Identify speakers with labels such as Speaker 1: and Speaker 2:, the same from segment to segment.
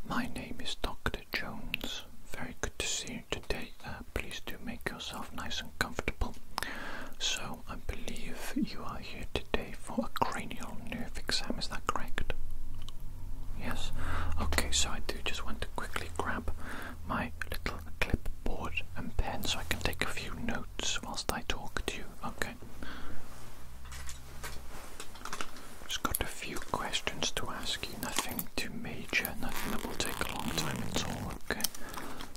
Speaker 1: My name is Dr. Jones. Very good to see you today. Please do make yourself nice and comfortable. So, I believe you are here today for a cranial nerve exam, is that correct? Yes? Okay, so I do just want to quickly grab my little clipboard and pen so I can take a few notes whilst I talk to you, okay? Just got a few questions to ask you, nothing too major, nothing that will take a long time at all, okay?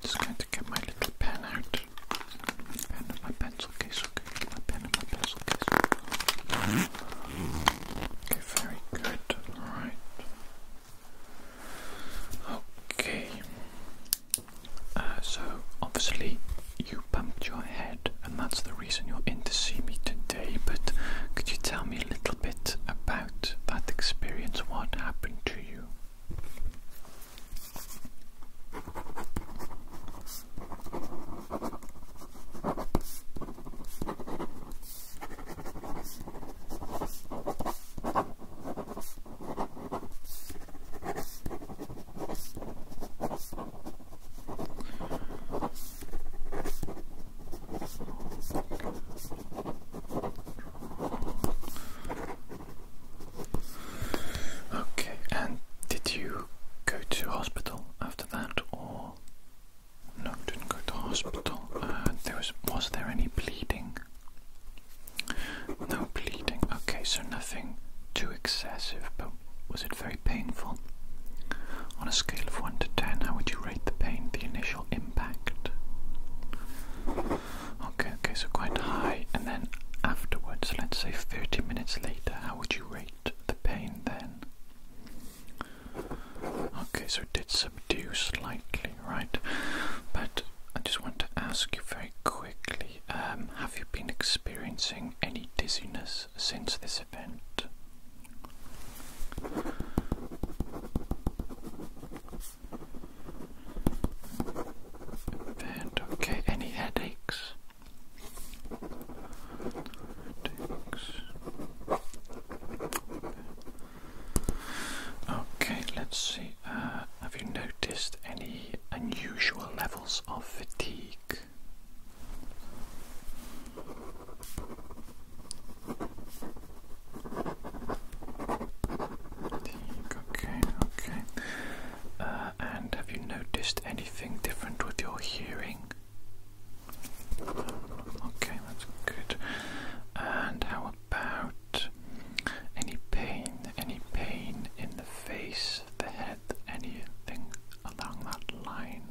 Speaker 1: Just going to get my little pen out. Pen and my pencil case, okay? Get my pen and my pencil case. Okay, very good, alright. Okay. So, obviously, you bumped your head, and that's the reason you're in to see me today, but could you tell me a little bit about that experience? What happened to you? Okay, and did you go to hospital after that, or no? Didn't go to hospital. Was there any bleeding? No bleeding. Okay, so nothing too excessive, but was it very painful? On a scale of 1 to 10, how would you rate the pain, the initial impact? Okay, so quite high, and then afterwards, let's say 30 minutes later, how would you rate the pain then? Okay, so it did subdue slightly, right? But I just want to ask you very quickly, have you been experiencing any dizziness since this event? Okay, any headaches? Okay, let's see. Have you noticed any unusual levels of fatigue? Okay. And have you noticed anything different with your hearing? Okay, that's good. And how about any pain in the face, the head, anything along that line?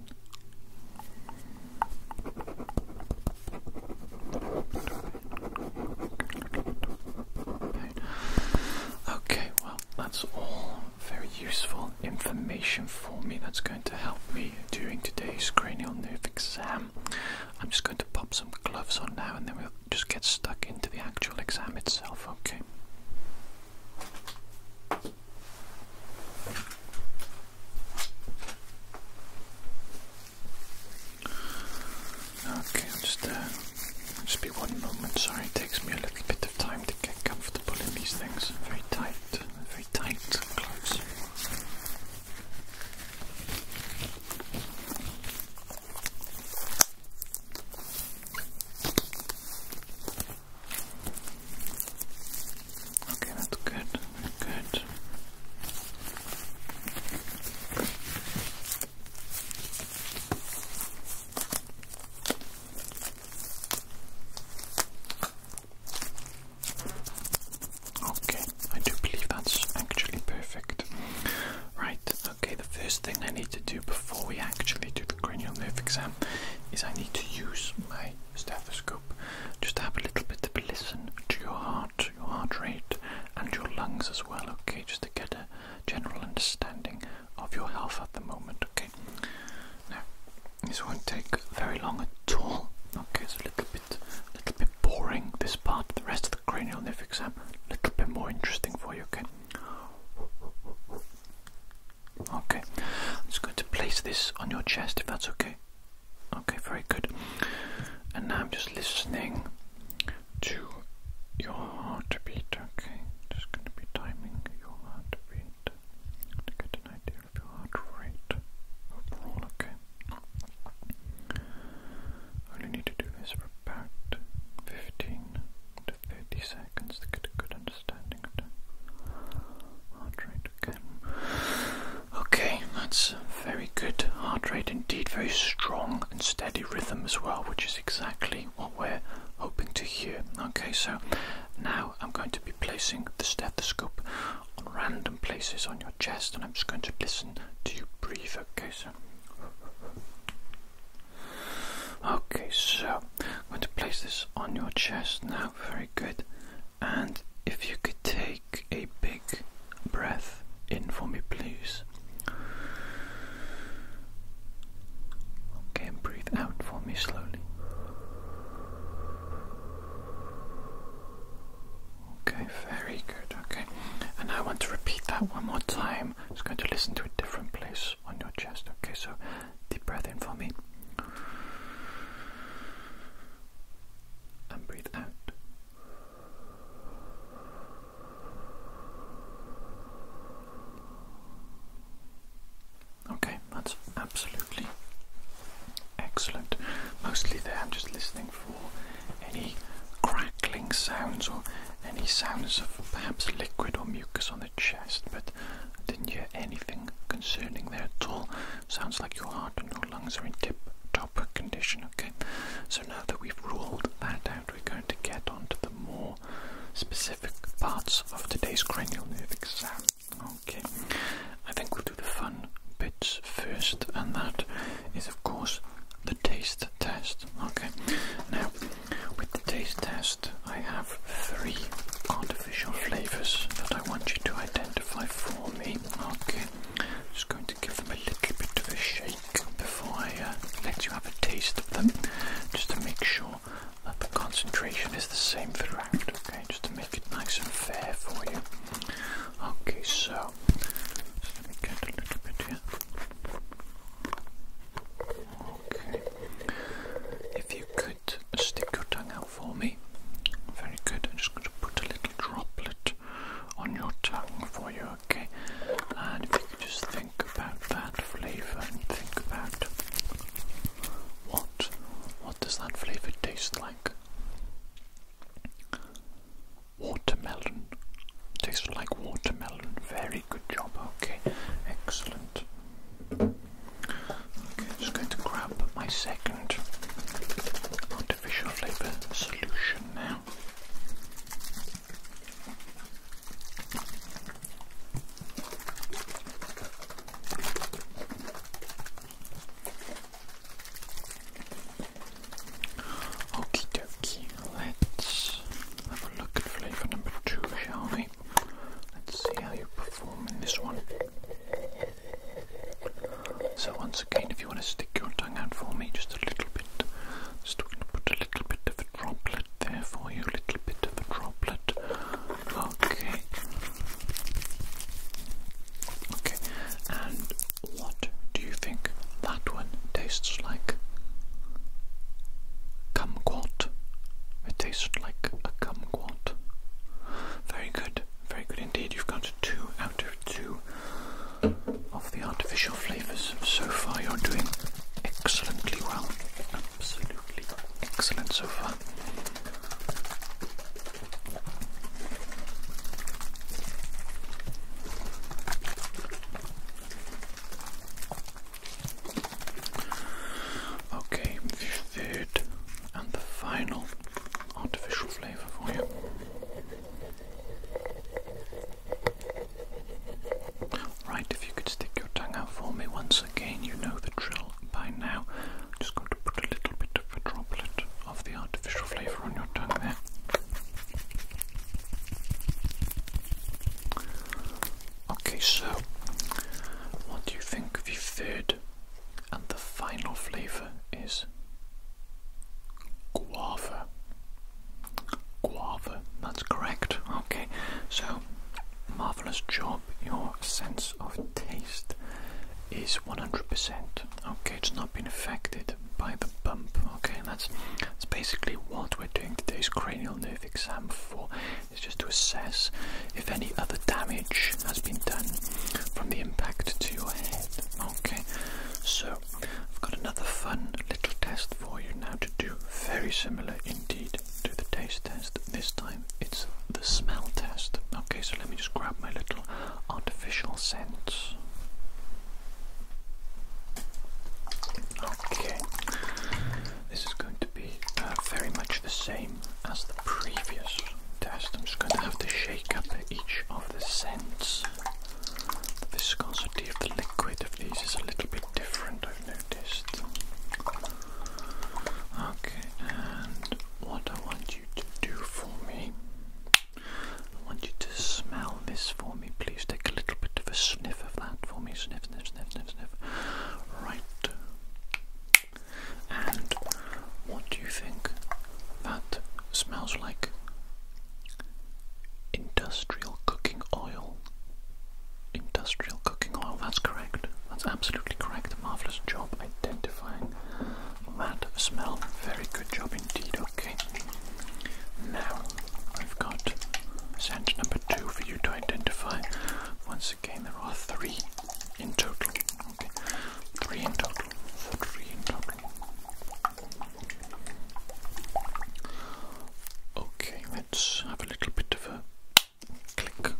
Speaker 1: Okay, well, that's all very useful information for me. That's going to help me during today's cranial nerve exam. I'm just going to pop some gloves on now, and then we'll just get stuck into the actual exam itself, okay? Okay, I'll just be 1 moment. Sorry, it takes me a little bit of time to get comfortable in these things. Very tight gloves. Okay, that's good. Good. Okay, I do believe that's actually perfect. Right, okay, the first thing I need to do before we actually do the cranial nerve exam is I need to use my stethoscope just to have a little bit of a listen to your heart rate, and your lungs as well, okay, just to get a general understanding of your health at the moment, okay? Now, this won't take very long at all, okay, it's a little bit boring, this part. The rest of the cranial nerve exam, a little bit more interesting for you, okay? Okay, I'm just going to place this on your chest if that's okay. Okay, very good. And now I'm just listening to your heartbeat, okay? Just going to be timing your heartbeat to get an idea of your heart rate. very strong and steady rhythm as well, which is exactly what we're hoping to hear. Okay, so now I'm going to be placing the stethoscope on random places on your chest, and I'm just going to listen to you breathe. Okay, so I'm going to place this on your chest now. Very good. And if you could take a big breath in for me, please. Okay, and breathe out for me slowly. Okay, very good. Okay, and I want to repeat that one more time. I'm just going to listen to a different place on your chest. Okay, so deep breath in for me. And breathe out. Okay, that's absolutely excellent. Mostly there I'm just listening for any crackling sounds or any sounds of perhaps liquid or mucus on the chest, but I didn't hear anything concerning there at all. Sounds like your heart and your lungs are in tip-top condition. Okay, so now that we've ruled that out, we're going to get on to the more specific parts of today's cranial nerve exam. Okay, I think we'll do the fun bits first, and that is of course the taste test. Okay, now with the taste test I have 3 artificial flavors that I want you to identify for me. Okay, just going to give them a little bit of a shake before I let you have a taste of them, just to make sure that the concentration is the same throughout. Okay, just to make it nice and fair for you. Okay, so let me get a little bit here. Okay, if you could stick your tongue out for me. Very good. I'm just going to put a little droplet on your tongue for you. Okay, and if you could just think about that flavour and think about what does that flavour taste like? Watermelon. Tastes like watermelon. Very good job. Okay, excellent. Okay, just going to grab my second artificial flavour solution now. Okie dokie, let's have a look at flavour number 2, shall we? Let's see how you perform in this one. So once again, if you want to stick your tongue out for me, just a little bit. Just going to put a little bit of a droplet there for you, a little bit of a droplet. Okay. Okay, and what do you think that one tastes like? Kumquat. It tastes like a kumquat. Very good indeed. You've got 2 out of 2 of the artificial flavours. So far you're doing excellently well. Absolutely excellent so far. Okay, the third and the final artificial flavour for you. Right, if you could stick your tongue out for me once again, you know the drill by now. I'm just going to put a little bit of a droplet of the artificial flavour on your tongue there. Okay, so what do you think the third and the final flavour is? Guava. Guava, that's correct. Okay, so marvellous job. Your sense of taste is 100%. Okay, it's not been affected by the bump. Okay, that's basically what we're doing today's cranial nerve exam for. It's just to assess if any other damage has been done from the impact to your head. Okay, so I've got another fun little test for you now to do, very similar indeed to the taste test. This time it's the smell test. Okay, so let me just grab my little artificial scents. absolutely correct. Marvelous job identifying that smell. Very good job indeed. Okay. Now I've got scent number 2 for you to identify. Once again, there are 3 in total. Okay. 3 in total. 3 in total. Okay, let's have a little bit of a click.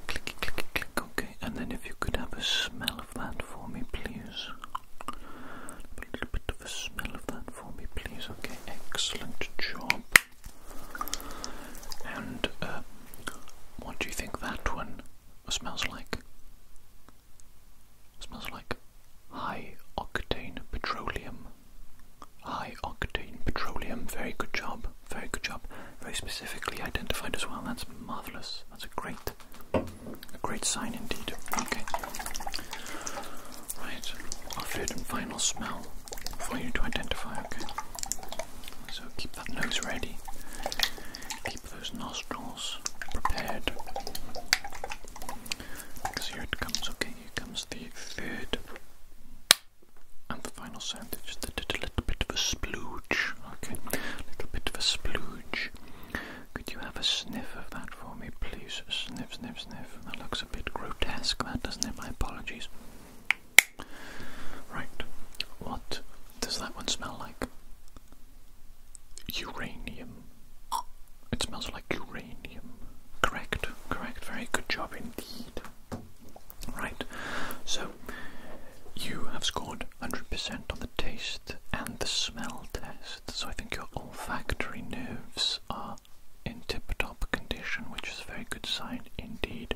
Speaker 1: Clicky, clicky, click. Okay, and then if you could have a smell of that for me, please. A little bit of a smell of that for me, please. Okay, excellent job. And what do you think that one smells like? Smells like high octane petroleum. High octane petroleum. Very good job. Very good job. Very specifically identified as well. That's marvelous. That's a great sign indeed. Okay. Right. Our third and final smell for you to identify. Okay. So keep that nose ready. Keep those nostrils prepared. Because here it comes. Okay. Here comes the third and the final sound. Just a little bit of a splooge. Okay. A little bit of a splooge. Could you have a sniff of that for me, please? Sniff, sniff, sniff. That looks a bit grotesque, that, doesn't it? My apologies. Right. What does that one smell like? Uranium. It smells like uranium. Correct, correct. Very good job indeed. Right. So, you have scored 100% on the taste and the smell test. So I think your olfactory nerves are in tip-top condition, which is a very good sign indeed.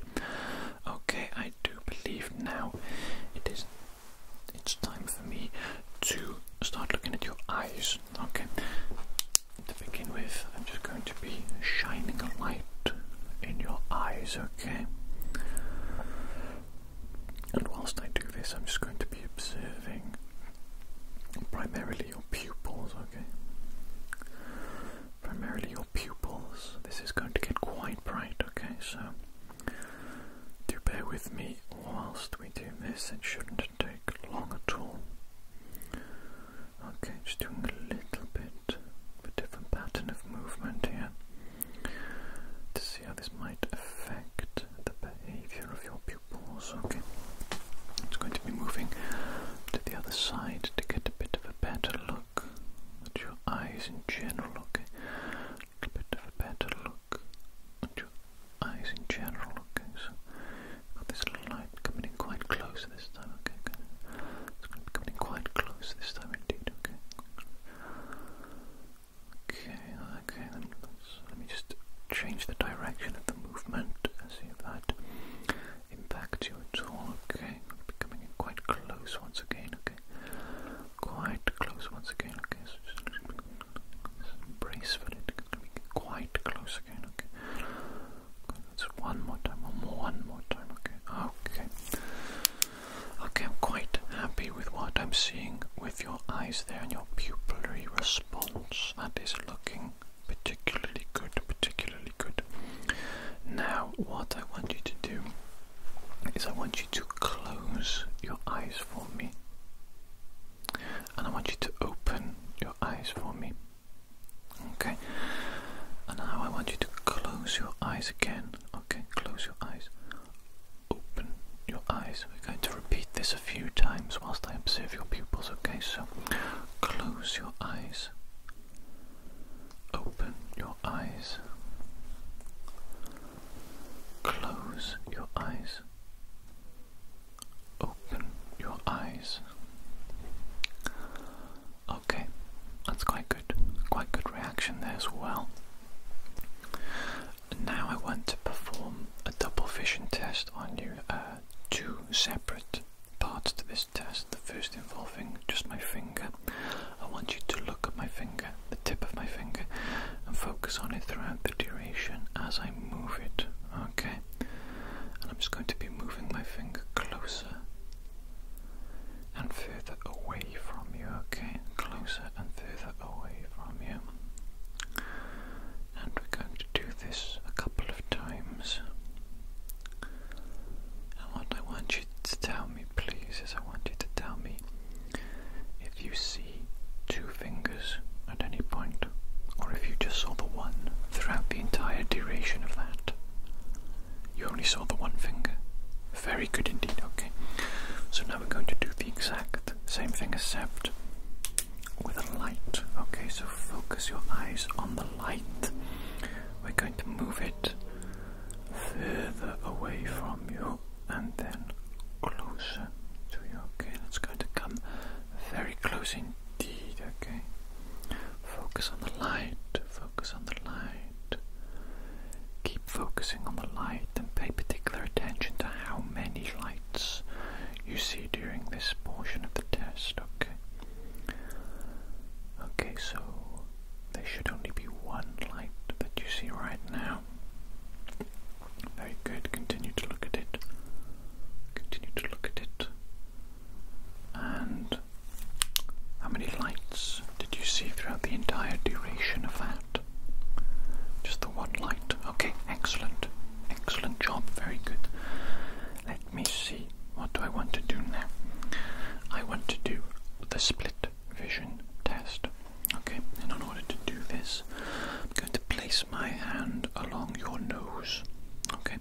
Speaker 1: Okay, I do believe now it's time for me to start looking at your eyes. Okay, to begin with, I'm just going to be shining a light in your eyes. Okay, and whilst I do this, I'm just going to be observing primarily your pupils. Okay, primarily your pupils. This is going to get quite bright. Okay, so do bear with me whilst we do this. It shouldn't take long at all. Okay, just doing a little bit of a different pattern of movement here to see how this might affect the behavior of your pupils. Okay, it's going to be moving to the other side to get a bit of a better look at your eyes in general. Okay, a bit of a better look at your eyes in general. Okay, so got this little light coming in quite close this time. Okay, it's going to be coming in quite close this time indeed. Okay, okay, then let me just change the direction of the movement and see if that impacts you at all. Okay, going to be coming in quite close once again. Okay, quite close once again. Okay, so just brace for it. It's going to be quite close again. Okay, that's one more time. One more time. Okay. Okay, I'm quite happy with what I'm seeing with your eyes there and your pupillary response. That is looking particularly good. Particularly good. Now, what I want you to do is I want you to close your eyes for me, and I want you to open your eyes for me. Okay, and now I want you to close your eyes again. Okay, close your eyes, open your eyes. We're going to repeat this a few times whilst I observe your pupils. Okay, so close your eyes, open your eyes, close your eyes, open your eyes. Okay, that's quite good reaction there as well. Now I want to perform a double vision test on you. 2 separate parts to this test. The first involving just my finger. I want you to look at my finger, the tip of my finger, and focus on it throughout the duration as I move it. Okay, and I'm just going to be moving my finger closer and further away from you. Okay, closer and further away from you. And we're going to do this a couple of times. And what I want you to tell me, please, is I want you same thing except with a light. Okay, so focus your eyes on the light. We're going to move it further away from you and then closer to you. Okay, that's going to come very close indeed. Okay, focus on the light, focus on the light. Keep focusing on the light and pay particular attention to how many lights you see during this portion of the test. Okay. Okay, so there should only be one light that you see right now. Very good. Continue to look at it. Continue to look at it. And how many lights did you see throughout the entire duration of that? Just the one light. Okay, excellent. Excellent job. Very good. Let me see. What do I want to do now? I want to do the split vision test. Okay, and in order to do this, I'm going to place my hand along your nose. Okay,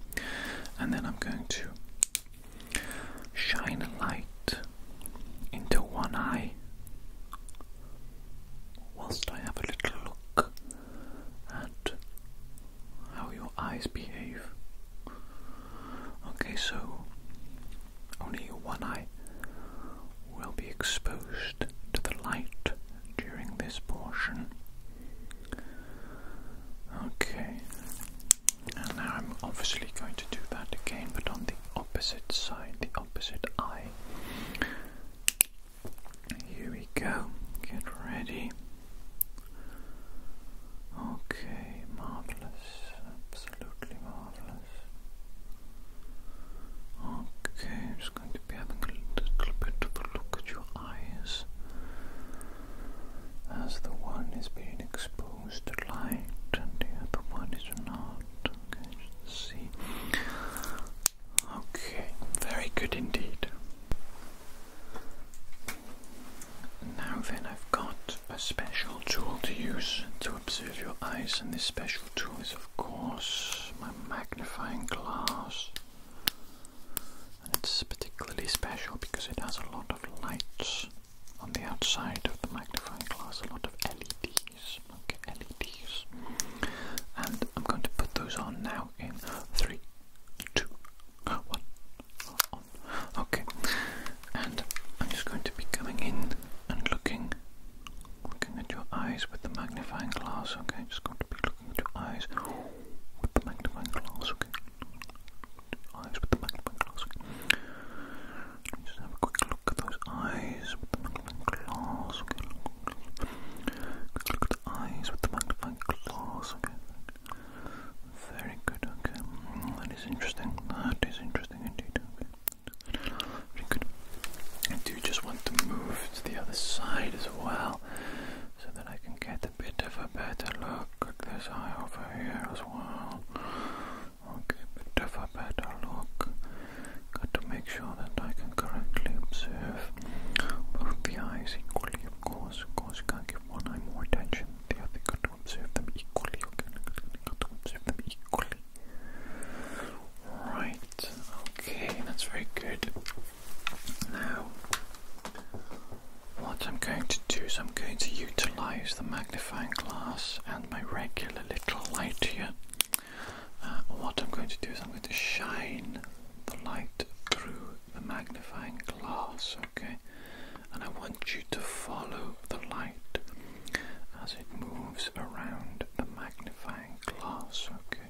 Speaker 1: and then I'm going to shine a light into one eye whilst I have a little look at how your eyes behave. Okay, so only one eye will be exposed to the light during this portion. Okay, and now I'm obviously going to do that again, but on the opposite side, the opposite eye. Here we go. Get ready. Okay, marvelous. Absolutely marvelous. Okay, I'm just going to be having a little bit of a look at your eyes as the one is being exposed to light and the other one is not. Okay, just see. Okay, very good indeed. Now then, I've got a special tool to use to observe your eyes, and this special tool is of course my magnifying glass. And it's particularly special because it has a lot of lights on the outside of the magnifying glass, a lot of LEDs. Okay, LEDs. And I'm going to put those on now in 3, 2, 1. On. Okay, and I'm just going to be coming in and looking at your eyes with the magnifying glass. Okay, just going to be looking at your eyes with the magnifying glass. Okay, eyes with the magnifying glass. Okay. Just have a quick look at those eyes with the magnifying glass. Okay, quick look at the eyes with the magnifying glass. Okay, very good. Okay, that is interesting. That is interesting indeed. Okay, very good. I do just want to move to the other side as well, so that I can get a bit of a better look at this eye over here as well. Okay, bit of a better look. Got to make sure that I can correctly observe both the eyes equally, of course. Of course, you can't give one eye more attention than the other. Got to observe them equally. Okay, got to observe them equally. Right. Okay, that's very good. Now, what I'm going to do is I'm going to utilize the magnifying glass and my regular little light here. What I'm going to do is I'm going to shine the light through the magnifying glass, okay? And I want you to follow the light as it moves around the magnifying glass, okay?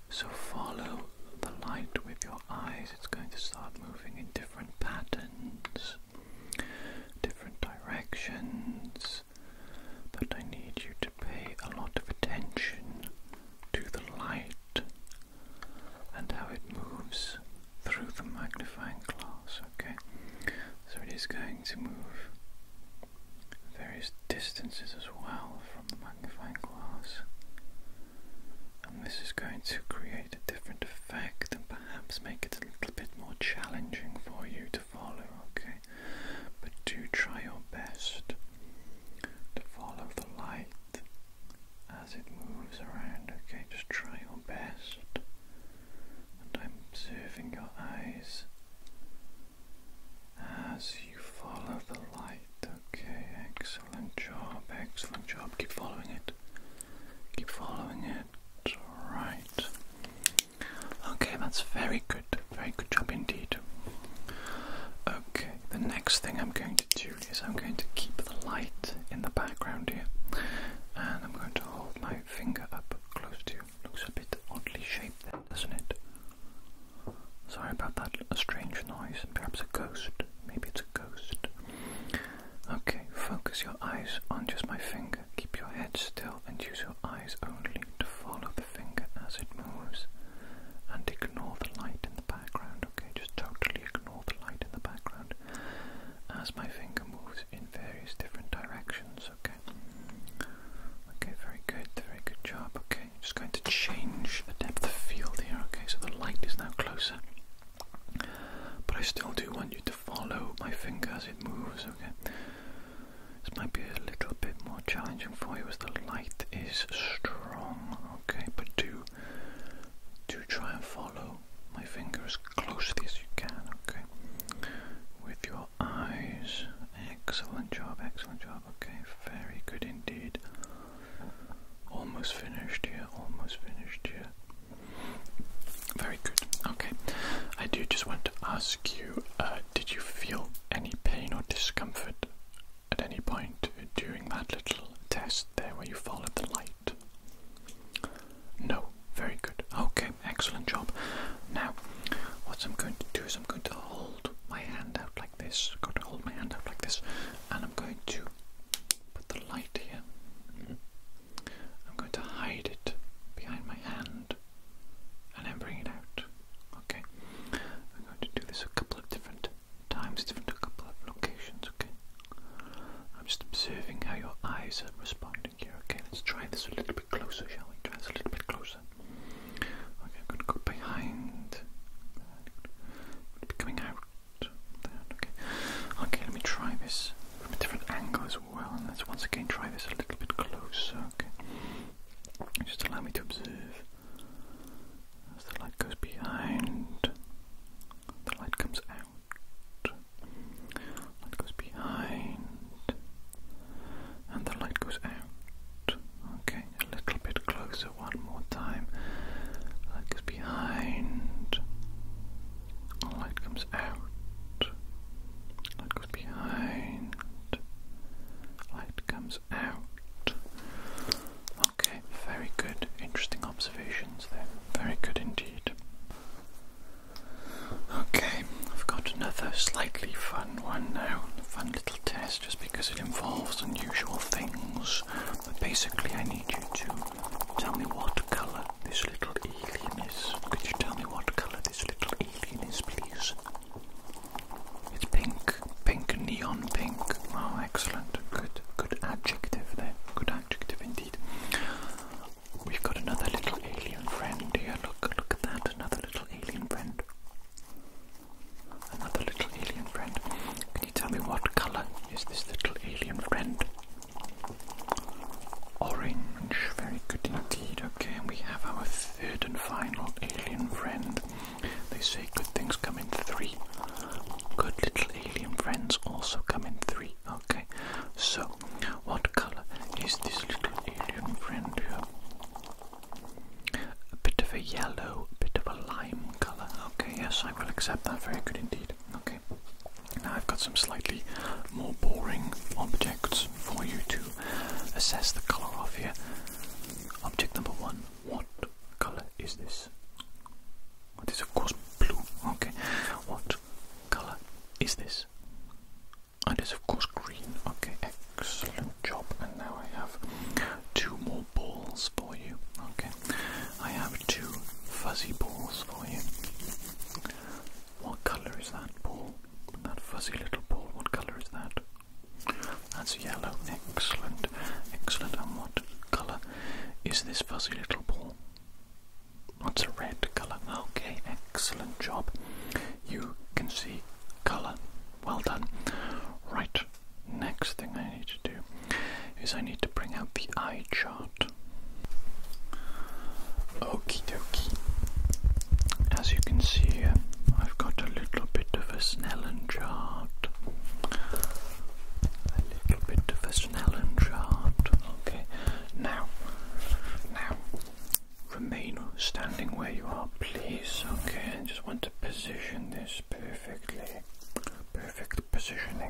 Speaker 1: So follow the light with your eyes. It's going to start moving in different patterns, different directions, but I need you to pay a lot of attention to the light and how it moves through the magnifying glass, okay? So it is going to move various distances as well from the magnifying glass, and this is going to create a different effect and perhaps make it a little bit more challenging next thing I'm going to do is I'm going to keep the light in the background here, and I'm going to hold my finger up close to you. Looks a bit oddly shaped there, doesn't it? Sorry about that, a strange noise, perhaps a ghost, maybe it's a ghost. Okay, focus your eyes on just my finger, keep your head still and use your eyes only to follow the finger as it moves, and ignore the light in the background, okay, just totally ignore the light in the background as my finger moves in various different directions, okay? Okay, very good job, okay, just going to change the depth of field here, okay, so the light is now closer. But I still do want you to follow my finger as it moves, okay? This might be a little bit more challenging for you as the light is strong, okay? But do try and follow my finger as closely as you can, okay? With your eyes. Excellent job, okay? Very good indeed. Almost finished here, Very good, okay. I do just want to ask you, did you feel any pain or discomfort at any point during that little test there where you followed the light? No, very good. Okay, excellent job. Now, what I'm going to do is I'm going to hold my hand out like this. And I'm going to put the light here. I'm going to hide it behind my hand and then bring it out. Okay, I'm going to do this a couple of different times, a couple of locations, okay? I'm just observing how your eyes are responding here, okay? Let's try this a little bit closer, shall we? Try this a little bit closer. Okay, I'm going to go behind. Coming out. Okay. Okay, let me try this from a different angle as well, and let's once again try this a little bit closer, okay? Just allow me to observe. As the light goes behind, the light comes out. Light goes behind, and the light goes out. Okay, a little bit closer, one more time. Light goes behind, light comes out. Light goes behind, light comes out. Okay, very good. Interesting observations there. Very good indeed. Okay, I've got another slightly fun one now. A fun little test just because it involves unusual things. But basically I need you to tell me what colour this little alien is. Could you tell me what colour this little alien is, please? It's pink. Pink, neon pink. Oh, excellent. Good adjective there. Good adjective indeed. We've got another little alien friend here. Look at that. Another little alien friend. Another little alien friend. Can you tell me what colour is this little alien friend? Orange. Very good indeed. Okay, and we have our third and final alien friend. They say good things come in three. Good little alien friends also come in three. Okay, so what colour is this little alien friend here? A bit of a yellow, a bit of a lime colour. Okay, yes, I will accept that. Very good indeed. Okay, now I've got some slightly more boring objects for you to assess the colour of here. Object number one, what colour is this? It is of course blue. Okay, what colour is this? It is of course green. Okay, excellent job. And now I have two more balls for you. Okay, I have two fuzzy balls for you. What colour is that ball? That fuzzy little ball, what colour is that? That's yellow. Excellent. Excellent. And what colour is this fuzzy little ball? What's a red colour? Okay, excellent job. You can see colour. Well done. Right, next thing I need to do is I need to bring out the eye chart. Okie dokie. As you can see here, I've got a little bit of a Snellen chart. A little bit of a Snellen chart. Okay, now, remain standing where you are, please. Okay, I just want to position this perfectly. Perfect positioning.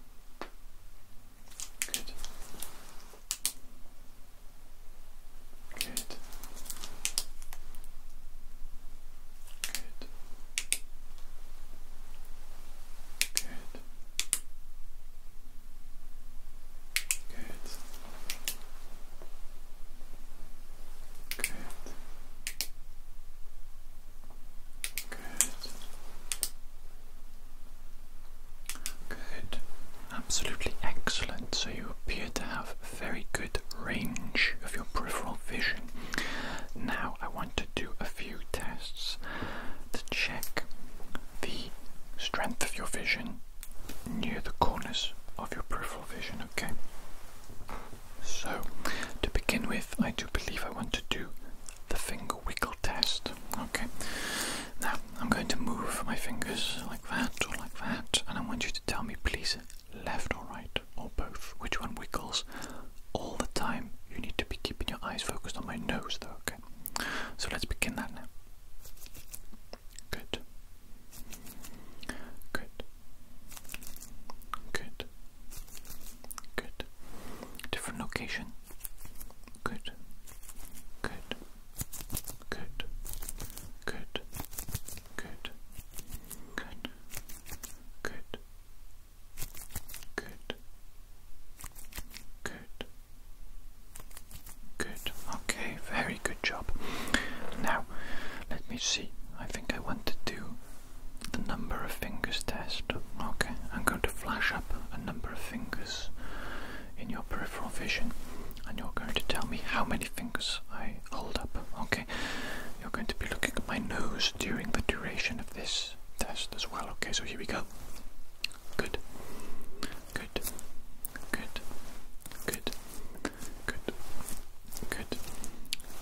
Speaker 1: absolutely excellent. So you appear to have very good range of your peripheral vision. Now I want to do a few tests to check the strength of your vision near the corners of your peripheral vision, okay? So, to begin with, I do believe I want to do the finger wiggle test, okay? Now, I'm going to move my fingers like that or like that, and I want you to tell me, please, left or right, or both, which one wiggles all the time. You need to be keeping your eyes focused on my nose, though, okay? So let's begin that now. Good. Good. Good. Good. Different location. Good. Good. Good. Good. Good. Good. Good. Good. Good. Good. Okay, very good job. Now, let me see. I think I want to do the number of fingers test. Okay, I'm going to flash up a number of fingers in your peripheral vision, and you're going to tell me how many fingers I hold up. Okay, you're going to be looking at my nose during the duration of this test as well. Okay, so here we go. Good. Good. Good. Good. Good. Good.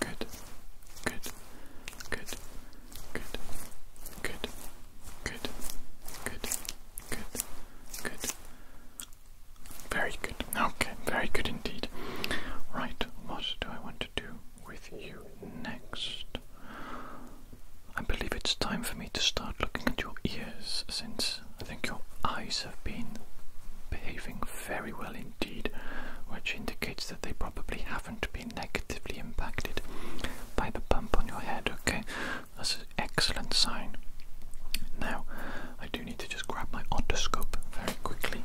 Speaker 1: Good. Good. Good. Good. Good. Good. Good. Good. Good. Very good. Okay, very good indeed. Right, what do I want to do with you next? I believe it's time for me to start looking at your ears, since I think your eyes have been behaving very well indeed, which indicates that they probably haven't been negatively impacted by the bump on your head, okay? That's an excellent sign. Now, I do need to just grab my otoscope very quickly.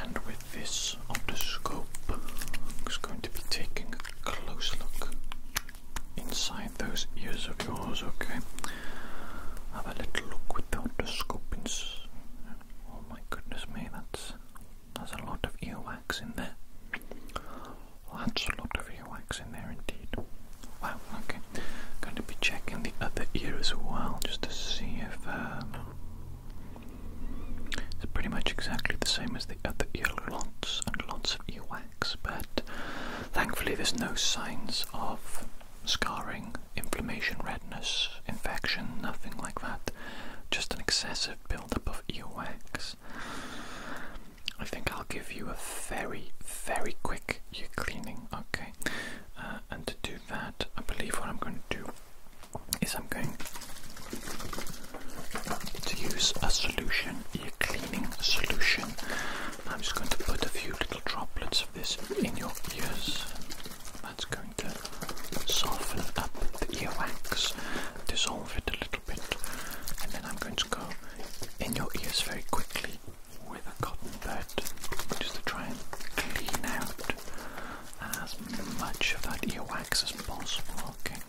Speaker 1: And with this otoscope, I'm just going to be taking a close look inside those ears of yours, okay? Have a little look with the otoscope. Oh my goodness me, there's a lot of earwax in there. That's a lot of earwax in there indeed. Wow, okay. Going to be checking the other ear as well, just to see if it's pretty much exactly the same as the other ear, lots and lots of earwax, but thankfully there's no signs of scarring, inflammation, redness, infection, nothing like that. Just an excessive buildup of earwax. I think I'll give you a very, very quick ear cleaning, okay? And to do that, I believe what I'm going to do is I'm going to use a solution, ear cleaning solution. I'm just going to put a few little droplets of this in your ears. That's going to soften up the earwax, dissolve it a little bit, and then I'm going to go in your ears very quickly with a cotton bud, just to try and clean out as much of that earwax as possible, okay?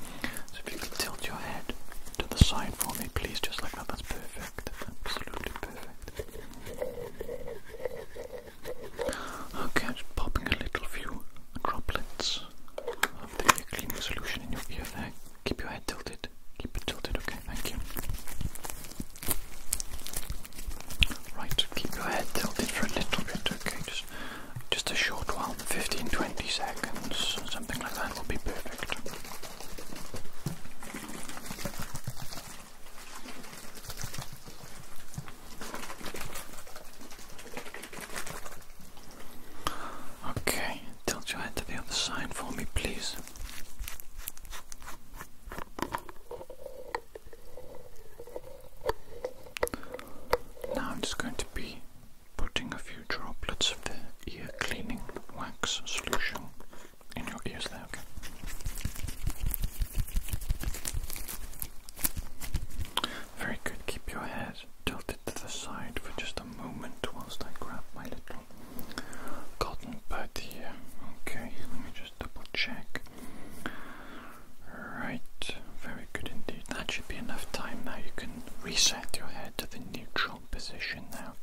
Speaker 1: So if you could tilt your head to the side for me, please, just like that. That's perfect. Absolutely perfect. Okay, I'm just popping a little few droplets of the ear cleaning solution in your ear there. Keep your head tilted. Keep it tilted, okay? Thank you. Right, keep your head tilted for a little bit, okay? Just a short while, 15-20 seconds, something like that will be perfect. Okay, tilt your head to the other side for me, please. Now I'm just going to be putting a few droplets of the ear cleaning wax solution in your ears there, okay? Very good. Keep your head tilted to the side for just a moment whilst I grab my little cotton bud here. Okay, let me just double check. Right, very good indeed. That should be enough time now. You can reset your head to the neutral position now,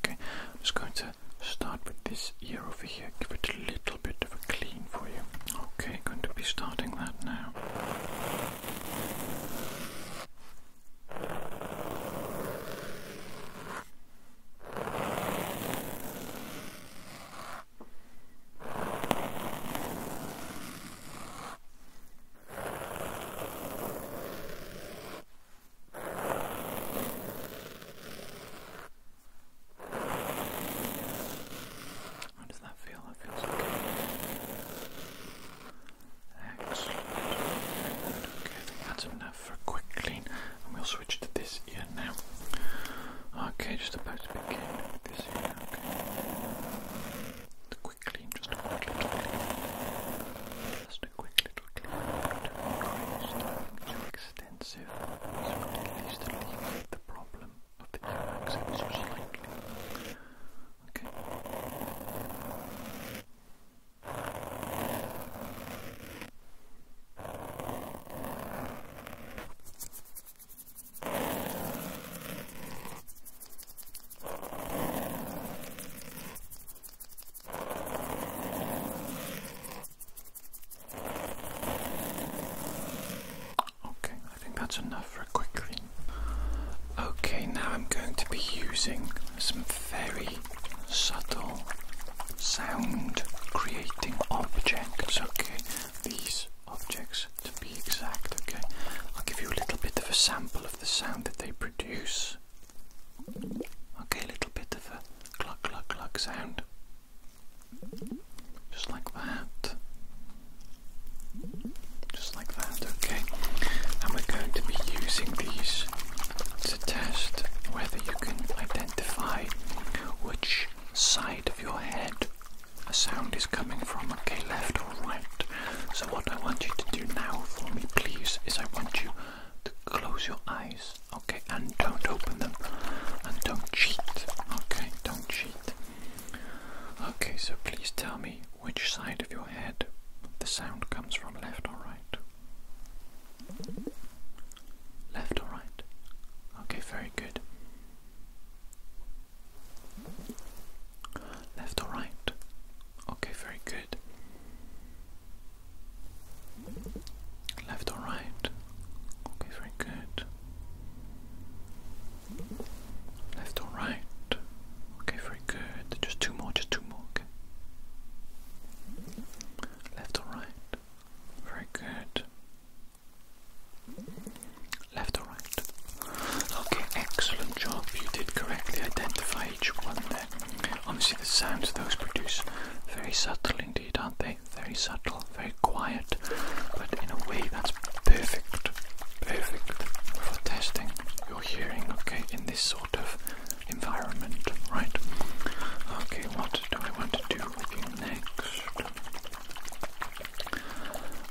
Speaker 1: that's enough for a quick clean. Okay, now I'm going to be using some very subtle sound creating objects, okay? These objects to be exact, okay? I'll give you a little bit of a sample of the sound that they produce. Okay, a little bit of a cluck cluck cluck sound. Just like that. Just like that, okay? And we're going to be using these to test whether you can identify which side of your head a sound is coming from, okay, left or right. So what I want you to do now for me, please, is I want you to close your eyes, okay, and don't open them, and don't cheat, okay, don't cheat. Okay, so please tell me which side of your head the sound comes from, left or right? Left or right? Okay, very good. Left or right? Okay, very good. Left or right? Okay, very good. Left or right? Okay, very good. Just two more, okay. Left or right? Very good. Left or right? Okay, excellent job. You did correctly identify each one there. Obviously the sounds those produce, very subtle indeed, aren't they? Very subtle, very quiet, but in a way that's perfect for testing your hearing, okay, in this sort of environment, right? Okay, what do I want to do with you next?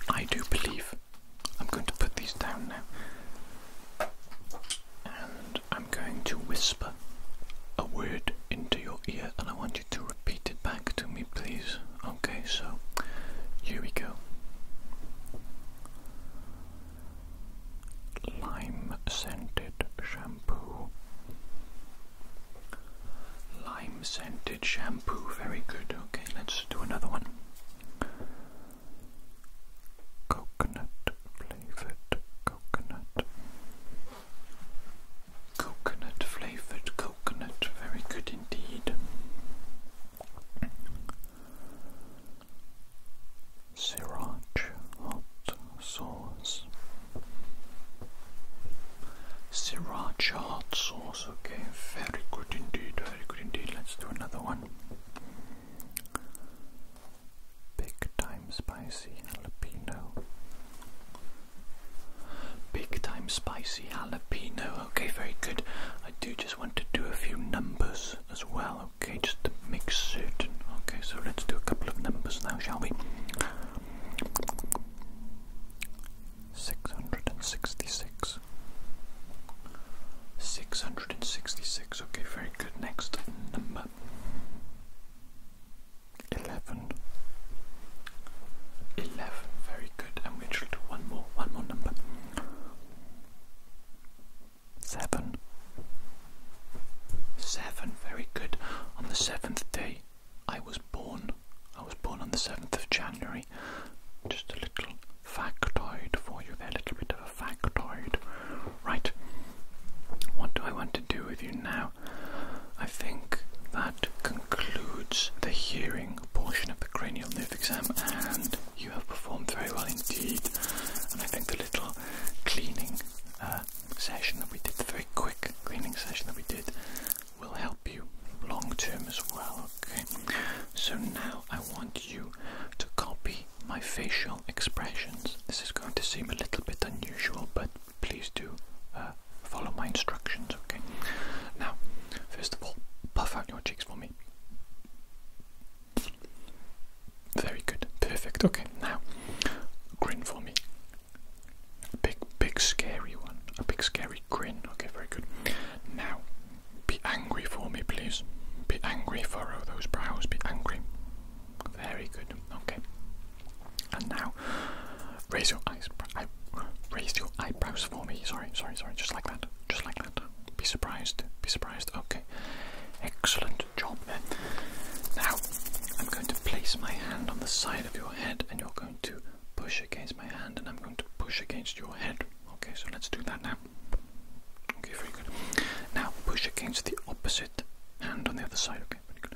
Speaker 1: I do believe I'm going to put these down now, and I'm going to whisper a word into your ear, and I want you to repeat it back to me, please. Okay, so here we go. Lime scented shampoo. Lime scented shampoo, very good. Okay, let's do another one. Coconut flavored coconut. Coconut flavored coconut, very good indeed. Sriracha hot sauce. Sriracha hot sauce, okay, very good indeed, very good indeed. Let's do another one. Big time spicy jalapeno. Big time spicy jalapeno, okay, very good. I do just want to do a few numbers as well, okay, just to make certain. Okay, so let's do a couple of numbers now, shall we? 666. 666, okay, very good. Next number. 11. 11, very good. And we shall do one more number. 7. 7, very good. On the 7th day, I was born on the 7th of January. Just a little factoid for you there, a little bit of a factoid. Right, what do I want to do with you now? I think that concludes the hearing portion of the cranial nerve exam, and you have performed very well indeed. And I think the little cleaning session that we did, the very quick cleaning session that we did, will help you long term as well, okay? So now I want you to copy my facial expressions. This is going to seem a little bit unusual, but please do follow my instructions, okay? Now, first of all, puff out your cheeks for me. Very good, perfect. Okay, now grin for me. Big scary one, a big scary grin. Okay, very good. Now, be angry for me, please. Be angry, furrow those brows, be angry. Very good, okay. And now, raise your eyebrows for me. Sorry, just like that, Be surprised, okay. Excellent job there. Now, I'm going to place my hand on the side of your head, and you're going to push against my hand, and I'm going to push against your head. Okay, so let's do that. that now. Okay, very good. Now push against the opposite hand on the other side. Okay, very good.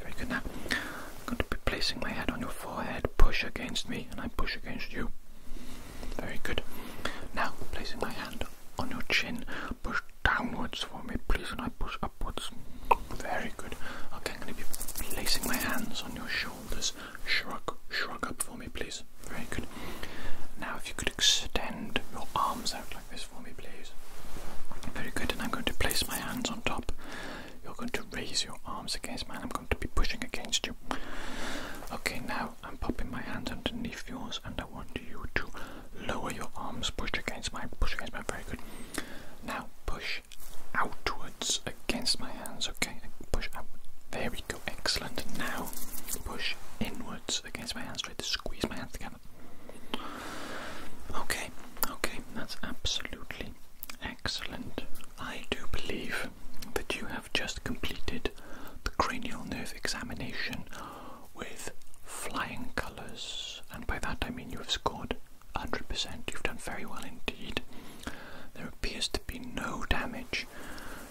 Speaker 1: Very good. Now I'm going to be placing my head on your forehead. Push against me, and I push against you. Very good. Now placing my hand on your chin. Push downwards for me, please, and I push upwards. Very good. Okay, I'm going to be placing my hands on your shoulders. Shrug up for me, please. Very good. Now if you could extend your arms out like this for me, please. Very good. And I'm going to place my hands on top. You're going to raise your arms against mine. I'm going to be pushing against you. Okay, now I'm popping my hand underneath yours, and I want you to lower your arms. Push against mine. Push against mine. Very good. Now push outwards against my hands. Okay, push out. There we go. Excellent. Now push inwards against my hands. Try to squeeze my hands together. Okay, that's absolutely excellent. I do believe that you have just completed the cranial nerve examination with flying colours, and by that I mean you have scored 100%. You've done very well indeed. There appears to be no damage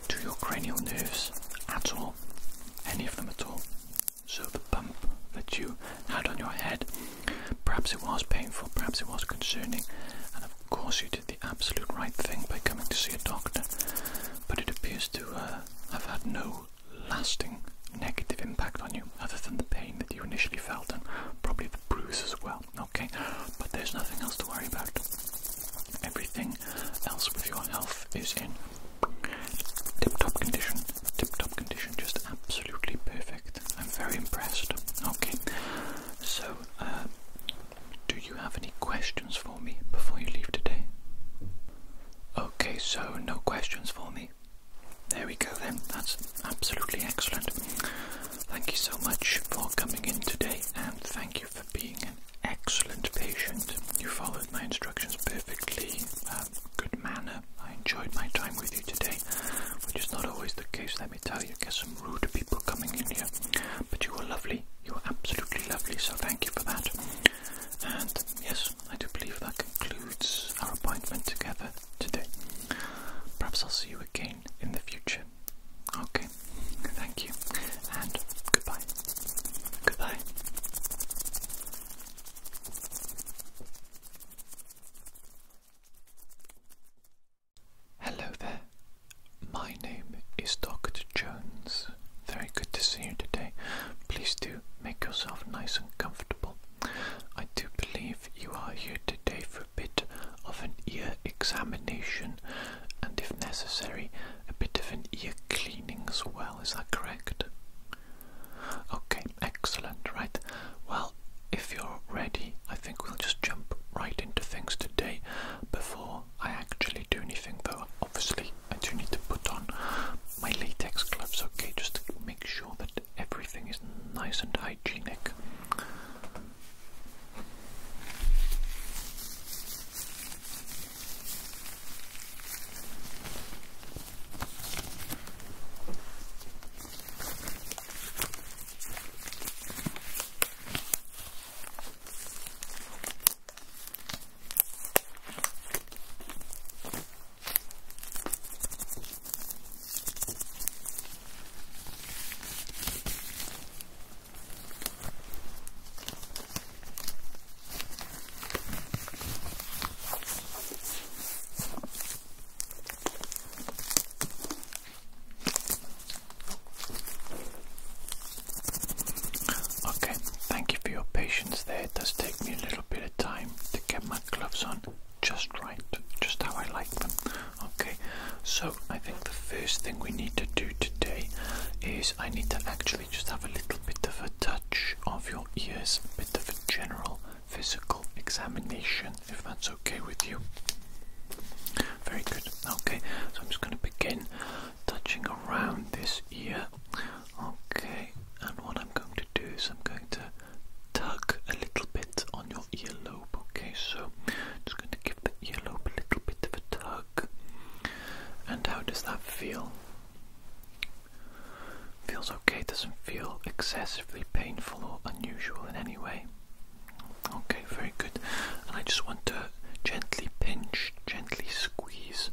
Speaker 1: to your cranial nerves at all, any of them at all. So the bump that you had on your head, perhaps it was painful, perhaps it was concerning, and of course you did the absolute right thing by coming to see a doctor, but it appears to have had no lasting negative impact on you other than the pain that you initially felt, and probably the bruise as well. Okay, but there's nothing else to worry about. Everything else with your health is in tip-top condition, just absolutely perfect. I'm very impressed. Okay, so do you have any questions for me before you leave today? Okay, so no questions for me. There we go then, that's absolutely excellent. Thank you so much for coming in today, and thank you for being an excellent patient. You followed my instructions perfectly, good manner. I enjoyed my time with you today, which is not always the case, let me tell you. Get some rude people coming in here, but you were lovely, you were absolutely lovely, so thank you for that. And yes, I do believe that concludes our appointment together today. Perhaps I'll see you again in the future. Okay, thank you, and goodbye. Goodbye. Hello there, my name is Dr. Jones. Very good to see you today. Please do make yourself nice and comfortable. I do believe you are here today for a bit of an ear examination, and if necessary, a bit of an ear cleaning as well. Is that correct? Okay, excellent. Right, well, if you're ready, I think we'll just jump right into things today. Before I actually do anything though, obviously I do need to put on my latex gloves, okay, just to make sure that everything is nice and hygienic. There, it does take me a little bit of time to get my gloves on just right, just how I like them. Okay, so I think the first thing we need to do today is I need to actually just have a little bit of a touch of your ears, a bit of a general physical examination, if that's okay with you. Very good. Okay, so I'm just going to begin touching around this ear. Okay, and what I'm going to do is I'm going to tug a little bit on your earlobe. Okay, so just going to give the earlobe a little bit of a tug. And how does that feel? Feels okay, doesn't feel excessively painful or unusual in any way. Okay, very good. And I just want to gently pinch, gently squeeze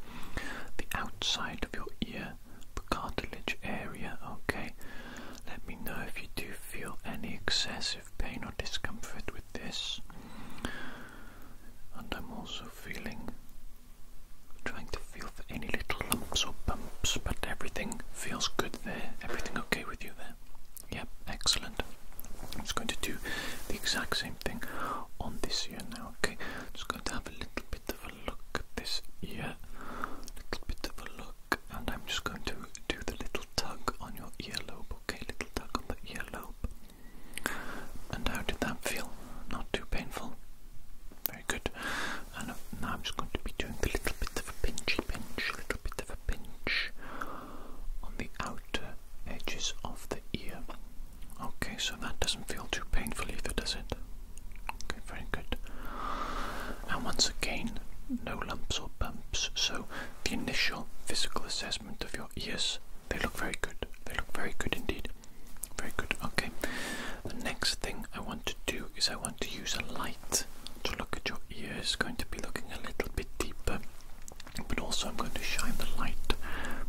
Speaker 1: assessment of your ears. They look very good. They look very good indeed. Very good. Okay. The next thing I want to do is I want to use a light to look at your ears. Going to be looking a little bit deeper, but also I'm going to shine the light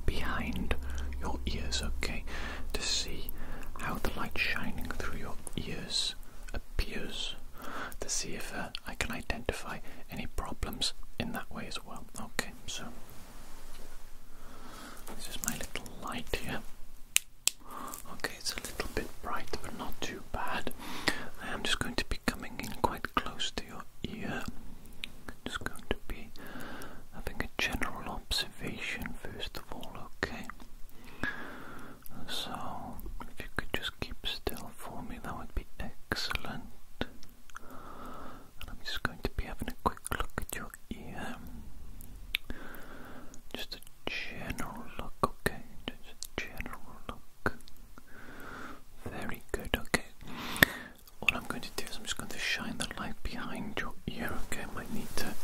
Speaker 1: behind your ears, okay, to see how the light shining through your ears appears, to see if I can identify any problems in that way as well. Okay, so this is my little light here. Okay, it's a little bit bright, but not too bad. I am just going to be coming in quite close to your ear. Just going to be having a general observation first of all, okay? So, if you could just keep still for me, that would be excellent. And I'm just going to be having a quick look at your ear. Just a general look, okay? Just a general look. Very good, okay. What I'm going to do is I'm just going to shine the light behind your ear, okay? I might need to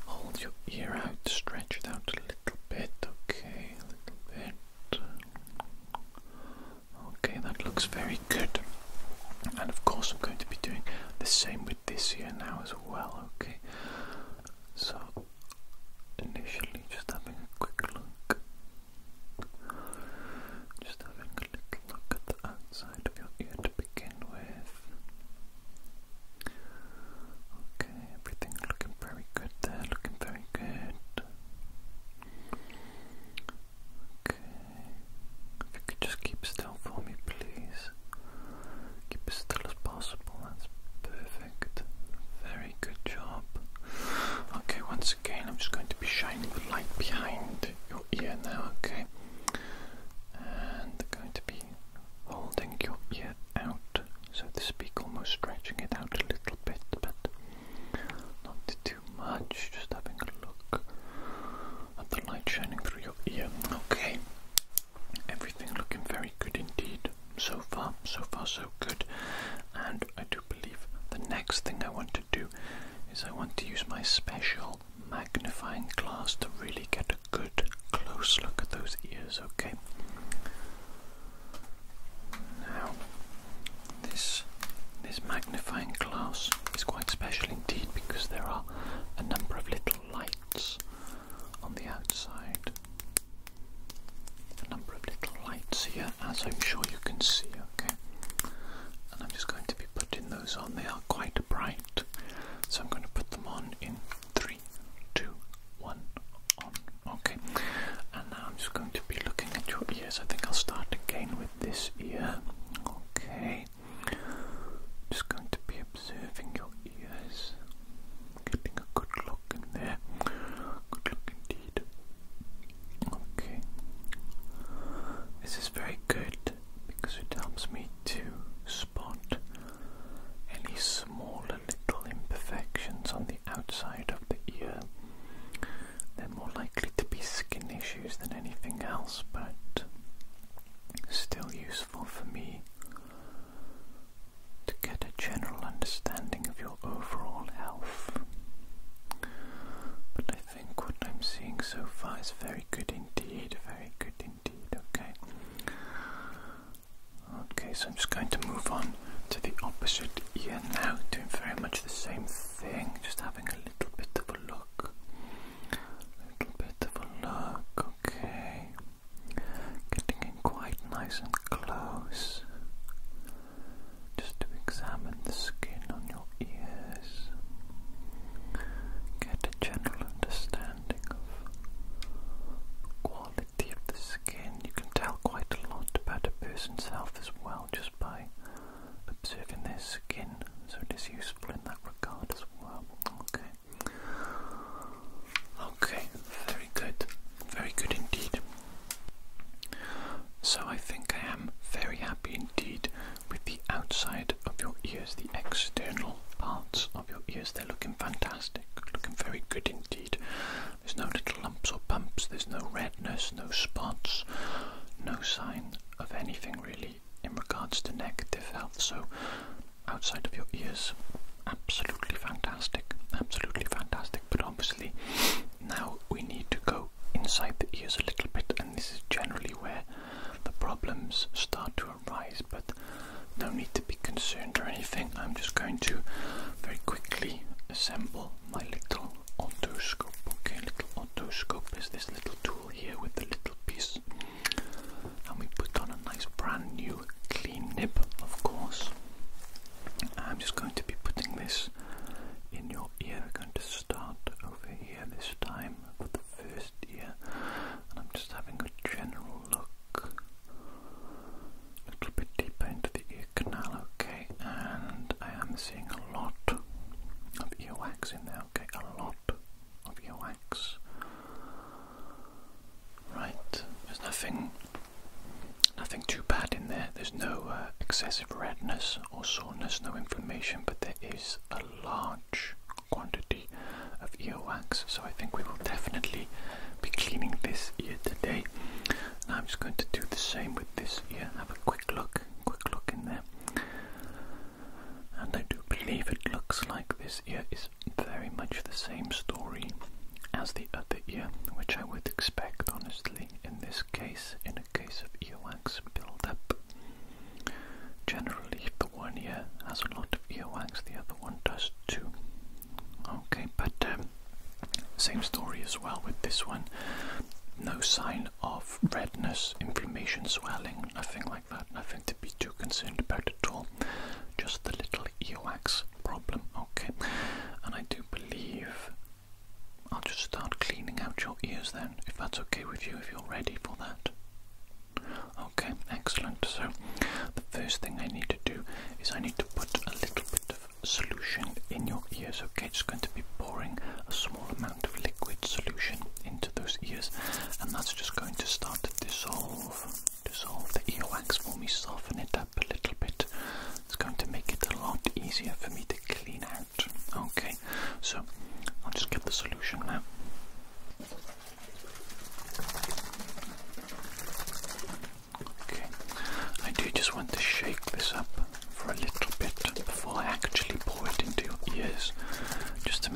Speaker 1: hold your ear out, stretch it out a little bit, okay? A little bit. Okay, that looks very good. And of course I'm going to be doing the same with this ear now as well, okay? So, initially just having a quick look. Just having a little look at the outside of your ear to begin with. Okay, everything looking very good there, looking very good. Okay, if you could just keep still for me, please. Keep as still as possible, that's perfect. Very good job. Okay, once again, I'm just going to be shining the light behind your ear now, okay? And going to be holding your ear out, so to speak, almost stretching it out a little bit, but not too much, just having a look at the light shining through your ear. Okay, everything looking very good indeed. So far so good. And I do believe the next thing I want to do is I want to use my special magnifying glass to really get a good close look at those ears, okay? Now, this magnifying glass is quite special indeed because there are a number of little lights on the outside. A number of little lights here, as I'm sure you can see, okay? And I'm just going to be putting those on. They are quite bright, so I'm going to put them on in 3, 2, 1, on. Okay, and now I'm just going to be looking at your ears. I think I'll start again with this ear. Okay, just going to be observing your ears, getting a good look in there. Good look indeed. Okay, this is very good because it helps me to spot any smaller little imperfections on the outside of the ear. They're more likely to be skin issues than anything else, but still useful for me to get a general understanding of your overall health. But I think what I'm seeing so far is very good indeed, very good indeed, okay? Okay, so I'm just going to move on to the opposite ear now, doing very much the same thing, just having a little bit of a look. A little bit of a look, okay. Getting in quite nice and close, just to examine the skin on your ears. Get a general understanding of the quality of the skin. You can tell quite a lot about a person's health as well just by observing their skin, so it is useful in that regard as well. Okay. Okay, very good indeed. So I think I am very happy indeed with the outside of your ears, the external parts of your ears. They're looking fantastic, looking very good indeed. There's no little lumps or bumps, there's no redness, no spots, no sign of anything really in regards to negative health. So outside of your ears, absolutely fantastic, but obviously now we need to go inside the ears a little bit, and this is generally where the problems start to arise, but no need to be concerned or anything. I'm just going to very quickly assemble my little otoscope. Okay, little otoscope is this little tool here with the little piece, and we put on a nice brand new clean nib, of course. I'm just going to be putting this in your ear. We're going to start over here this time for the first ear, and I'm just having a general look a little bit deeper into the ear canal, okay, and I am seeing a lot of earwax in there, okay, a lot of earwax. Right, there's nothing too bad in there. There's no excessive redness or soreness, no inflammation, but there is a large quantity of earwax, so I think we will definitely be cleaning this ear today. Now I'm just going to do the same with this ear. Have a quick look in there, and I do believe it looks like this ear is very much the same story as the other ear, which I would expect, honestly, in this case, in a case of earwax build-up. Generally, if the one ear has a lot of earwax, the other one does too. Okay, but same story as well with this one. No sign of redness, inflammation, swelling, nothing like that, nothing to be too concerned about at all. Just the little earwax problem, okay? And I do believe I'll just start cleaning out your ears then, if that's okay with you, if you're ready for that. Okay, excellent. So the first thing I need to do is I need to put a little bit of solution in your ears, okay? Just going to be pouring a small amount of liquid solution into those ears, and that's just going to start to dissolve the earwax for me, soften it up a little bit. It's going to make it a lot easier for me to clean out. Okay, so I'll just get the solution now. Okay, I do just want to shake this up for a little bit before I actually pour it into your ears, just to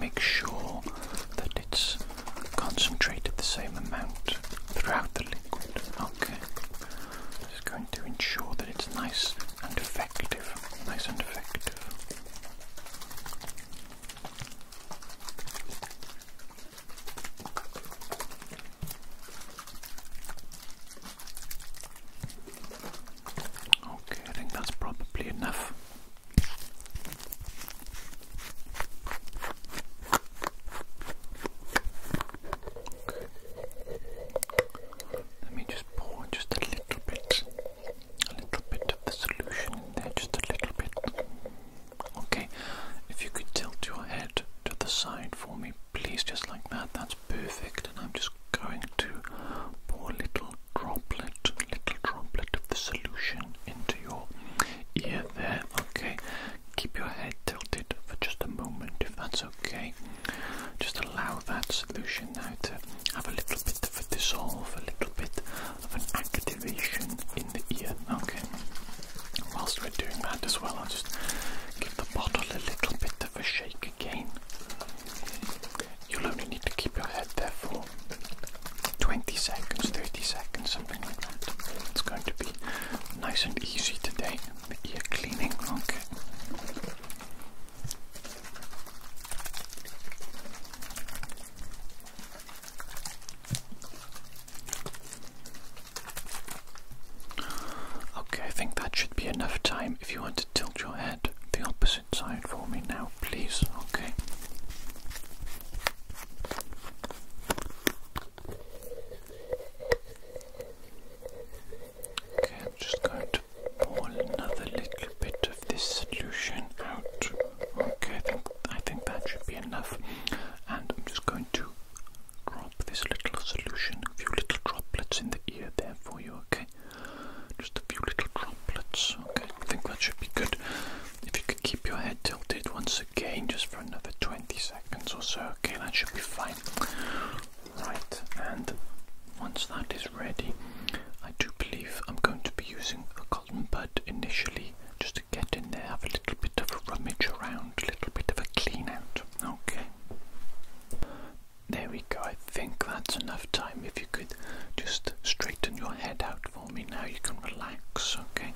Speaker 1: that's enough time. If you could just straighten your head out for me now, you can relax, okay?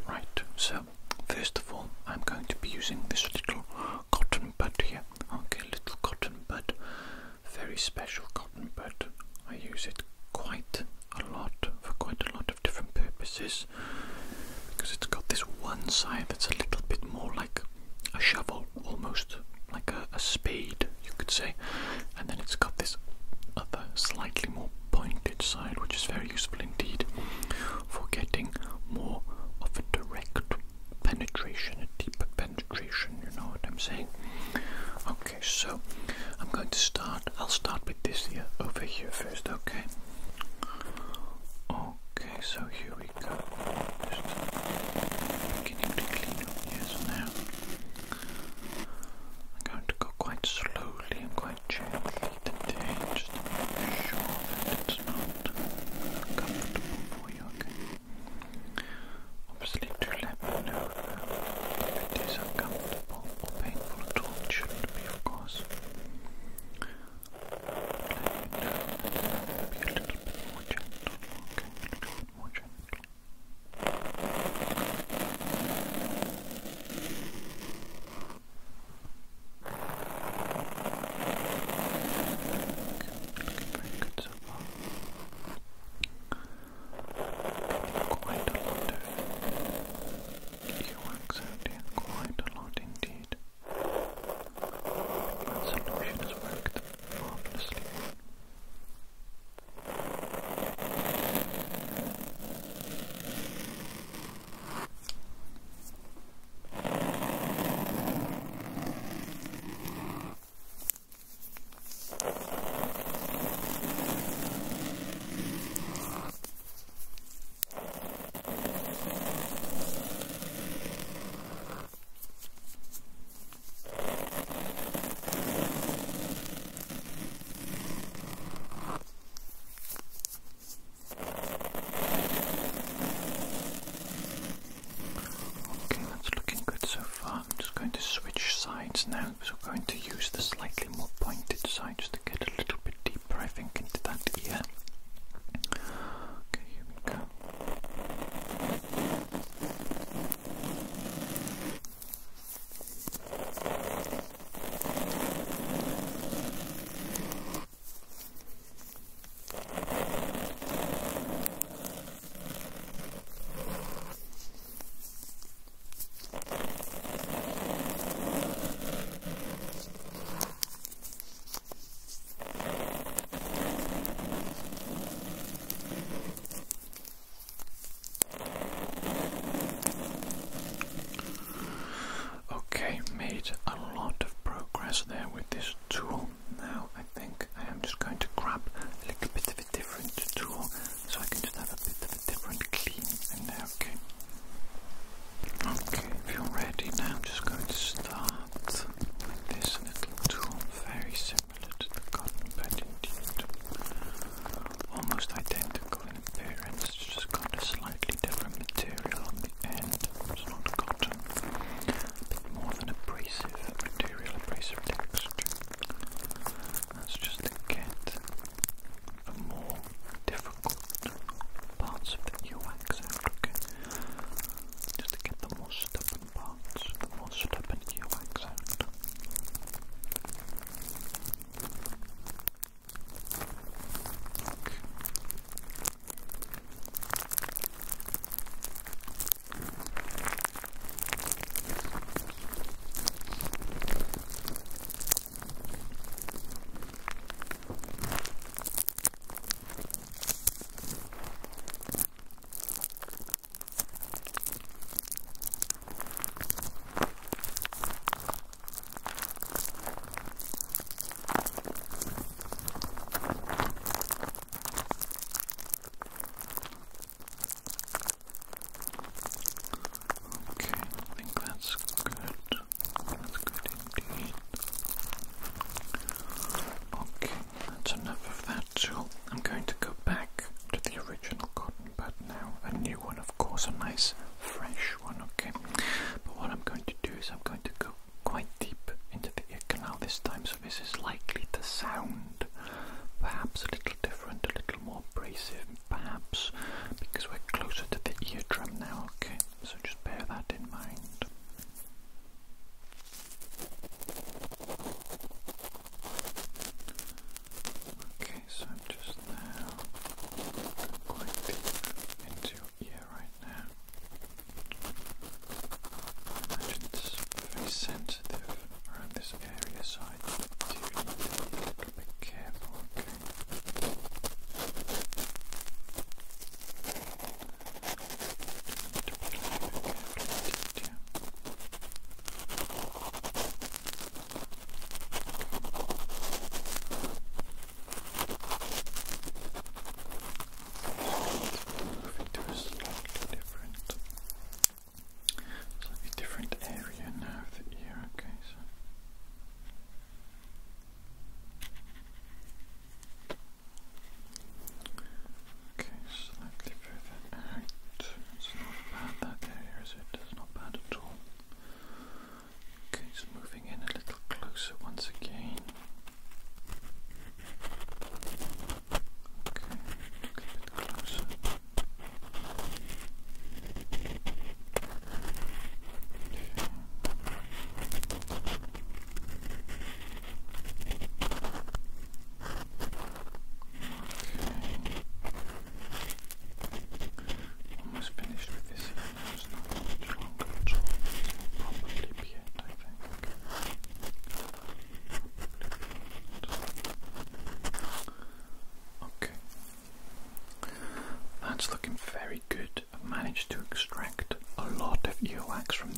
Speaker 1: Right, so first of all, I'm going to be using this little cotton bud here. Okay, little cotton bud, very special cotton bud. I use it quite a lot for quite a lot of different purposes because it's got this one side that's a little bit more like a shovel, almost like a spade, you could say, and then it's got this other slightly more pointed side, which is very useful indeed for getting more of a direct penetration, a deeper penetration, you know what I'm saying? Okay, so I'm going to I'll start with this here, over here first, okay? Okay, so here we go. Just beginning to clean up here, so now I'm going to go quite slowly and quite gently today, just to make sure that it's not uncomfortable for you, okay? Obviously, do let me know if it is uncomfortable or painful at all. It shouldn't be, of course. Let me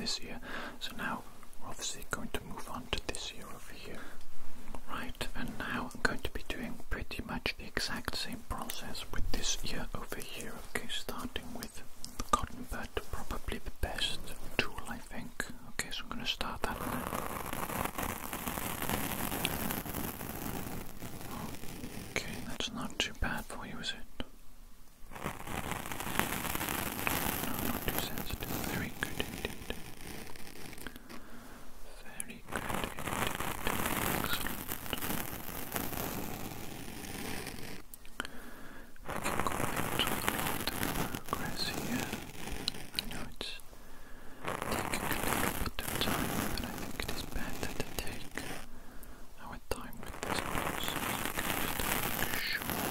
Speaker 1: this ear. So now we're obviously going to move on to this ear over here. Right, and now I'm going to be doing pretty much the exact same process with this ear over here. Okay, starting with the cotton bud, probably the best tool, I think. Okay, so I'm going to start that one. Okay, that's not too bad for you, is it? No, not too sensitive. Very good indeed. Very good indeed. Excellent. Making quite a lot of progress here. I know it's taking a little bit of time, but I think it is better to take our time with this process. We can just make sure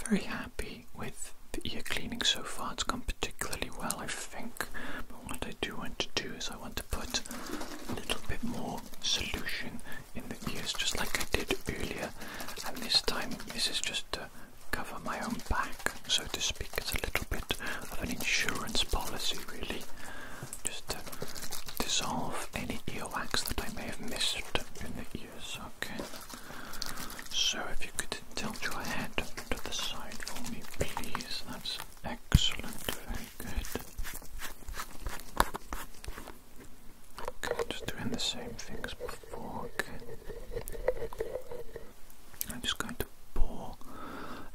Speaker 1: very happy with the ear cleaning so far. It's gone particularly well, I think. But what I do want to do is I want to put a little bit more solution in the ears, just like I did earlier. And this time, this is just to cover my own back, so to speak. It's a little bit of an insurance policy, really. Just to dissolve any earwax that I may have missed in the ears. Okay. So if you could tilt your head to the side for me, please. That's excellent. Very good. Okay, just doing the same thing as before. Okay. I'm just going to pour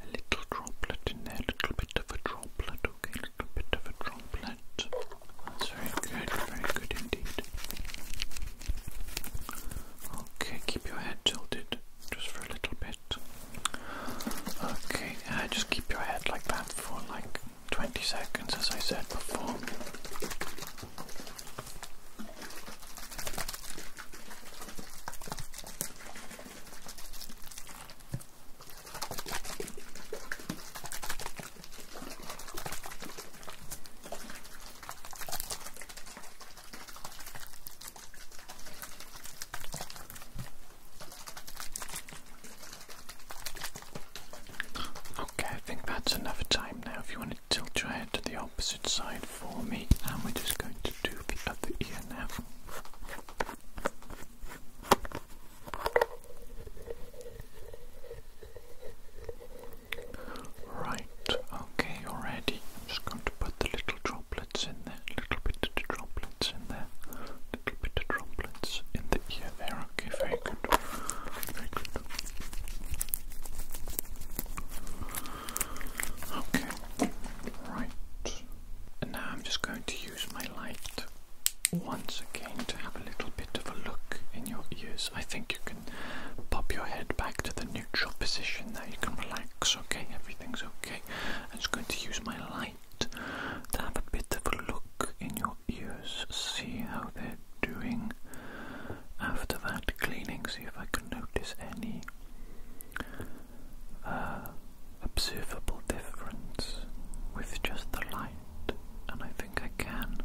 Speaker 1: a little droplet in there, a little bit of a droplet. Okay, a little bit of a droplet. That's very good indeed. Okay, keep your head tilted just for a little bit. Okay, just keep your head like that for like 20 seconds, as I said before. Okay, I think that's enough time now. If you want to tilt your head to the opposite side for me, and we're just going to do the other ear now. Right, okay, you're ready. I'm just going to put the little droplets in there, little bit of the droplets in there, little bit of droplets in the ear there. Okay, very good. Very good. Okay, right. And now I'm just going to use my light once again to have a little bit of a look in your ears. I think you can pop your head back to the neutral position now. You can relax, okay? Everything's okay. I'm just going to use my light to have a bit of a look in your ears, see how they're doing after that cleaning, see if I can notice any observable difference with just the light, and I think I can.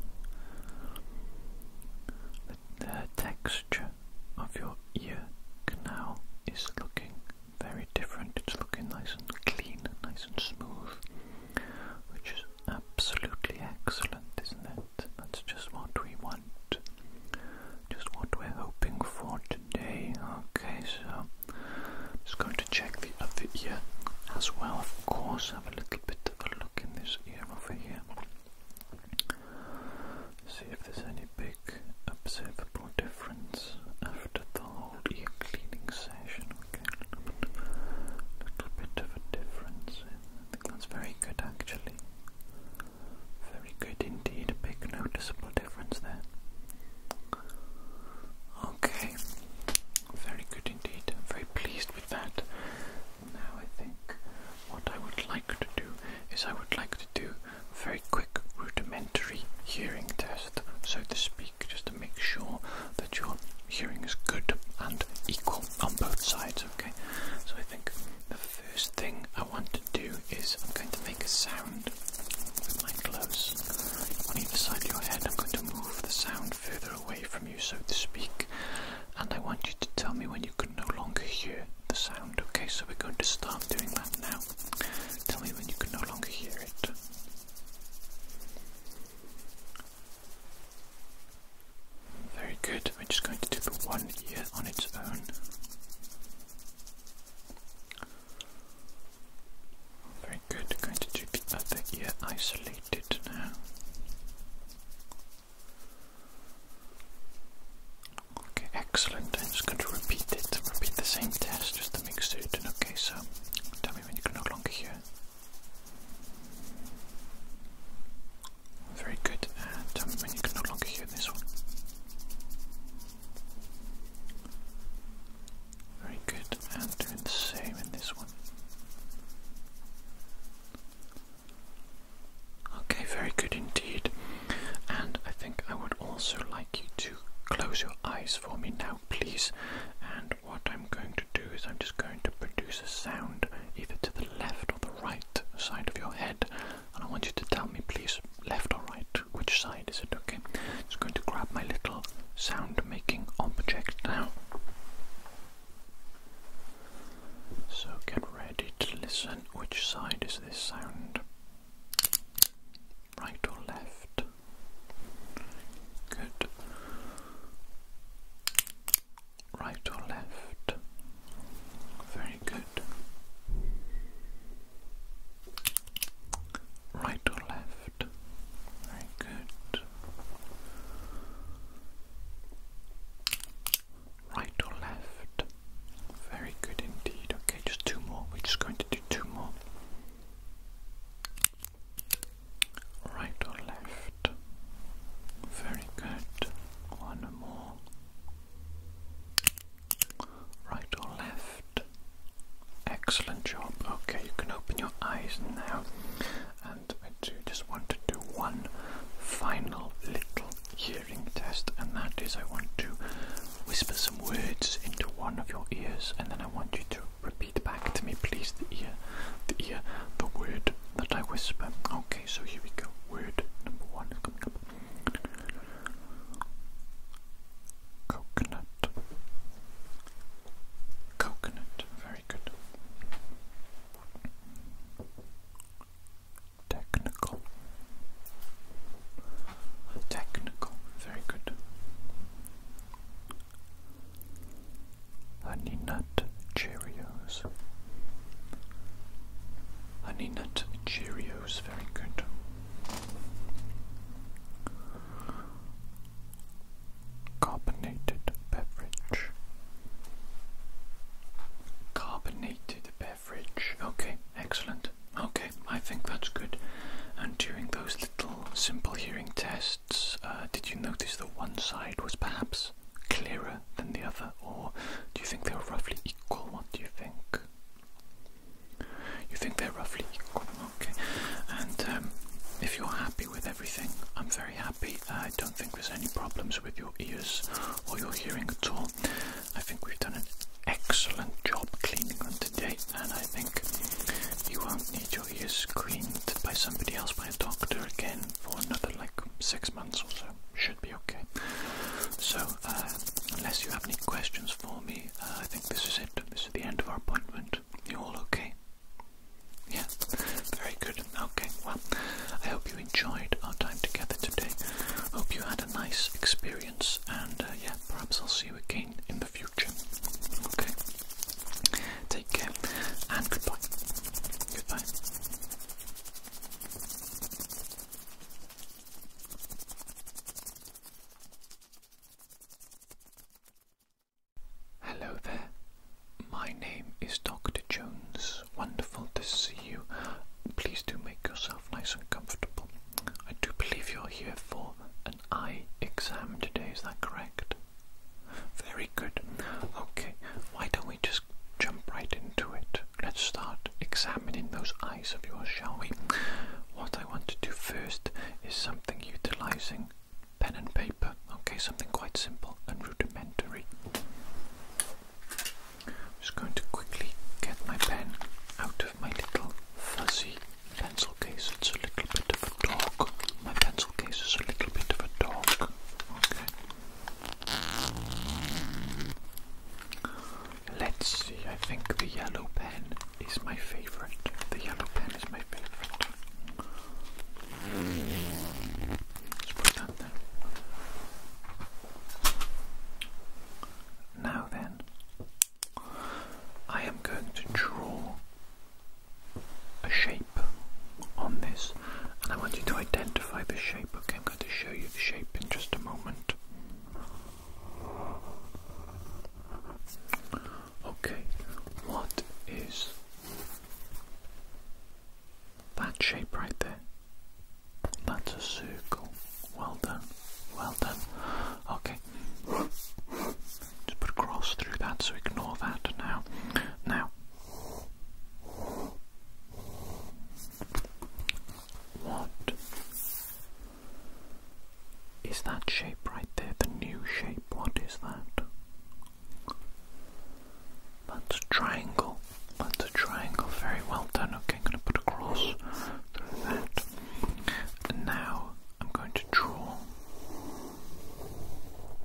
Speaker 1: The texture of your ear canal is looking very different. It's looking nice and clean, nice and smooth, which is absolutely excellent, isn't it? That's just what we want, just what we're hoping for today. Okay, so I'm just going to check the other ear as well, of course. Have a little bit of a look in this ear over here. See if there's any big observable difference after the whole ear cleaning session. Okay, little bit of a difference. I think that's very good, actually. Very good indeed. A big noticeable difference there. Okay, very good indeed. I'm very pleased with that. Now I think what I would like to do is I would like to do a very quick rudimentary hearing test, so to speak, just to make sure that your hearing is good and equal on both sides, okay? So I think the first thing I want to do is I'm going to make a sound with my gloves on either side of your head. I'm going to move the sound further away from you, so to speak, and I want you to tell me when you can no longer hear the sound, okay? So we're going to start doing that now. Tell me when you can no longer hear it. Very good. We're just going to do the one ear on its own. Very good. Going to do the other ear isolated now. Okay, excellent. I'm just going to repeat it. Repeat the same test just to make certain. Okay, so tell me when you can no longer hear. Very good. And tell me when you can no longer hear this one. Very good. And doing the same in this one. Okay, very good indeed. And I think I would also like you to close your eyes for me now, please. And what I'm going to do is I'm just going to produce a sound listen. Which side is this sound? Right or left? Good. Right or left? Very good. Right or left? Very good. Right or left? Very good indeed. Okay, just two more. We're just going to do two more. Right or left? Very good. One more. Right or left? Excellent job. Okay, you can open your eyes now. And I do just want to do one final little hearing test, and that is I want to whisper some words into one of your ears, and then I want you to repeat back to me, please, the word that I whisper. Okay, so here we go. Word number one is coming up. Coconut. Coconut. Very good. Technical. Technical. Very good. Honey Nut Cheerios. Honey Nut Cheerios. Very good. Carbonated beverage. Carbonated beverage. Okay, excellent. Okay, I think that's good. And during those little simple hearing tests, did you notice that one side was perhaps clearer than the other, or do you think they were roughly equal? What do you think? You think they're roughly equal? Okay. And if you're happy with everything, I'm very happy. I don't think there's any problems with your ears or your hearing at all. I think we've done an excellent job cleaning them today, and I think you won't need your ears cleaned by somebody else, by a doctor again, for another like 6 months or so. Should be okay. So, unless you have any questions for me, I think this is it. This is the end of our appointment. You all okay? Yeah, very good. Okay, well, I hope you enjoyed our time together today. Hope you had a nice experience, and yeah, perhaps I'll see you again in the future. Okay, take care, and goodbye. Goodbye. Hello there. My name is Dr. Jones. Wonderful to see you. Please do make yourself nice and comfortable. I do believe you're here for an eye exam today, is that correct? Very good. Okay, why don't we just jump right into it? Let's start examining those eyes of yours, shall we? What I want to do first is something utilizing pen and paper. Okay, something quite simple and rudimentary. I'm just going to quickly get my pen out of my little fuzzy pencil case. It's a little bit of a dog. My pencil case is a little bit of a dog. Okay. Let's see, I think the yellow pen is my favorite. The yellow pen is my favorite. Let's put that there. Now then, I am going to draw a shape on this, and I want you to identify the shape. Okay, I'm going to show you the shape in just a moment. Okay, what is that shape right there? That's a circle. Well done, well done. Okay, just put a cross through that, so ignore that now. Now, what is that shape right there? The new shape, what is that? That's a triangle. That's a triangle. Very well done. Okay, I'm going to put a cross through that. And now I'm going to draw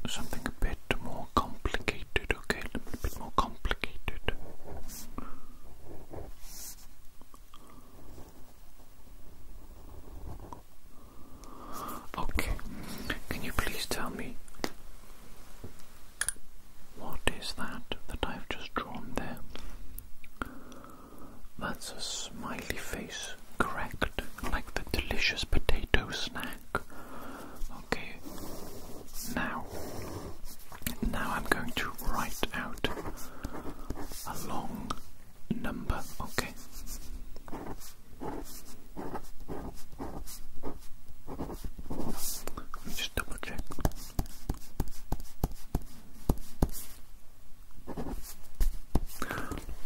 Speaker 1: something a bit more complicated. Okay, a little bit more complicated. smiley face, correct? Like the delicious potato snack. Okay, now I'm going to write out a long number, okay? Let me just double check.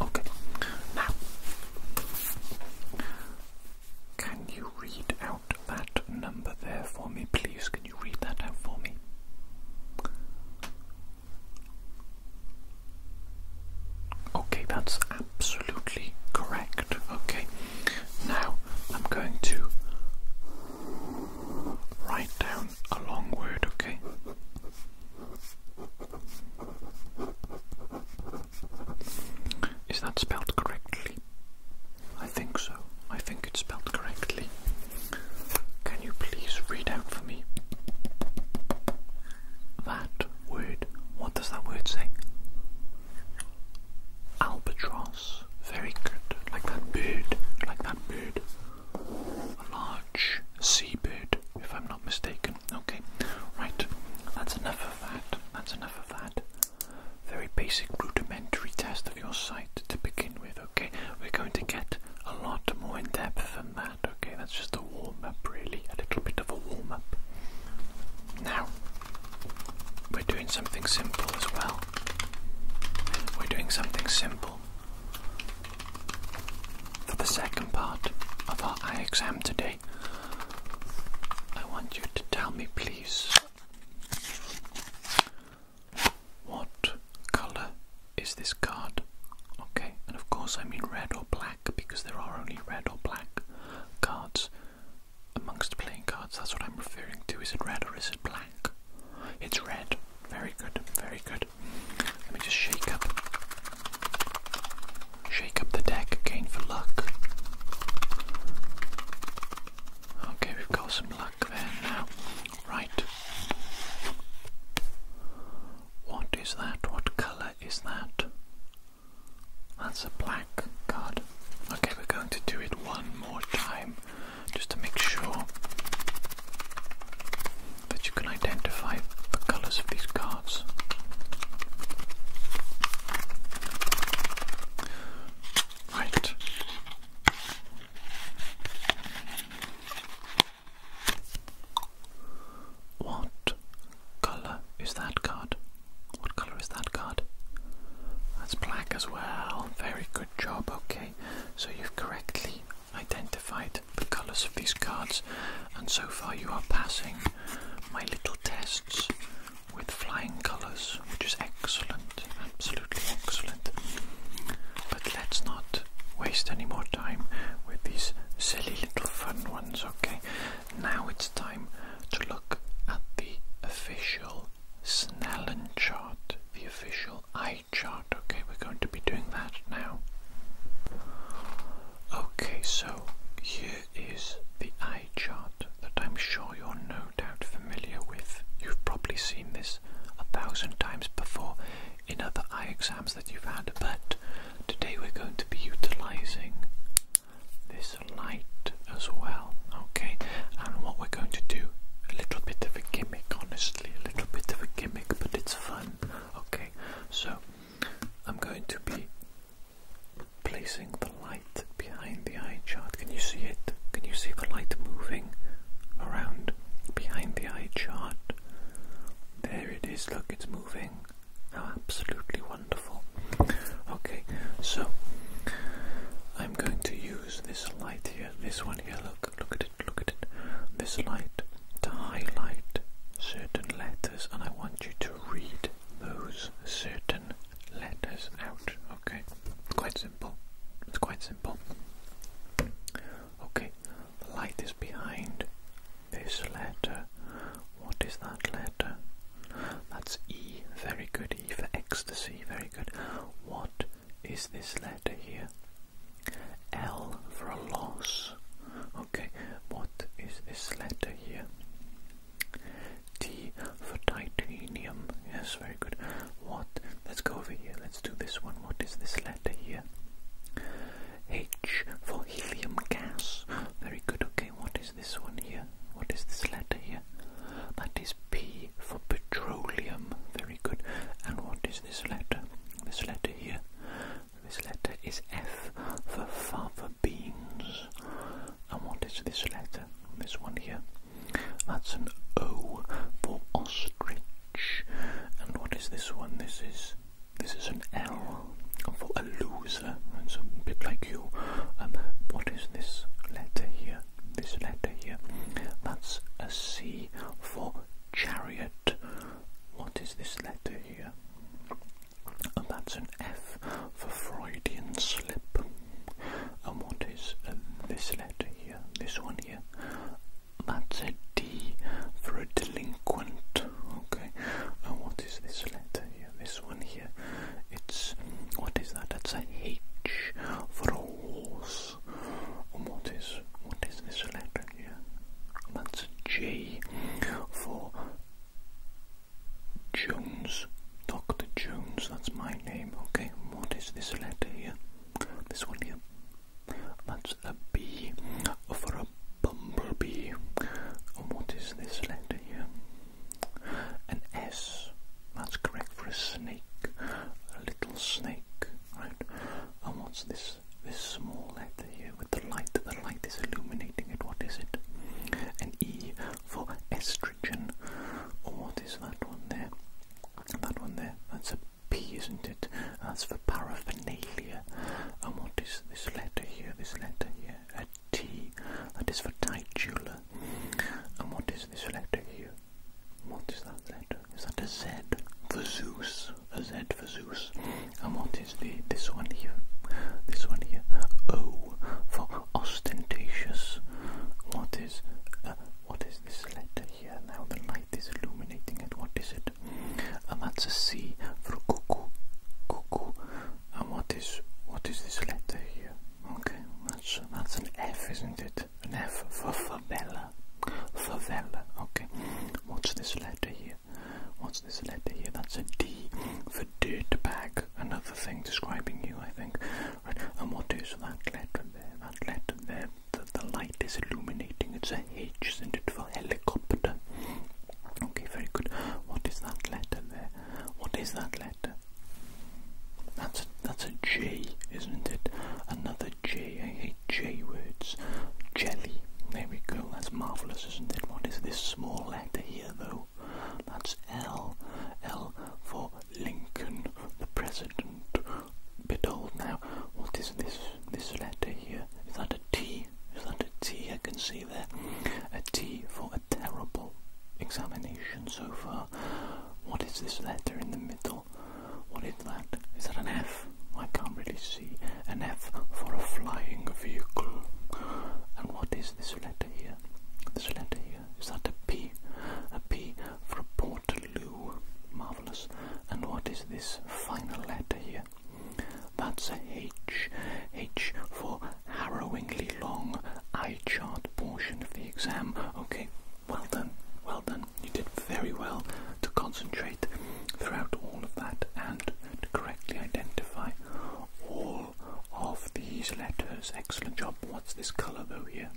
Speaker 1: Okay, now, can you read out that number there for me, please? Can you read that out for me? Okay, that's absolutely correct. Okay, now I'm going to write down a long word, okay? Is that spelled correctly? I think so. I think it's spelled correctly. Can you please read out for me that word? What does that word say? Albatross. Very good. Like that bird. Like that bird. A large seabird, if I'm not mistaken. Okay, right. That's enough of that. That's enough of that. Very basic rudimentary test of your sight to begin with, okay? We're going to get a lot more in depth than that, okay? That's just a warm-up, really. A little bit of a warm-up. Now, we're doing something simple as well. We're doing something simple. For the second part of our eye exam today, I want you to tell me, please, what colour is this card? Okay, and of course I mean red or black, because there are only red or black cards amongst playing cards. That's what I'm referring to. Is it red or is it black? It's red. Very good, very good. Let me just shake up the deck again for luck. Okay, we've got some luck there now. Right. What is that? What colour is that? That's a black card. Okay, we're going to do it one more time just to make sure that you can identify the colours of these cards. Right. What colour is that card? What colour is that card? That's black as well. Very good job. Okay, so you've correctly identified the colours of these cards, and so far you are passing my little tests with flying colours, which is excellent. Absolutely excellent. But let's not waste any more time with these silly little fun ones, okay? Now it's time to look at the official Snellen chart, the official eye chart, okay? We're going to be doing that now. Okay, so here is the eye chart that I'm sure you're no doubt familiar with. You've probably seen this 1,000 times before in other eye exams that you've had, but today we're going to be utilising this light as well, okay? And what we're going to do, a little bit of a gimmick, honestly, a little bit of a gimmick, but it's fun, okay? So, I'm going to be placing the light behind the eye chart. Can you see it? Can you see the light moving around behind the eye chart? There it is, look, it's moving. Oh, absolutely wonderful. Okay, so I'm going to use this light here, this one here, look at it, look at it. This light to highlight certain letters, and I want you to read those certain letters out, okay? Quite simple. It's quite simple. Okay, the light is behind this letter. What is that letter? That's E. Very good. E for ecstasy. Very good. What is this letter here? L for a loss. Okay, what is this letter here? F, isn't it? An F for favela. Favela, okay. What's this letter here? What's this letter here? That's a D for dirt bag. Another thing describing you, I think. Right. And what is that letter there? That letter there, the light is illuminating. It's a H, isn't it, for helicopter? Okay, very good. What is that letter there? What is that letter? That's a J, isn't it? Another J. I hate J words. Jelly. There we go. That's marvellous, isn't it? What is this small letter here, though? That's L. L for Lincoln, the president. Bit old now. What is this letter here? Is that a T? Is that a T I can see there? A T for a terrible examination so far. What is this letter in the middle? What is that? Is that an F? I can't really see. An F for a flying vehicle. And what is this letter here? This letter here. Is that a P? A P for a Portaloo. Marvellous. And what is this final letter here? That's a H. H for harrowingly long eye chart portion of the exam. Okay, well done. Well done. You did very well to concentrate throughout all of that and to correctly identify all of these letters. Excellent job. What's this colour though here?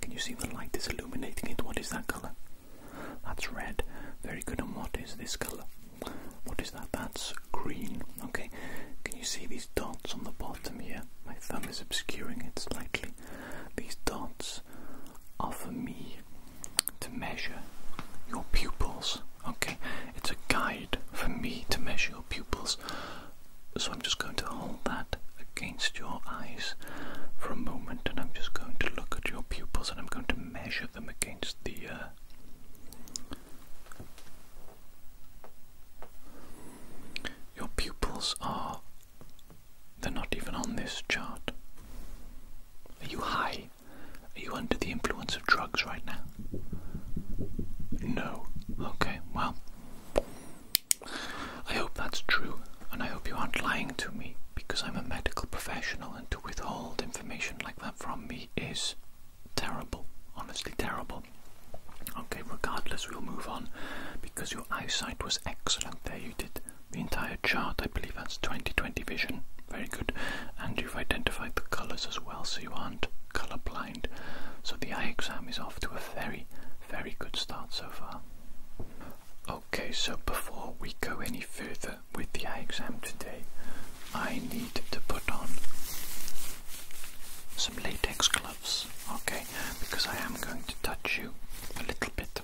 Speaker 1: Can you see the light is illuminating it? What is that colour? That's red. Very good. And what is this colour? What is that? That's green. Okay. Can you see these dots on the bottom here? My thumb is obscuring it slightly. These dots are for me to measure your pupils. Okay. It's a guide for me to measure your pupils. So I'm just going to hold that against your eyes for a moment, and I'm just going to look at your pupils and I'm going to measure them against the your pupils are, they're not even on this chart. Are you high? Are you under the influence of drugs right now? No. Okay, well, I hope that's true, and I hope you aren't lying to me, because I'm a medical professional, and to withhold information like that from me is terrible, honestly terrible. Okay, regardless, we'll move on, because your eyesight was excellent there. You did the entire chart. I believe that's 20/20 vision. Very good. And you've identified the colours as well, so you aren't colour blind. So the eye exam is off to a very, very good start so far. Okay, so before we go any further with the eye exam today, I need to put on some latex gloves, okay, because I am going to touch you a little bit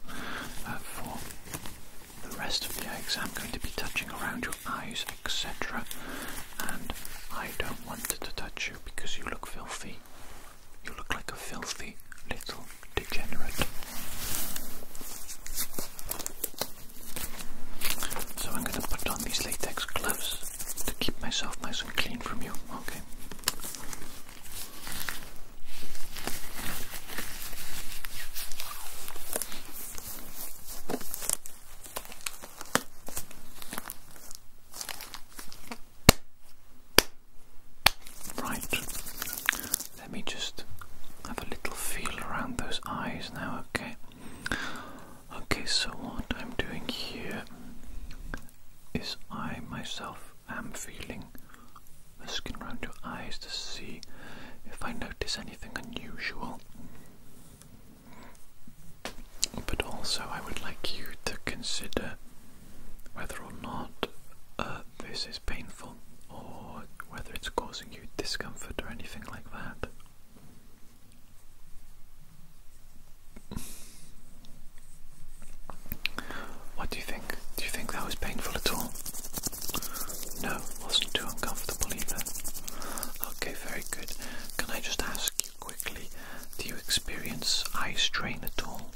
Speaker 1: for the rest of the eye exam. I'm going to be touching around your eyes, etc. And I don't want to touch you because you look filthy. You look like a filthy little degenerate. So I'm going to put on these latex gloves to keep myself nice and clean from you, okay? Right, let me just have a little feel around those eyes now, okay? Okay, so what I'm doing here is I myself am feeling the skin around your eyes to see if I notice anything unusual. But also I would like you to consider whether or not this is painful, or whether it's causing you discomfort or anything like that. What do you think? Do you think that was painful at all? No, wasn't too uncomfortable either. Okay, very good. Can I just ask you quickly, do you experience eye strain at all?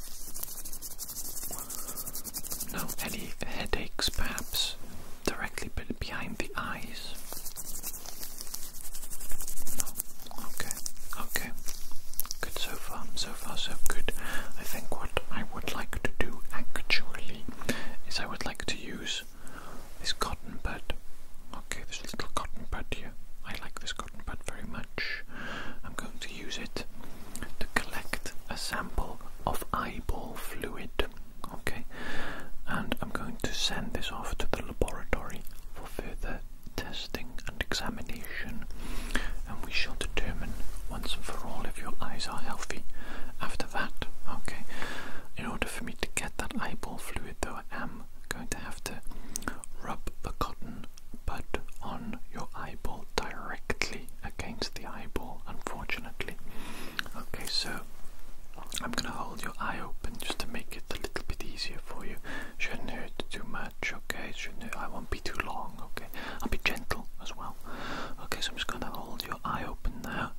Speaker 1: No? Any headaches perhaps directly behind the eyes? No? Okay, okay. Good so far. So far so good. I think what I would like to do actually is I would like to use this cotton bud. Okay, this little cotton bud here. I like this cotton bud very much. I'm going to use it eyes are healthy after that. Okay, in order for me to get that eyeball fluid though, I am going to have to rub the cotton bud on your eyeball directly against the eyeball, unfortunately. Okay, so I'm going to hold your eye open just to make it a little bit easier for you. Shouldn't hurt too much, okay? I won't be too long, okay? I'll be gentle as well. Okay, so I'm just going to hold your eye open now.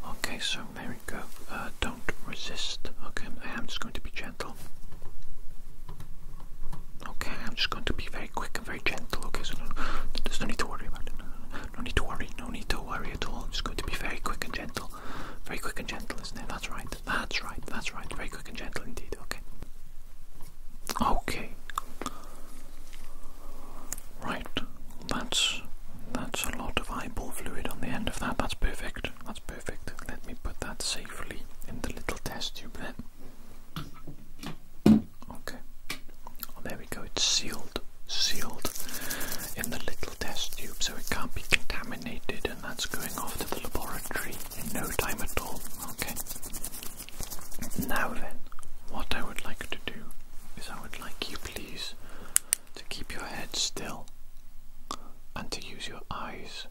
Speaker 1: Okay, so there we go. Don't resist. Okay, I am just going to be gentle. Okay, I'm just going to be very quick and very gentle. Okay, so there's no need to worry about it. No need to worry. No need to worry at all. I'm just going to be very quick and gentle. Very quick and gentle, isn't it? That's right. That's right. That's right. Very quick and gentle indeed. Okay. Okay. Right. That's a lot of eyeball fluid on the end of that. That's perfect. That's perfect. Let me put that safely in the little test tube then. Okay. Oh, there we go. It's sealed in the little test tube, so it can't be contaminated, and that's going off to the laboratory in no time at all. Okay. Now then, what I would like to do is I would like you, please, to keep your head still and to use your eyes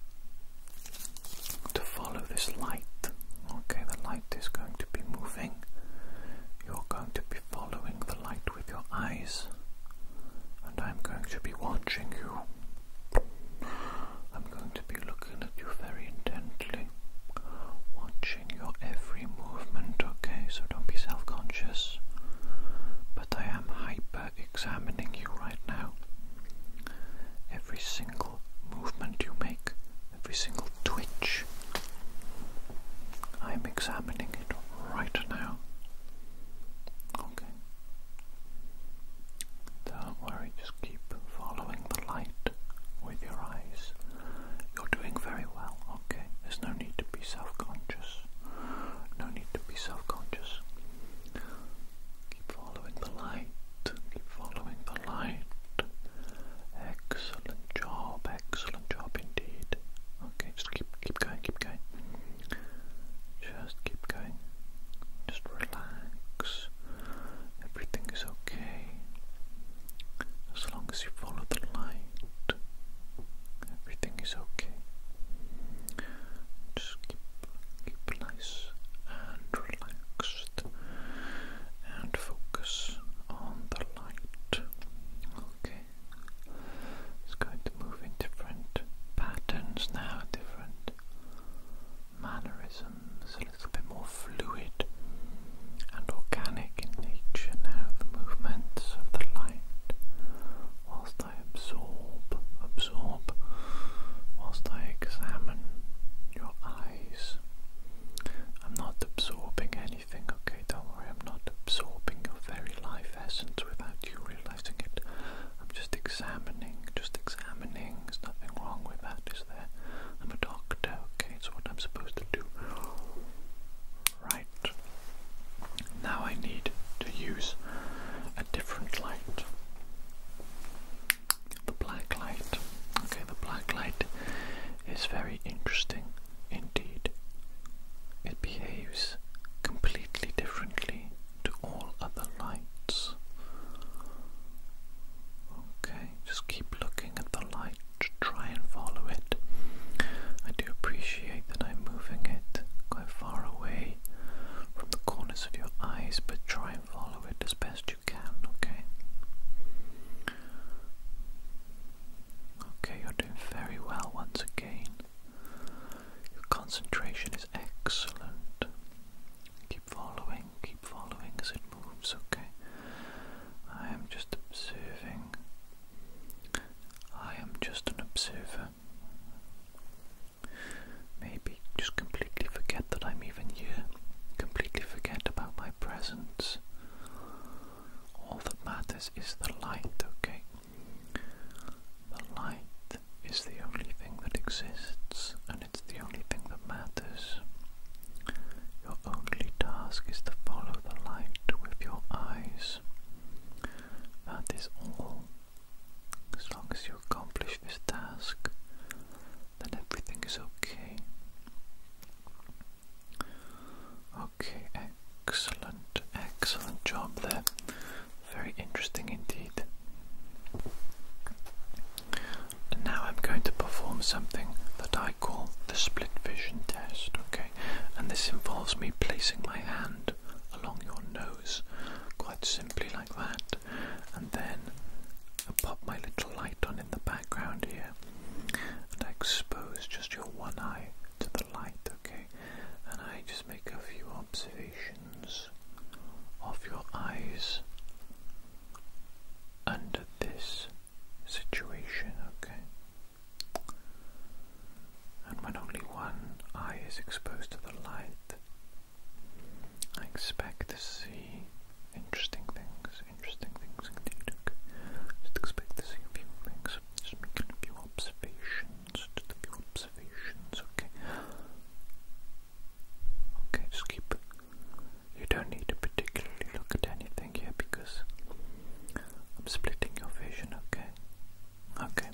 Speaker 1: to follow this light. Okay, the light is going to be moving. You're going to be following the light with your eyes, and I'm going to be watching you. I'm going to be looking at you very intently, watching your every movement, okay? So don't be self-conscious. But I am hyper-examining you right now. Every single movement you make, every single twitch, I'm examining it right now. Okay. Don't worry, just keep following the light with your eyes. You're doing very well, okay? There's no need to be self-conscious. No need to be self-conscious. Keep following the light. Keep following the light. Excellent job indeed. Okay, just keep going. Just keep going. this involves me placing my hand along your nose, quite simply like that, and then I pop my little light on in the background here, and I expose just your one eye to the light, okay? And I just make a few observations of your eyes under this situation, okay? And when only one eye is exposed to the light, I expect to see interesting things indeed, okay? Just expect to see a few things, just making a few observations, just a few observations, okay? Okay, just keep, you don't need to particularly look at anything here because I'm splitting your vision, okay? Okay.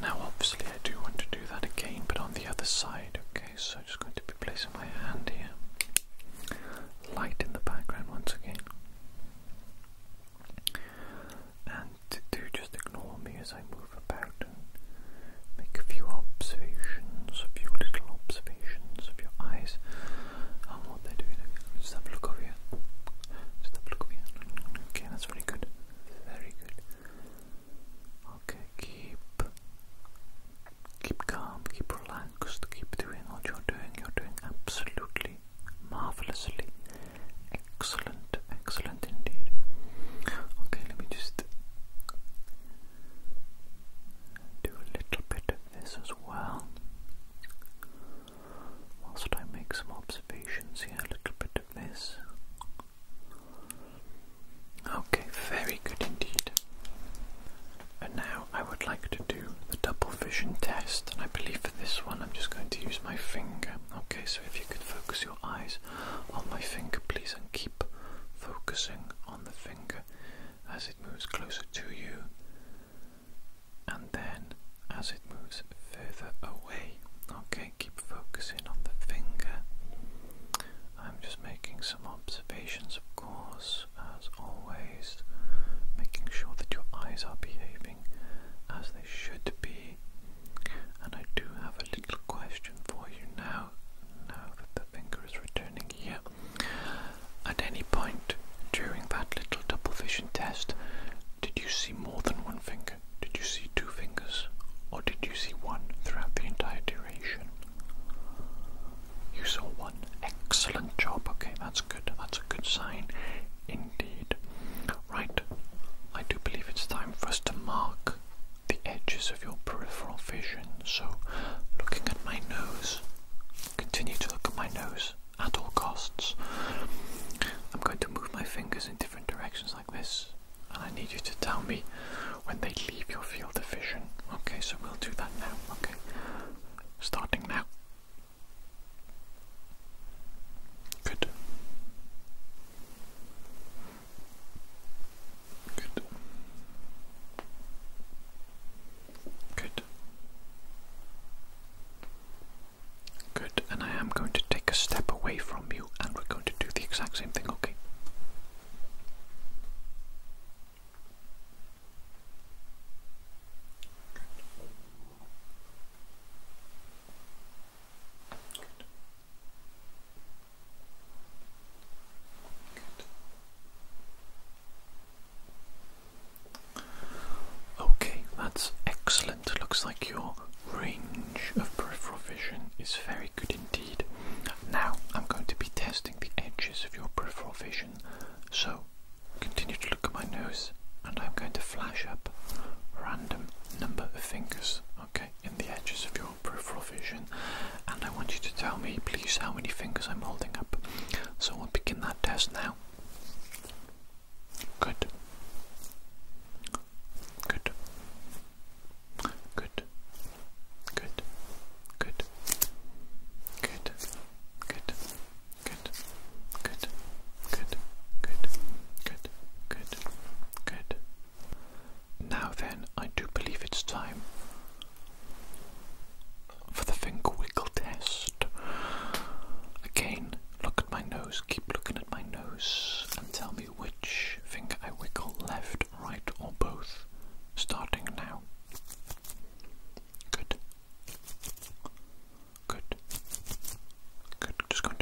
Speaker 1: Now obviously I do want to do that again, but on the other side, okay? So I'm just going to be placing my hand here. Light in the background once again. And do just ignore me as I move about and make a few observations, a few little observations of your eyes and what they're doing. Just have a look over here. Just have a look over here. Okay, that's very good. Very good. Okay, keep calm, keep relaxed, keep doing what you're doing. You're doing absolutely marvelously. Excellent, excellent indeed. Okay, let me just do a little bit of this as well. Whilst I make some observations here, a little bit of this. Okay, very good indeed. And now I would like to do the double vision test, and I believe for this one I'm just going to use my finger. Okay, so if you could focus your eyes on my finger please, and keep focusing on the finger as it moves closer to you, and then as it moves further away. Okay, keep focusing on the finger. I'm just making some observations, of course, as always, making sure that your eyes are behaving as they should be. And I do have a little question for you now that the finger is returning here. At any point during that little double vision test, did you see more than one finger? Did you see two fingers? Or did you see one throughout the entire duration? You saw one. Excellent job. Okay, that's good. That's a good sign indeed. Right, I do believe it's time for us to mark the edges of your peripheral vision. So, looking at my nose, continue to look at my nose at all costs. I'm going to move my fingers in different directions like this, and I need you to tell me when they leave your field of vision. Okay, so we'll do that now. Okay, starting now. Good. Good. Good. Good. And I am going to take a step away from you, and we're going to do the exact same thing, okay? Okay, that's excellent. Looks like your range of peripheral vision is very good indeed. Now I'm going to be testing the edges of your peripheral vision. So continue to look at my nose, and I'm going to flash up a random number of fingers, okay, in the edges of your peripheral vision, and I want you to tell me please how many fingers I'm holding up. So we'll begin that test now. Good. Good. Good. Good. Good. Good. Good. Good. Good. Good. Good. Good. Good. Good. Now then, I do believe it's time for the finger wiggle test. Again, look at my nose, keep looking at my nose, and tell me which finger I wiggle, left, right, or both. Starting now. Good. Good. Good. Just going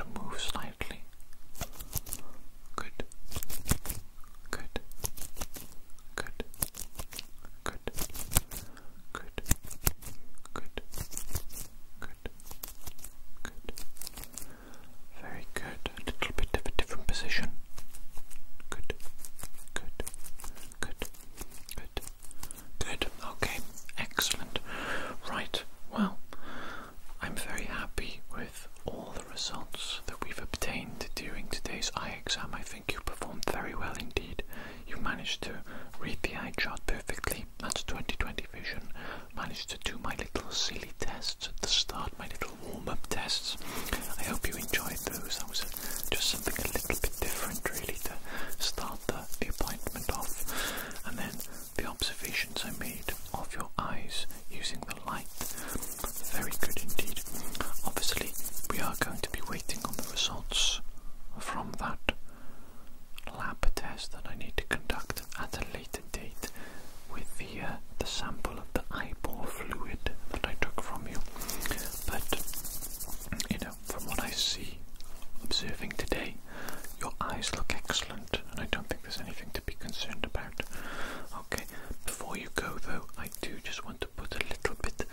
Speaker 1: results that we've obtained during today's eye exam. I think you performed very well indeed. You managed to read the eye chart perfectly. That's 20/20 vision. Managed to do my little silly tests at the start, my little warm-up tests. I hope you enjoyed those. That was just something a little bit different really to start the appointment off. And then the observations I made of your eyes using the light. Very good indeed. Obviously, we are going to be waiting on the results from that lab test that I need to conduct at a later date with the sample of the eyeball fluid that I took from you. But, you know, from what I see, observing today, your eyes look excellent, and I don't think there's anything to be concerned about. Okay, before you go though, I do just want to put a little bit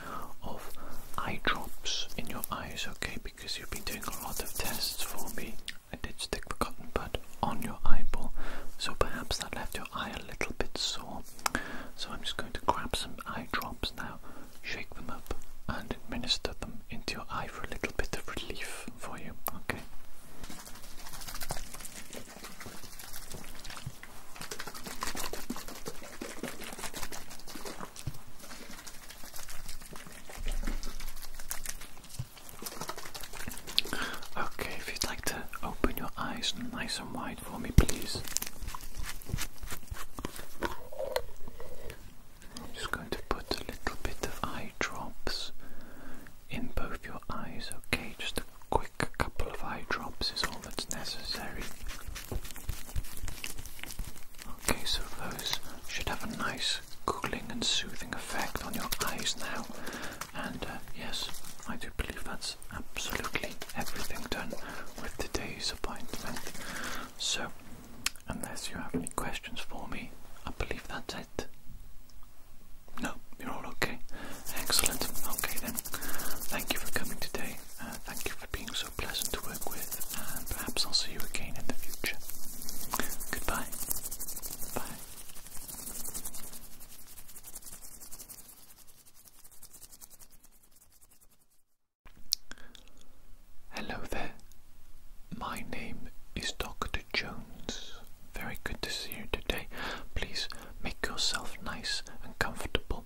Speaker 1: of eye drops in your eyes, okay, because you've been doing a lot of tests for me. I did stick the cotton bud on your eyeball, so perhaps that left your eye a little bit sore. So I'm just going to grab some eye drops now, shake them up, and administer them into your eye for a little bit of relief for you, okay? Okay, if you'd like to open your eyes nice and wide for me, please. I'm just going to put a little bit of eye drops in both your eyes, okay? Just a quick couple of eye drops is all that's necessary. Okay, so those should have a nice cooling and soothing effect on your eyes now. And yes, I do believe that's absolutely everything done with today's appointment. So, unless you have any questions for me, I believe that's it. No, you're all okay. Excellent. Okay then. Thank you for coming today. Thank you for being so pleasant to work with, and perhaps I'll see you again in the future. Goodbye. Bye. Hello there. My name is Dr. Jones. Very good to see you today. Please make yourself nice and comfortable.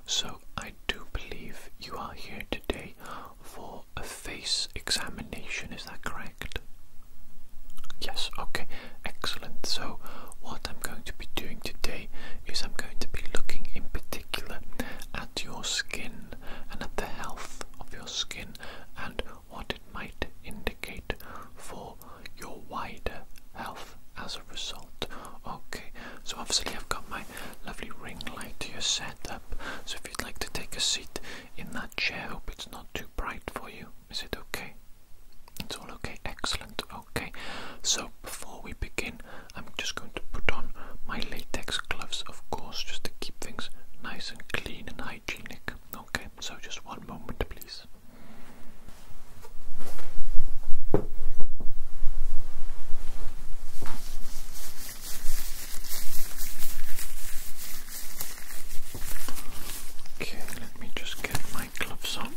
Speaker 1: So I do believe you are here today for a face examination, is that correct? Yes, okay, excellent. So what I'm going to be doing today is I'm going to be looking in particular at your skin and at the health of your skin and what it might indicate for your wider health as a result. Okay, so obviously I've got my lovely ring light here set up, so if you'd like to take a seat in that chair, hope it's not too bright for you. Is it okay? It's all okay, excellent. Okay, so before we begin, I'm just going to put on my latex gloves, of course, just to keep things nice and clean and hygienic. Okay, so just one moment please. Okay, let me just get my gloves on.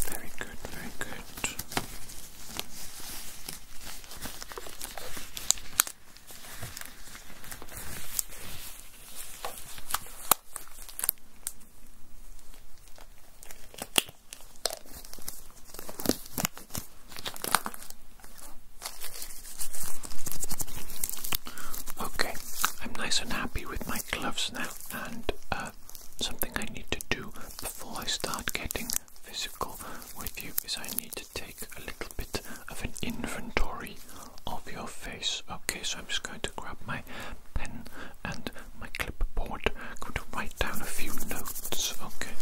Speaker 1: Very good, very good. Okay, I'm nice and happy with my gloves now, and something I need to do before I start getting physical with you is I need to take a little bit of an inventory of your face. Okay, so I'm just going to grab my pen and my clipboard. I'm going to write down a few notes. Okay.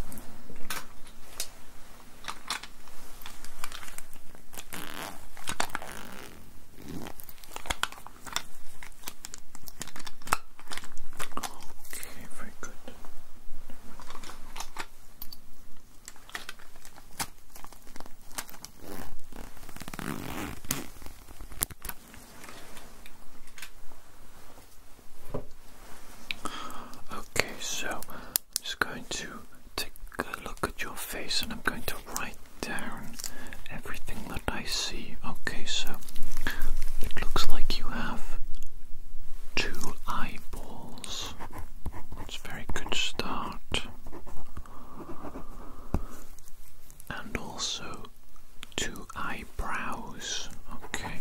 Speaker 1: Okay, very good. face and I'm going to write down everything that I see. Okay, so it looks like you have 2 eyeballs. That's a very good start. And also 2 eyebrows. Okay,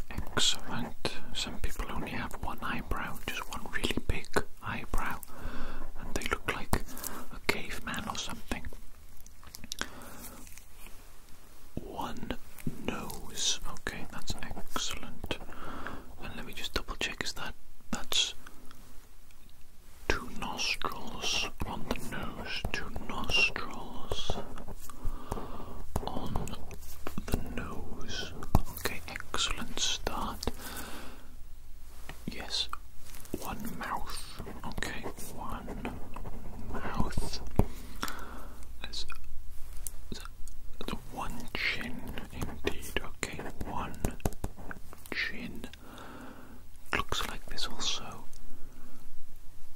Speaker 1: excellent. Some people only have 1 eyebrow, just one really big eyebrow, and they look like a caveman or something. 1 nose. Okay, that's excellent. And let me just double check, that's 2 nostrils on the nose, 2 nostrils on the nose. Okay, excellent start. Yes, 1 mouth. Okay, 1 mouth. There's 1 chin indeed. Okay, 1 chin. Looks like there's also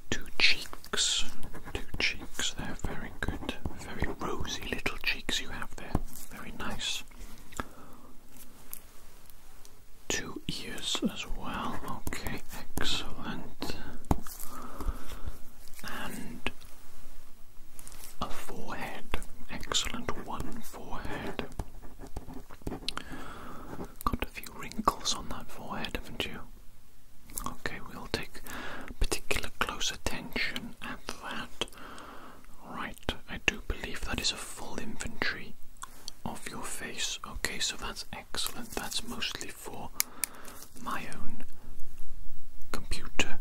Speaker 1: 2 cheeks. 2 cheeks there, very good. Very rosy little cheeks you have there. Very nice. 2 ears as well. Okay, excellent. And a forehead. Excellent. 1 forehead. Got a few wrinkles on that forehead, haven't you? Okay, we'll take particular close attention at that. Right, I do believe that is a full inventory of your face. Okay, so that's excellent. That's mostly for my own computer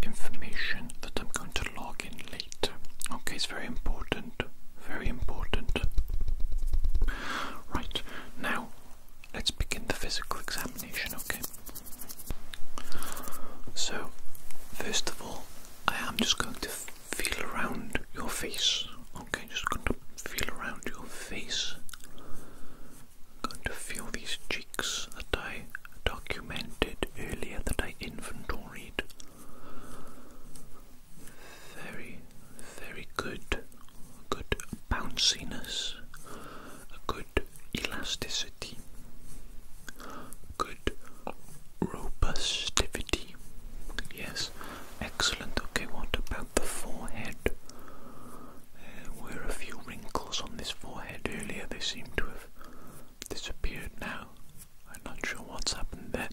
Speaker 1: information that I'm going to log in later. Okay, it's very important. Very important. Right, now let's begin the physical examination, okay? So, first of all, I am just going to feel around your face. Okay, just going to feel around your face. Going to feel these cheeks that I documented earlier, that I inventoried. Very, very good. Good bounciness. A good elasticity. Good robustivity. Yes, excellent. Okay, what about the forehead? There were a few wrinkles on this forehead earlier. They seem to have disappeared now. I'm not sure what's happened there.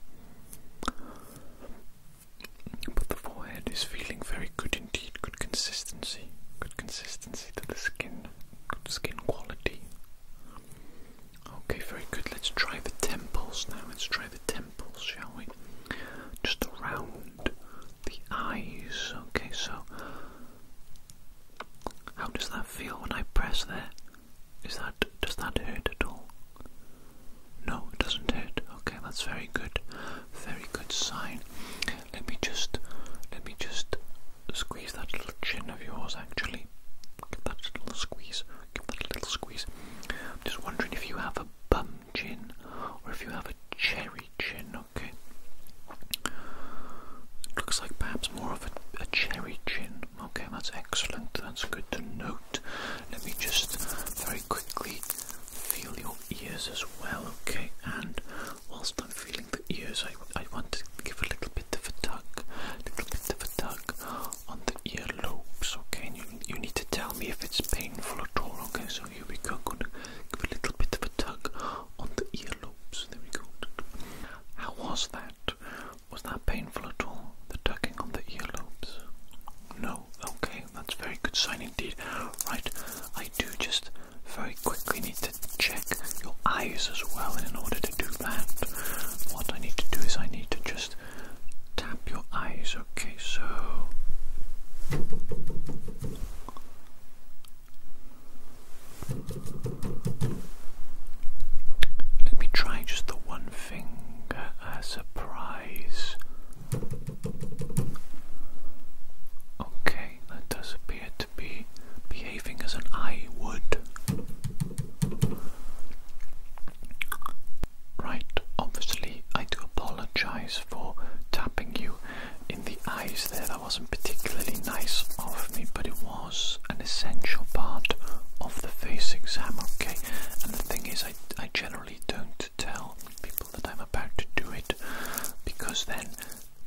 Speaker 1: then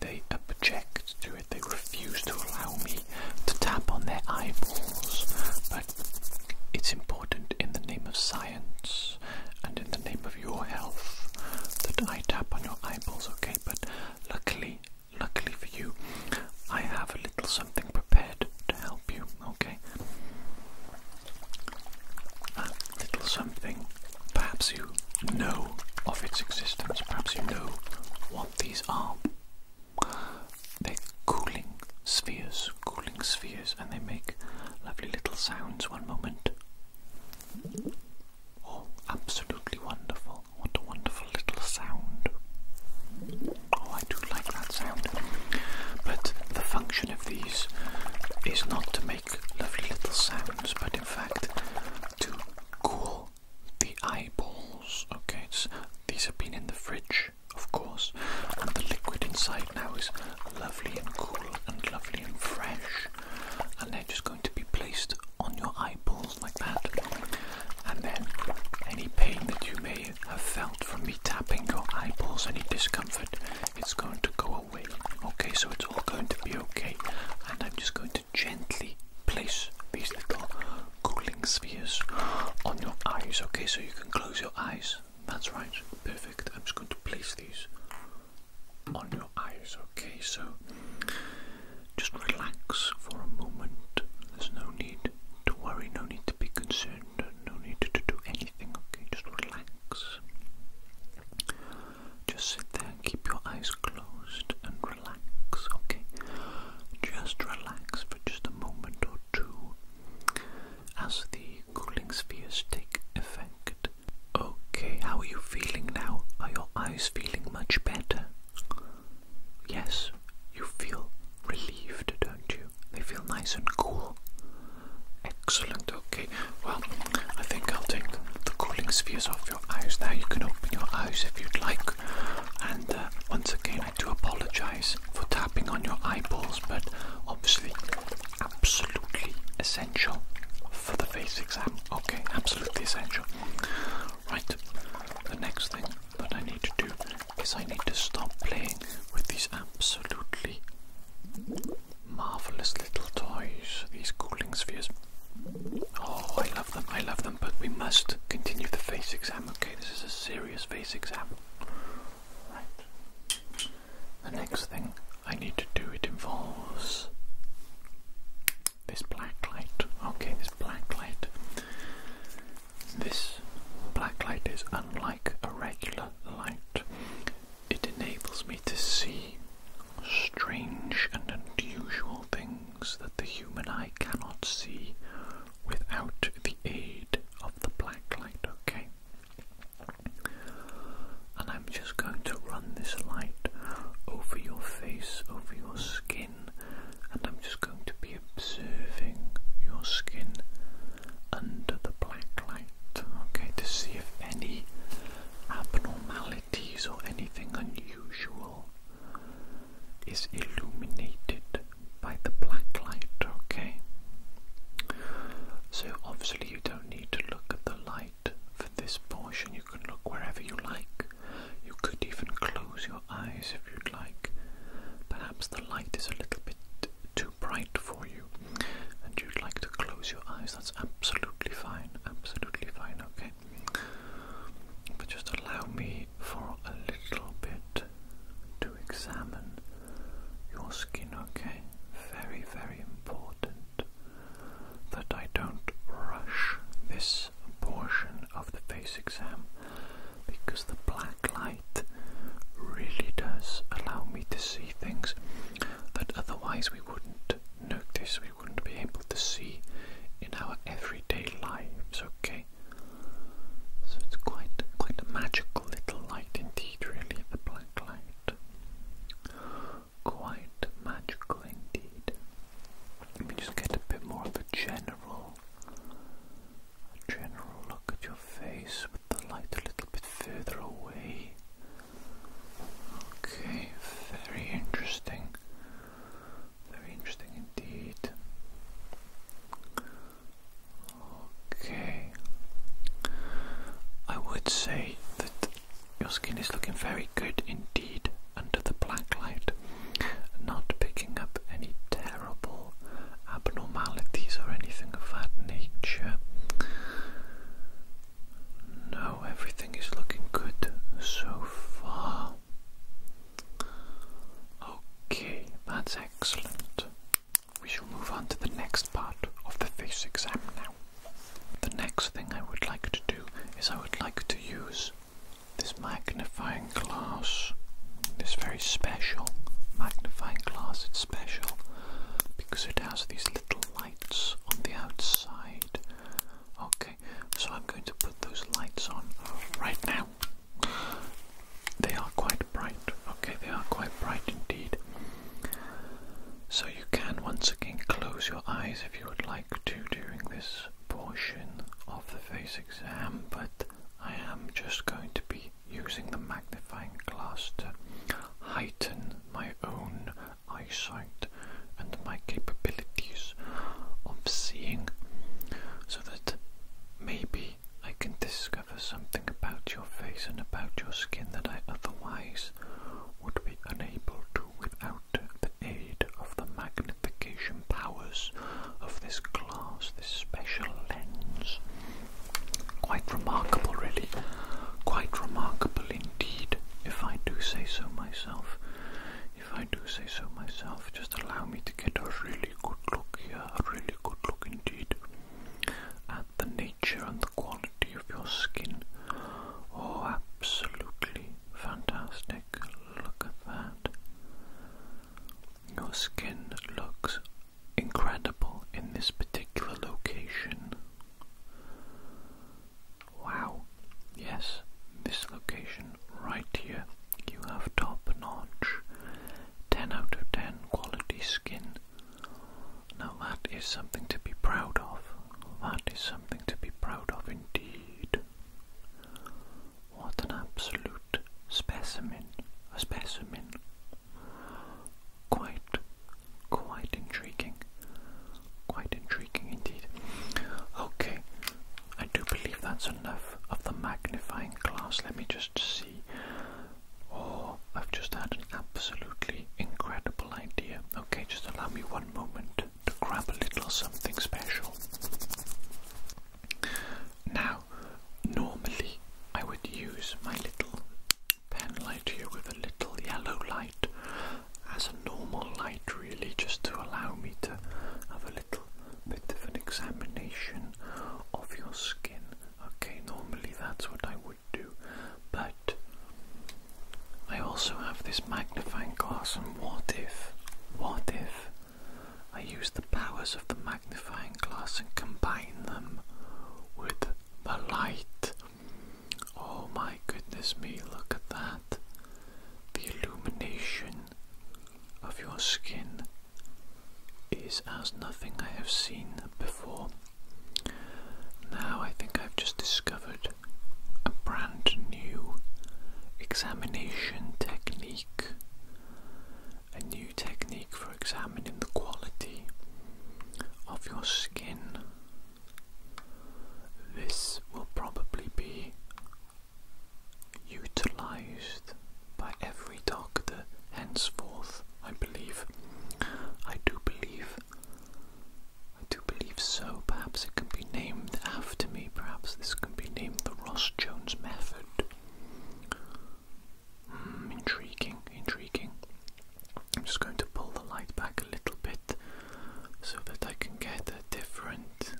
Speaker 1: they object to it. They refuse to allow me to tap on their eyeballs. But it's important in the name of science and in the name of your health that I tap on your eyeballs, okay? But luckily for you, I have a little something prepared to help you, okay? A little something, perhaps you know of its existence, perhaps you know what these are. They're cooling spheres, and they make lovely little sounds. One moment. Oh, absolutely wonderful. What a wonderful little sound. Oh, I do like that sound. But the function of these is not to make lovely little sounds, but in fact to cool the eyeballs. Okay, these have been in the fridge, of course, and the liquid inside now is lovely and cool and lovely and fresh, and they're just going to be placed on your eyeballs like that. And then any pain that you may have felt from me tapping your eyeballs, any discomfort, it's going to go away. Okay, so it's all going to be okay, and I'm just going to gently place these little cooling spheres on your eyes. Okay, so you can close your eyes. That's right, perfect. I'm just going to place these on your eyes. Okay, so just relax for a moment. There's no need to worry, no need to be concerned, no need to do anything. Okay, just relax. Just sit there and keep your eyes closed and relax. Okay, just relax for just a moment or two as the cooling spheres take effect. Okay, how are you feeling now? Are your eyes feeling much better? Yes, you feel relieved, don't you? They feel nice and cool. Excellent, okay. Well, I think I'll take the cooling spheres off your eyes now. You can open your eyes if you'd like. And once again, I do apologise for tapping on your eyeballs, but obviously absolutely essential for the face exam. Okay, absolutely essential. Right, the next thing that I need to do is I need to stop playing with these absolutely marvellous little toys, these cooling spheres. Oh, I love them, but we must continue the face exam, okay? This is a serious face exam. Right. The next thing I need to do, it involves this black light. Okay, this black light. This black light is unlike a regular light. It enables me to see strange and unusual things that the human eye cannot see without the aid of the black light, okay? And I'm just going to run this light over your face, over your skin, and I'm just going to be observing your skin under the black light, okay, to see if any abnormalities or anything unusual is illuminated by the black light, okay? So obviously you don't need to look at the light for this portion. You can look wherever you like. You could even close your eyes if you'd like. Perhaps the light is a little bit too bright for you and you'd like to close your eyes. That's absolutely fine, okay? But just allow me for a little bit to examine your skin, okay? Very, very important that I don't rush this portion of the face exam, because the black light really does allow me to see things that guys if you would like to during this portion of the face exam, but I am just going to be using the magnifying glass to heighten my own eyesight and my capabilities of seeing, so that maybe I can discover something about your face and about your skin that I otherwise would be unable to without the aid of the magnification powers of this glass, this special lens. Quite remarkable, really. Quite remarkable indeed, if I do say so myself. If I do say so myself, just allow me to get a really good look here, a really good look indeed, at the nature and the quality of your skin. Oh, absolutely fantastic. Look at that. Your skin looks incredible in this particular location. Wow. Yes, this location right here, you have top-notch 10 out of 10 quality skin. Now that is something to be proud of. That is something to be proud of indeed. What an absolute specimen. A specimen. Quite intriguing. Quite intriguing indeed. Okay, I do believe that's enough of the magnifying glass. Let me just see. Oh, I've just had an absolutely incredible idea. Okay, just allow me one moment to grab a little something special. Now, normally I would use my little pen light here with a little yellow light as a normal light, really, just to allow me to have a little bit of an examination of your skin. Okay, normally that's what I would do, but I also have this magnifying glass, and what if I use the powers of the magnifying glass and combine them with the light? Oh my goodness me, look at that. The illumination of your skin is as nothing I have seen before. Now I think I've just discovered a brand new examination technique. A new technique for examining the quality of your skin. This will probably be utilized by every doctor henceforth, I believe. I do believe so. Perhaps it can be named after me. Perhaps this can be named the Ross Jones method. Intriguing. I'm just going to pull the light back a little bit so that I can get a different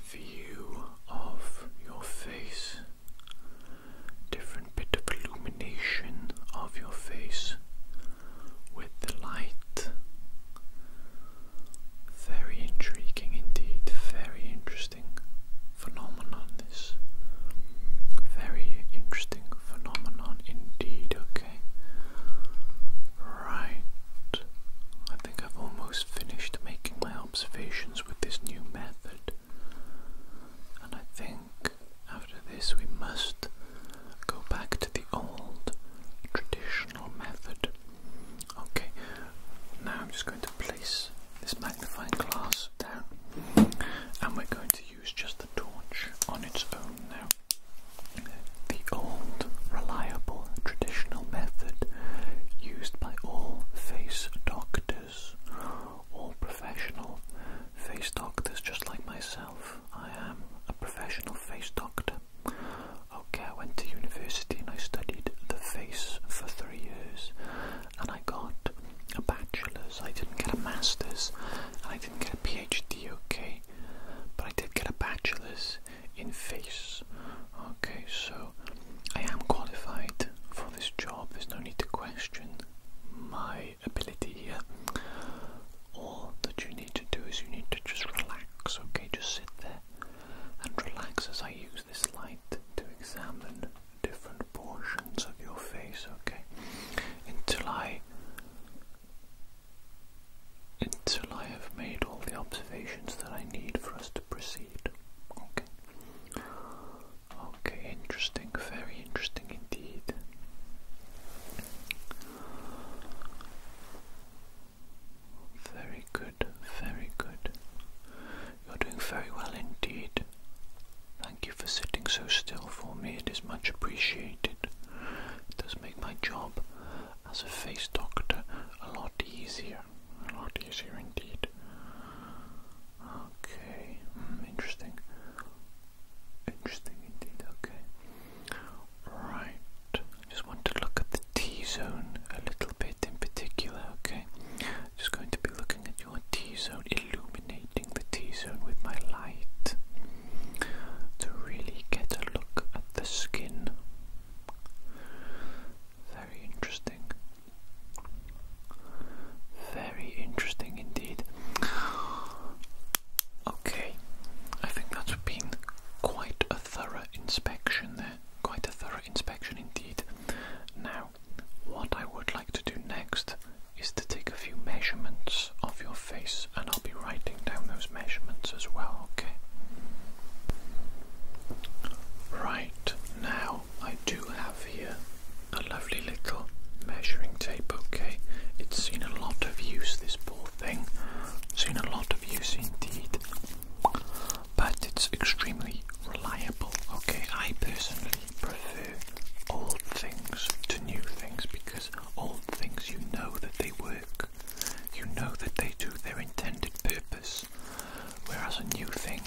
Speaker 1: view of your face, different bit of illumination of your face with the light. Very intriguing indeed, very interesting phenomenon this. Very interesting phenomenon indeed. Okay. Right. I think I've almost finished making my observations with this new method. And I think after this we must go back to the old traditional method job as a face doctor a lot easier. A lot easier indeed. Okay, interesting. Interesting indeed, okay. Right, I just want to look at the T-zone a little bit in particular, okay? Just going to be looking at your T-zone, illuminating the T-zone with my light to really get a look at the skin. Very interesting. Very interesting indeed. Okay, I think that's been quite a thorough inspection there. Quite a thorough inspection indeed. Now, what I would like to do next is to take a few measurements of your face, and I'll be writing down those measurements as well, okay? Right, now I do have here a lovely little measuring tape, okay? It's seen a lot of use, this poor thing. Seen a lot of use indeed. But it's extremely reliable, okay? I personally prefer old things to new things, because old things, you know that they work. You know that they do their intended purpose. Whereas a new thing,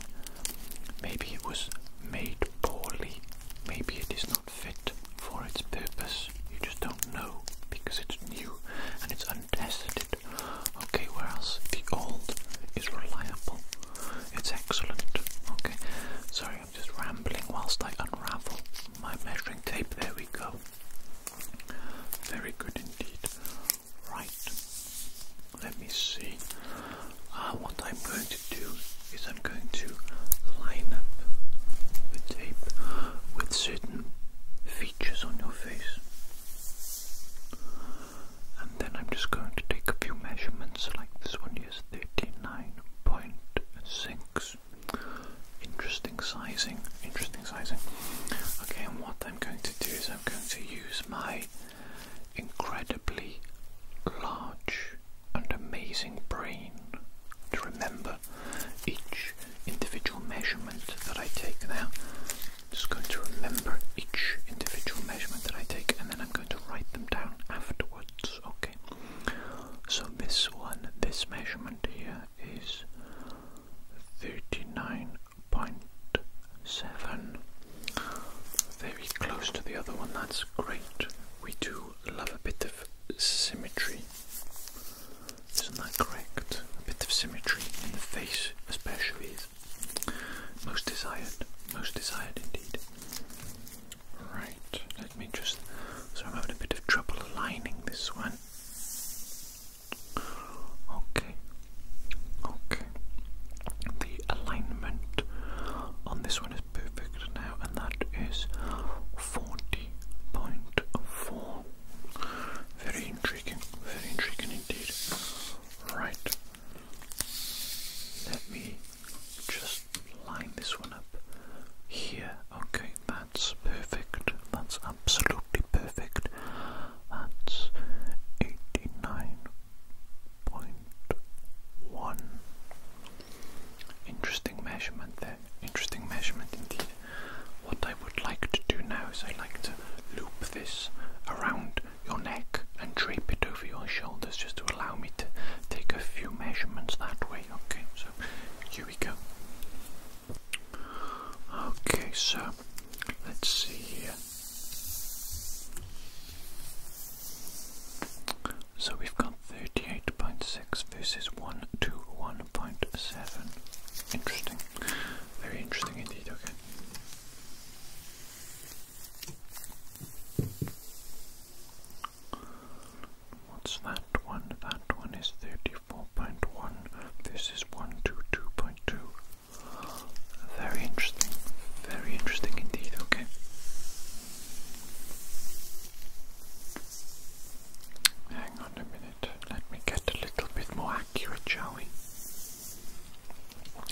Speaker 1: maybe it was made poorly, maybe it is not fit for its purpose. You just don't know because it's new and it's untested. Okay, whereas the old is reliable. It's excellent. Okay, sorry, I'm just rambling whilst I unravel my measuring tape. There we go. Very good indeed. Right, let me see. What I'm going to do is I'm going to line up the tape with certain features on your face, and then I'm just going to take a few measurements, like this one here is 39.6. Interesting sizing, interesting sizing. Okay, and what I'm going to do is I'm going to use my incredibly large and amazing brain to remember each individual measurement that I take. Now, I'm just going to remember each individual measurement that I take, and then I'm going to write them down afterwards, okay? So this one, this measurement here is 39.7. Very close to the other one, that's great. We do love a bit of symmetry. Isn't that correct? A bit of symmetry in the face, especially, is most desired indeed. Right, let me just, so I'm having a bit of trouble aligning this one. Okay, okay. The alignment on this one is perfect now, and that is 40.4. Very intriguing indeed. Right, let me just line this one up here. Okay, that's perfect. That's absolutely perfect. That's 89.1. Interesting measurement there. Interesting measurement indeed. What I would like to do now is I like to loop this around your neck and drape it over your shoulders, just to allow me to take a few measurements that way. Okay, so here we go. Okay, so let's see here. So we've got 38.6 versus 121.7. Interesting. Very interesting indeed, okay. What's that one? That one is 34.1 versus 122.2. Very interesting. Very interesting indeed, okay. Hang on a minute. Let me get a little bit more accurate, shall we?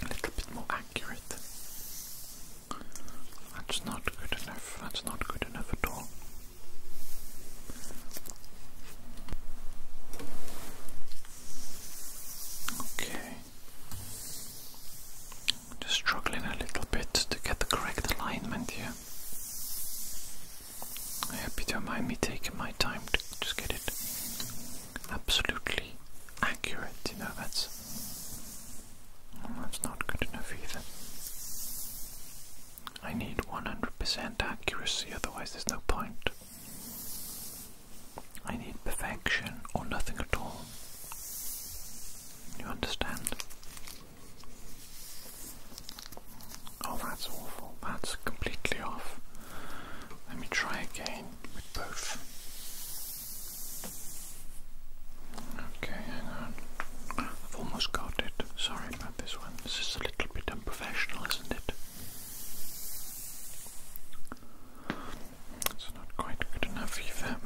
Speaker 1: A little bit more accurate. That's not good enough. That's not good enough at all. Okay. my time to just get it absolutely accurate, you know, that's not good enough either. I need 100% accuracy, otherwise there's no point. I need perfection or nothing at all. You understand? Oh, that's awful. That's completely off. Let me try again with both. Okay, hang on. I've almost got it. Sorry about this one. This is a little bit unprofessional, isn't it? It's not quite good enough either.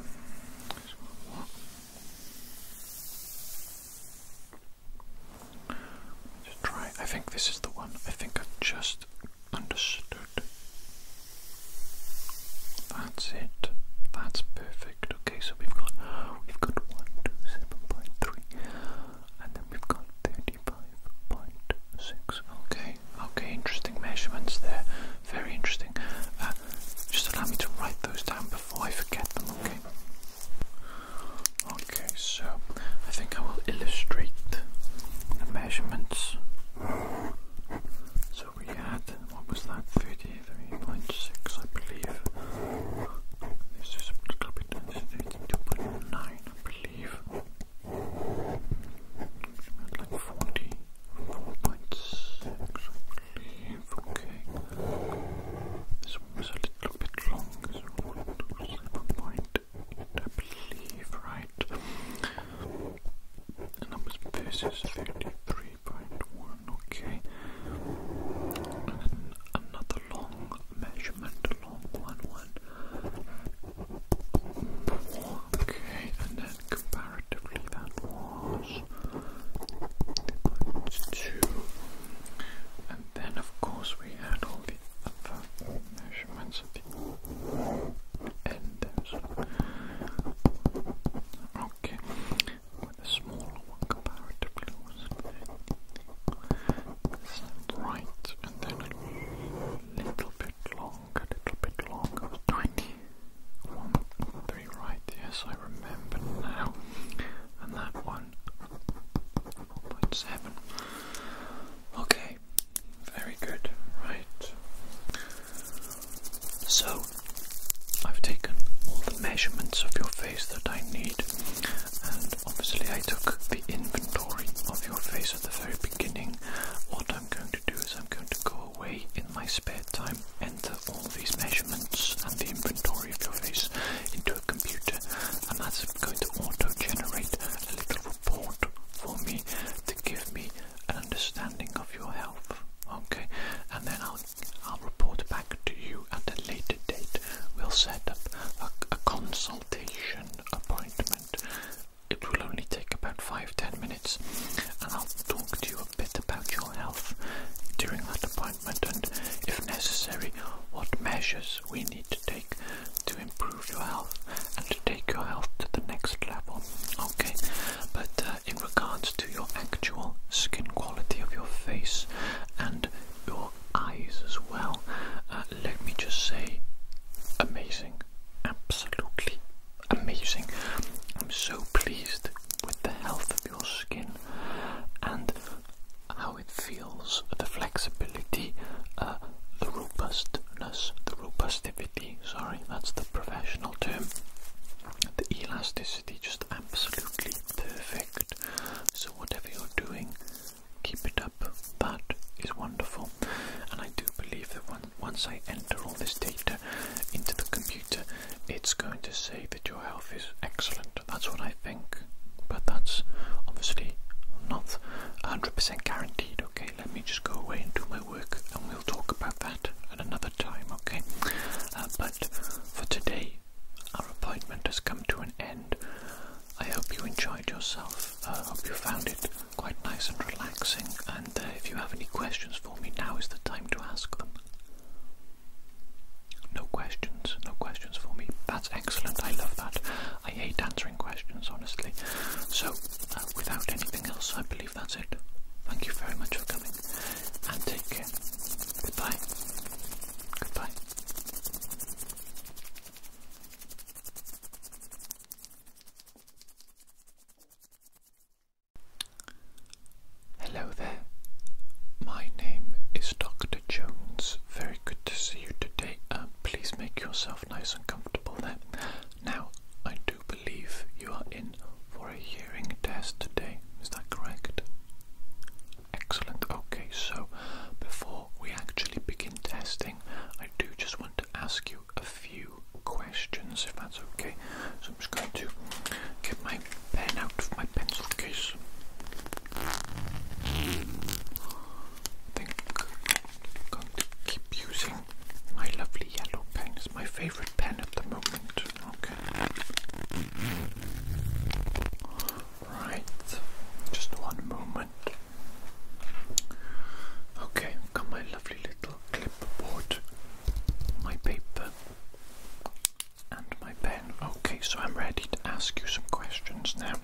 Speaker 1: Just try. I think this is the one. I think I've just understood. That's it. That's perfect. Okay, so we've got 127.3, and then we've got 35.6. Okay, interesting measurements there. Very interesting. Just allow me to write those down before I forget them. Okay, so I think I will illustrate the measurements. So we had, what was that, 33.6 I believe. This is a little bit, 32.9 I believe. Like 44.6 I believe, okay. This one was a little bit long, this one was 7.8 I believe, right? And that was versus 33.1, okay. And then another long measurement, a long one. Okay, and then comparatively that was 2. And then of course we had all the other measurements at the end there. Okay, with the smaller one comparatively was right, and then a little bit longer, was 21.3, right? Yes, I remember now. And that one 4.7. Okay, very good, right. So I've taken all the measurements of your face that I need, and obviously I took the inventory of your face at the very beginning. What I'm going to do is I'm going to go away in my spare time, enter all these measurements and the inventory of your face into a computer, and that's going to auto-generate a little report for me to give me an understanding of your health. Okay, and then I'll report back to you at a later date. We'll set up a consultation appointment. It will only take about 5-10 minutes, and I'll talk to you a bit about your health during that appointment, and if necessary, what measures we need to take to improve your health and to take your health to the next level. Okay, but in regards to your actual skin quality of your face and your eyes as well, let me just say, amazing, absolutely amazing. I'm so pleased with the health of your skin and how it feels, the flexibility, the robustness, the robustivity, sorry, that's the professional term, the elasticity, just absolutely perfect. So whatever you're doing, keep it up. That is wonderful. And I do believe that once I enter all this data into the computer, it's going to say that your health is excellent. That's what I think, but that's obviously not 100% guaranteed. Okay, let me just go away and do my work, and we'll talk about that at another time. Okay, but for today, our appointment has come to an end. I hope you enjoyed yourself. I hope you found it quite nice and relaxing, and if you have any questions for me, now is the time to ask them. No questions for me. That's excellent, I love that. I hate answering questions, honestly. So, without anything else, I believe that's it. Thank you very much for coming, and take care. Goodbye. Goodbye. test today, is that correct? Excellent. Okay, so before we actually begin testing, I do just want to ask you a few questions, if that's okay. So I'm just going to get my pen out of my pencil case. I think I'm going to keep using my lovely yellow pen. It's my favourite pen at the moment. Okay. Right. Just one moment. Okay, got my lovely little clipboard, my paper, and my pen. Okay, so I'm ready to ask you some questions now.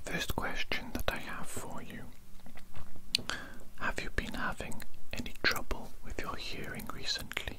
Speaker 1: First question that I have for you. Have you been having any trouble with your hearing recently?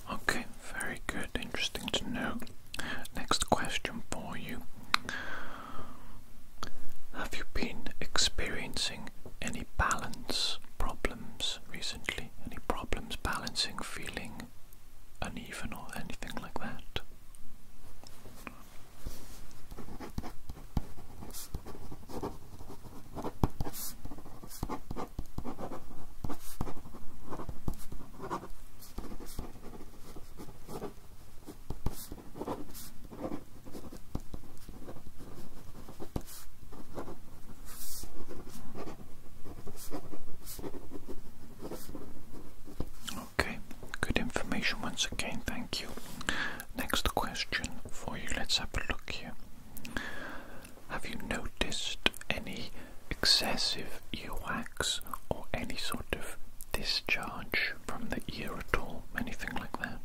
Speaker 1: Okay, very good. Interesting to know. Next question for you. Have you been experiencing any balance problems recently? Any problems balancing, feeling uneven or anything like that? Okay, good information once again, thank you. Next question for you, let's have a look here. Have you noticed any excessive earwax or any sort of discharge from the ear at all? Anything like that?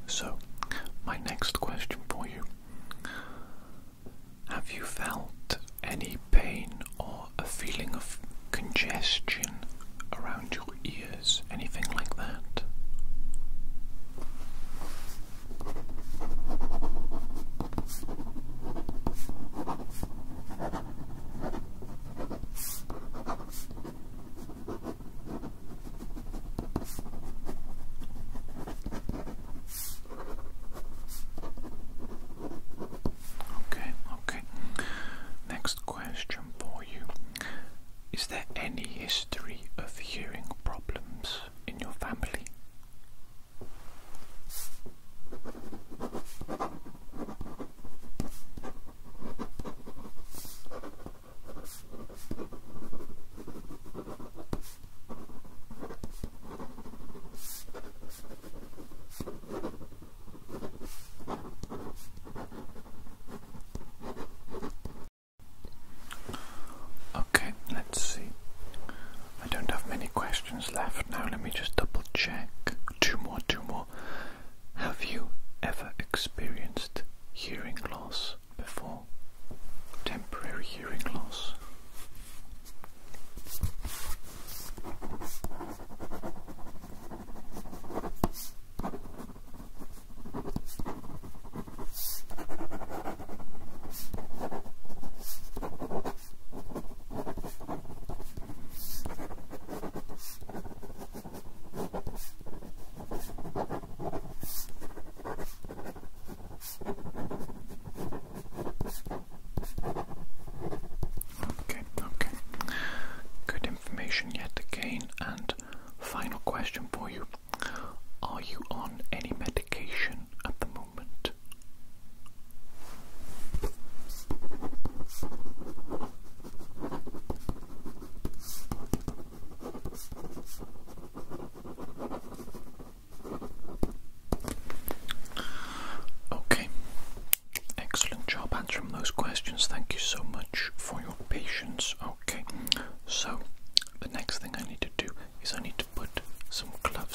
Speaker 1: So, my next question for you. Have you felt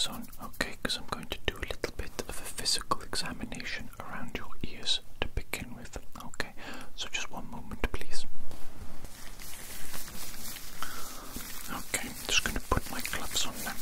Speaker 1: gloves on, okay, because I'm going to do a little bit of a physical examination around your ears to begin with, okay? So just one moment, please. Okay, I'm just going to put my gloves on now.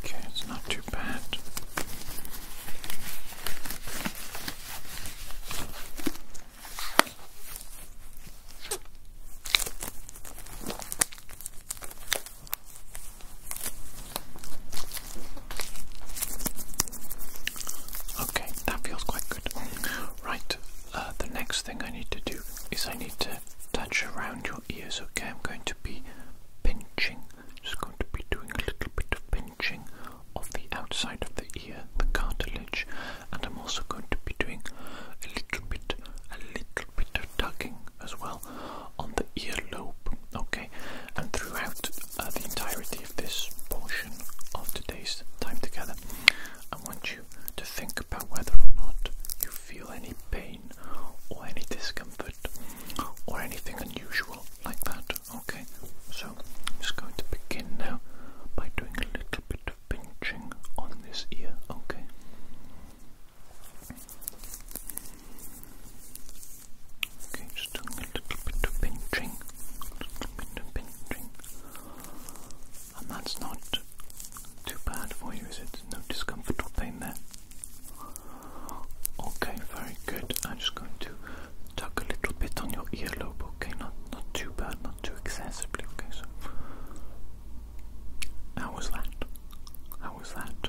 Speaker 1: Okay, it's not too bad. Okay, that feels quite good. Right, the next thing I need to do is I need to touch around your ears, okay? I'm going to be pinching. Just going to be doing a little bit of pinching of the outside of the ear, the cartilage, and I'm also going to be doing a little bit of tugging as well on the earlobe, okay? And throughout the entirety of this portion of today's time together, I want you to think about whether or not you feel any pain or any discomfort or anything unusual like that, okay? So I'm just going to begin now by doing a little bit of pinching on this ear, okay? Okay, just doing a little bit of pinching, and that's not too bad for you, is it? No discomfort or pain there? Okay, very good. I'm just going to tug a little bit on your earlobe, okay? Not too bad, not too excessively, okay? So, how was that? How was that?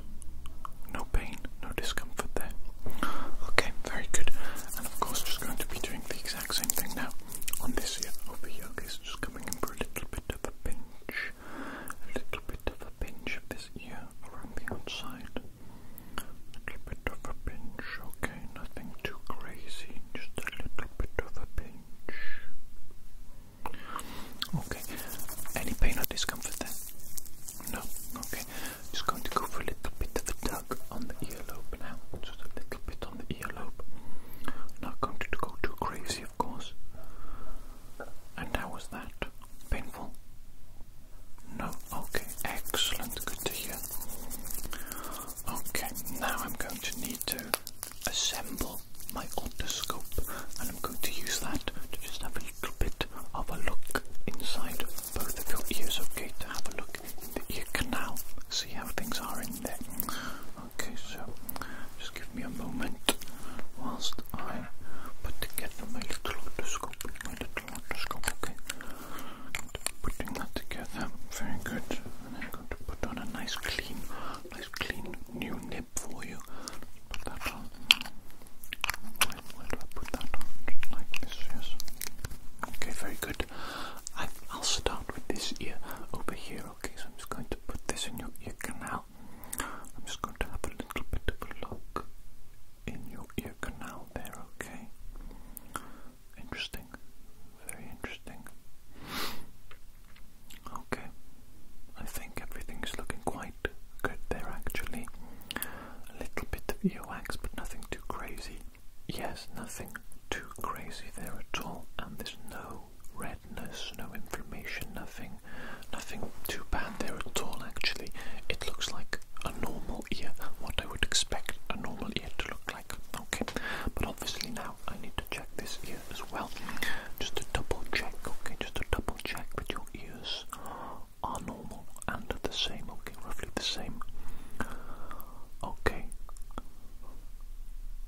Speaker 1: No pain, no discomfort there? Okay, very good. And of course, just going to be doing the exact same thing now on this ear over here, okay? So just coming in for a little bit of a pinch, of this ear around the outside. A little bit of a pinch, okay? Nothing too crazy, just a little bit of a pinch. Okay, any pain or discomfort there? No? Okay, just going to go for a little bit of a tug on the earlobe now. Just a little bit on the earlobe. Not going to go too crazy, of course. And how was that? Painful? No? Okay, excellent. Good to hear. Okay, now I'm going to need to assemble my otoscope, and I'm going to use that to just have a little bit of a look inside both of your ears, okay? To have a look in the ear canal, see how things are in there. Okay, so just give me a moment whilst I put together my little otoscope, okay? Putting that together, very good. And I'm going to put on a nice clean new nib for you. Put that on. Where do I put that on? Just like this, yes. Okay, very good. I'll start with this ear over here, okay? So I'm just going to put this in your ear canal. I'm just going to have a little bit of a look in your ear canal there, okay? Interesting. Very interesting. Okay. I think everything is looking quite good there, actually. A little bit of earwax, but nothing too crazy. Yes, nothing too crazy there at all. And there's no redness, no inflammation, nothing too bad there at all, actually. It looks like a normal ear, what I would expect a normal ear to look like. Okay, but obviously now I need to check this ear as well. Just to double check, okay? Just to double check that your ears are normal and the same, okay? Roughly the same. Okay.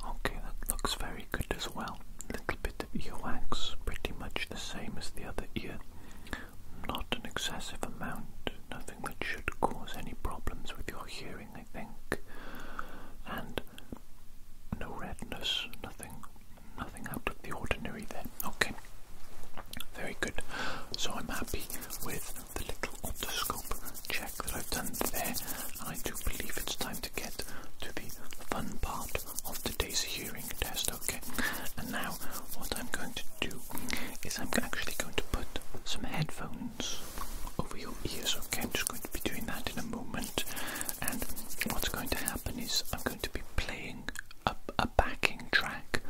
Speaker 1: Okay, that looks very good as well. Little bit of earwax, pretty much the same as the other ear. Not an excessive amount, nothing that should cause any problems with your hearing, I think. And no redness, nothing out of the ordinary there. Okay, very good. So I'm happy with the little otoscope check that I've done there, and I do believe it's time to get to the fun part of today's hearing test, okay? And now what I'm going to do is I'm actually going to put some headphones over your ears, okay? I'm just going to be doing that in a moment, and what's going to happen is I'm going to be playing a backing track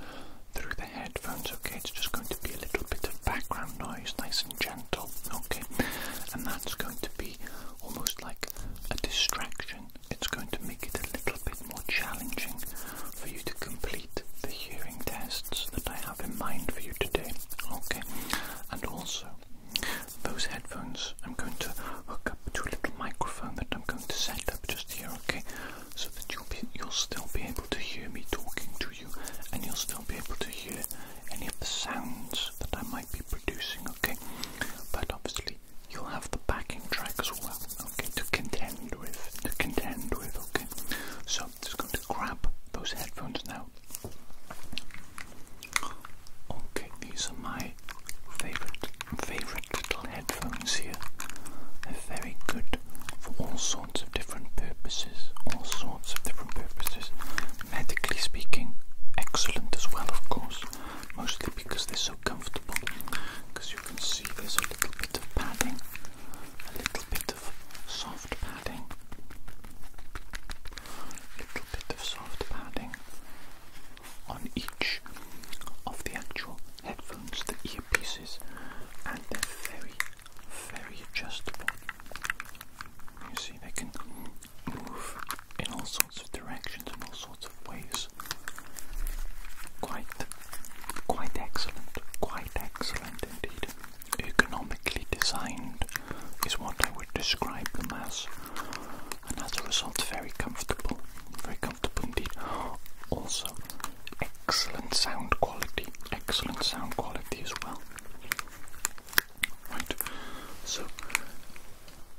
Speaker 1: through the headphones, okay? It's just going to be a little bit of background noise, nice and gentle, okay? And that's going to be almost like a distraction. It's going to make it a little bit more challenging for you to complete the hearing tests that I have in mind for you today, okay? And also, those headphones I'm going to hook up to a little microphone that I'm going to set up just here, okay? So that you'll still be able to hear me talking to you, and you'll still be able to hear any of the sounds that I might be producing, okay? But obviously you'll have the backing track as well, okay, to contend with, okay? So I'm just going to grab those headphones now. Okay, these are my favorite little headphones here. They're very good for all sorts of different purposes, medically speaking, excellent as well, of course, mostly because they're so comfortable, because you can see there's a little bit of padding, a little bit of soft padding, on each of the actual headphones, the earpieces, and they're very, very adjustable. You see, they can move in all sorts of directions, in all sorts of ways. Quite excellent indeed. Ergonomically designed is what I would describe them as, and as a result very comfortable indeed. Also, excellent sound quality as well. Right, so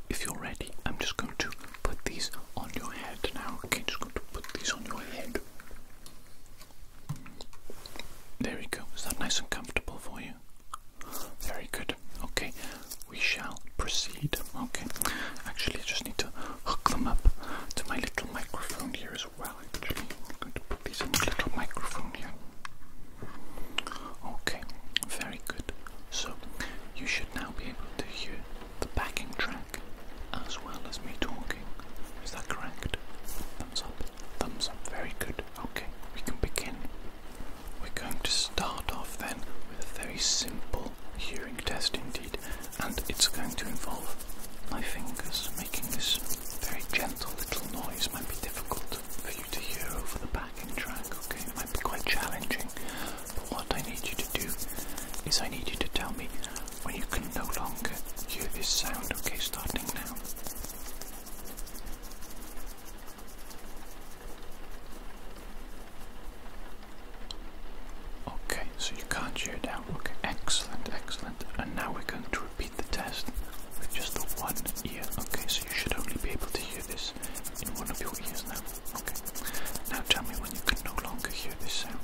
Speaker 1: if you're ready, I'm just going to put these on your head now. Okay, just going to put these on your head. There we go. Is that nice and comfortable for you? Very good. Okay, we shall proceed. Okay, actually I just need to hook them up to my little microphone here as well. Actually, I'm going to put these in the little microphone here. Okay, very good. So you should now be able to hear the backing track as well as me talking. Is that correct? Thumbs up. Thumbs up. Very good. Okay, we can begin. We're going to start off then with a very simple hearing test indeed, and it's going to involve my fingers making this very gentle little noise. Might be difficult for you to hear over the backing track, okay? It might be quite challenging, but what I need you to do is I need you to tell me when you can no longer hear this sound, okay, starting now. Okay, so you can't hear now. Okay, excellent. And now we're going to repeat the test with just the one ear. Okay, so you should only be able to hear this in one of your ears now. Okay, now tell me when you can no longer hear this sound.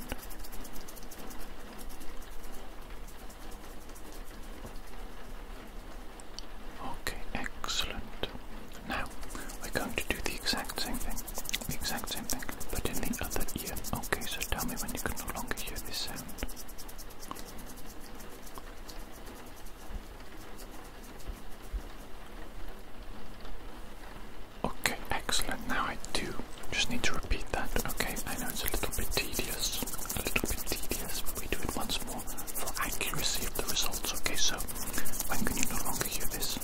Speaker 1: Okay, excellent. Now we're going to do the exact same thing, but in the other ear. Okay, so tell me when you can no longer hear this sound. Okay, excellent. Now I do just need to repeat that. Okay, I know it's a little bit tedious, but we do it once more for accuracy of the results. Okay, so when can you no longer hear this?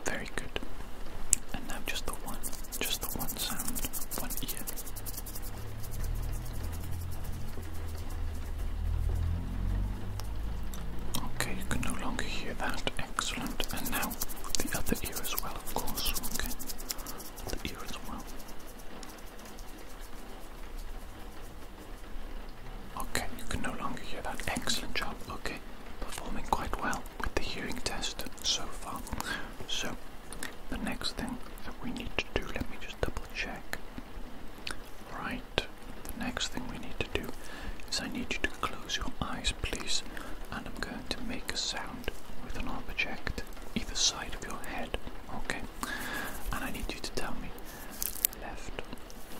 Speaker 1: Very good. And now just the one sound, one ear. Okay, you can no longer hear that. Excellent. And now the other ear as well, of course. Okay, the ear as well. Okay, you can no longer hear that. Excellent job. Okay, performing quite well with the hearing test so far. So the next thing that we need to do, let me just double check. Right, the next thing we need to do is I need you to close your eyes, please, and I'm going to make a sound with an object either side of your head, okay? And I need you to tell me left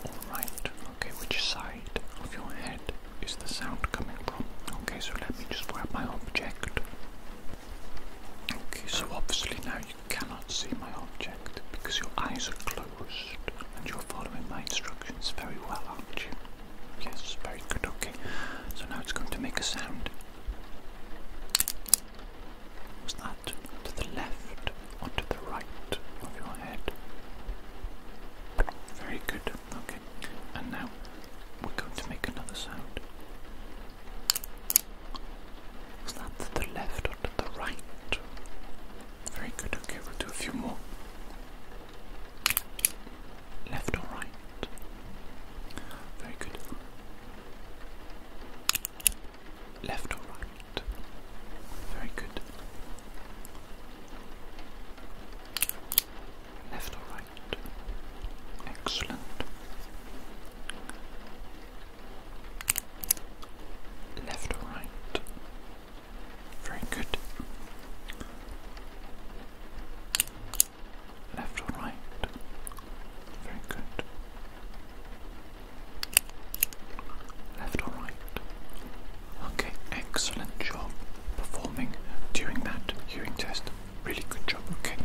Speaker 1: or right, okay? which side of your head is the sound coming from? Okay, so let me just grab my object. Okay, so obviously now you cannot see my object because your eyes are closed and you're following my instructions very well, aren't you? Yes, very good, okay. So now it's going to make a sound. Was that to the left or to the right of your head? Very good, okay. And now we're going to make another sound. Was that to the left or to the right? Very good, okay, we'll do a few more. Left or right? Very good. Left or right? Very good. Left or right? Excellent. Left or right? Very good. Left or right? Very good. Left or right? Okay, excellent job performing during that hearing test. Really good job, okay.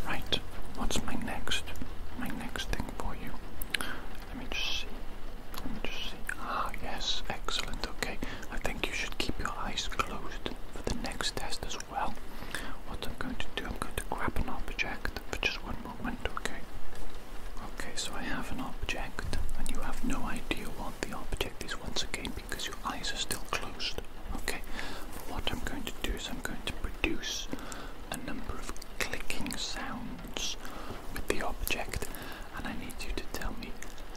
Speaker 1: Right, what's my next thing for you? Let me just see. Ah, yes, excellent, okay. I think you should keep your eyes closed for the next test as well. What I'm going to do, I'm going to grab an object for just one moment, okay? Okay, so I have an object, and you have no idea what the object is once again because your eyes are still closed, okay? But what I'm going to do is I'm going to produce a number of clicking sounds with the object, and I need you to tell me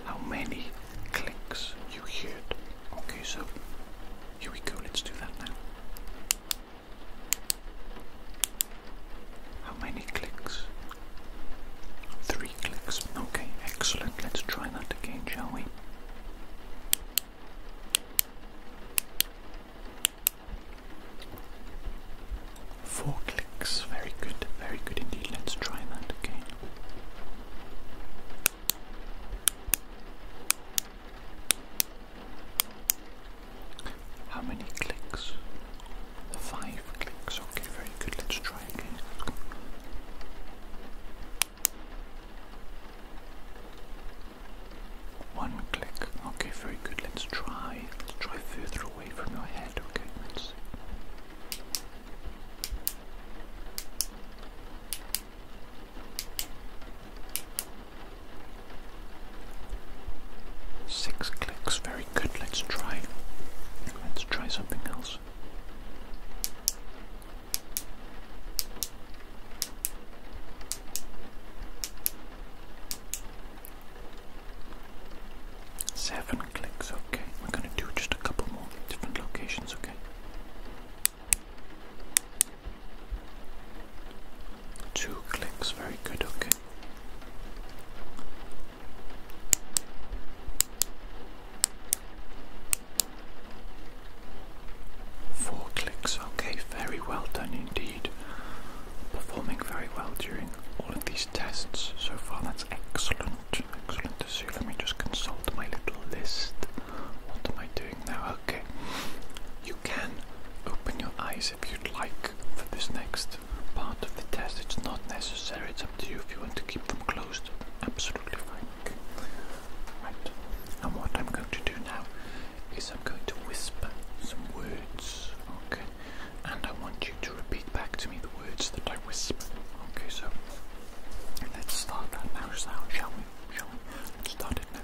Speaker 1: how many clicks you heard. Okay, so here we go, let's do that now. How many clicks? 3 clicks. Okay, excellent. Let's try that again, shall we? Four clicks. Very good indeed. Let's try that again. How many clicks? 5 clicks. Okay, very good. Let's try again. 1 click. Okay, very good. Let's try further away from your head. Okay, let's see. 6 clicks. Very good. Let's try something else. 7 clicks, okay. We're going to do just a couple more different locations, okay? 2 clicks, very good, okay. 4 clicks, okay. Very well done indeed. Performing very well during all of these tests so far. That's excellent. Excellent to see. Let me just consult my little list. What am I doing now? Okay. You can open your eyes if you'd like for this next part of the test. It's not necessary. It's up to you if you want to keep them closed. Absolutely fine. Okay. Right. And what I'm going to do now is I'm going to whisper some words. Okay. And I want you to repeat back to me the words that I whisper. Okay, so let's start that now, shall we? Let's start it now.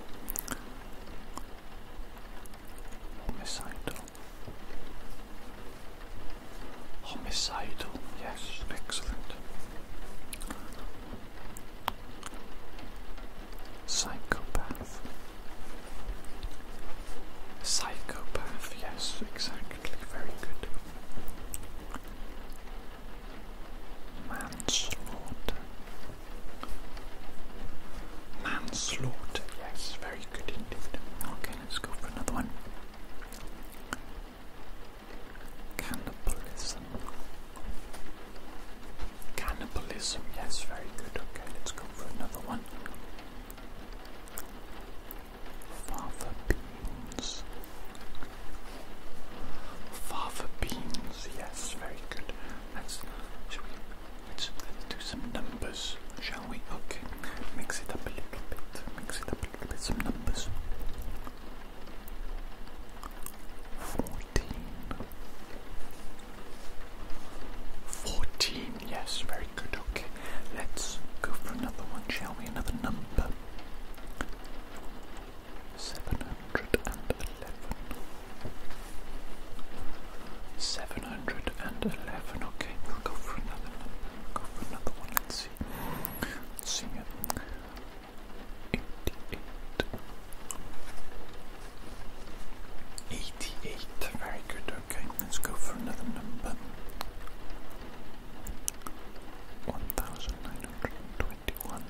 Speaker 1: Homicidal. Yes, excellent. Psychopath. Yes, exactly. Very good. Manslaughter. Yes, very good indeed. Okay, let's go for another one. Cannibalism. 88. Very good. Okay, let's go for another number. 1921.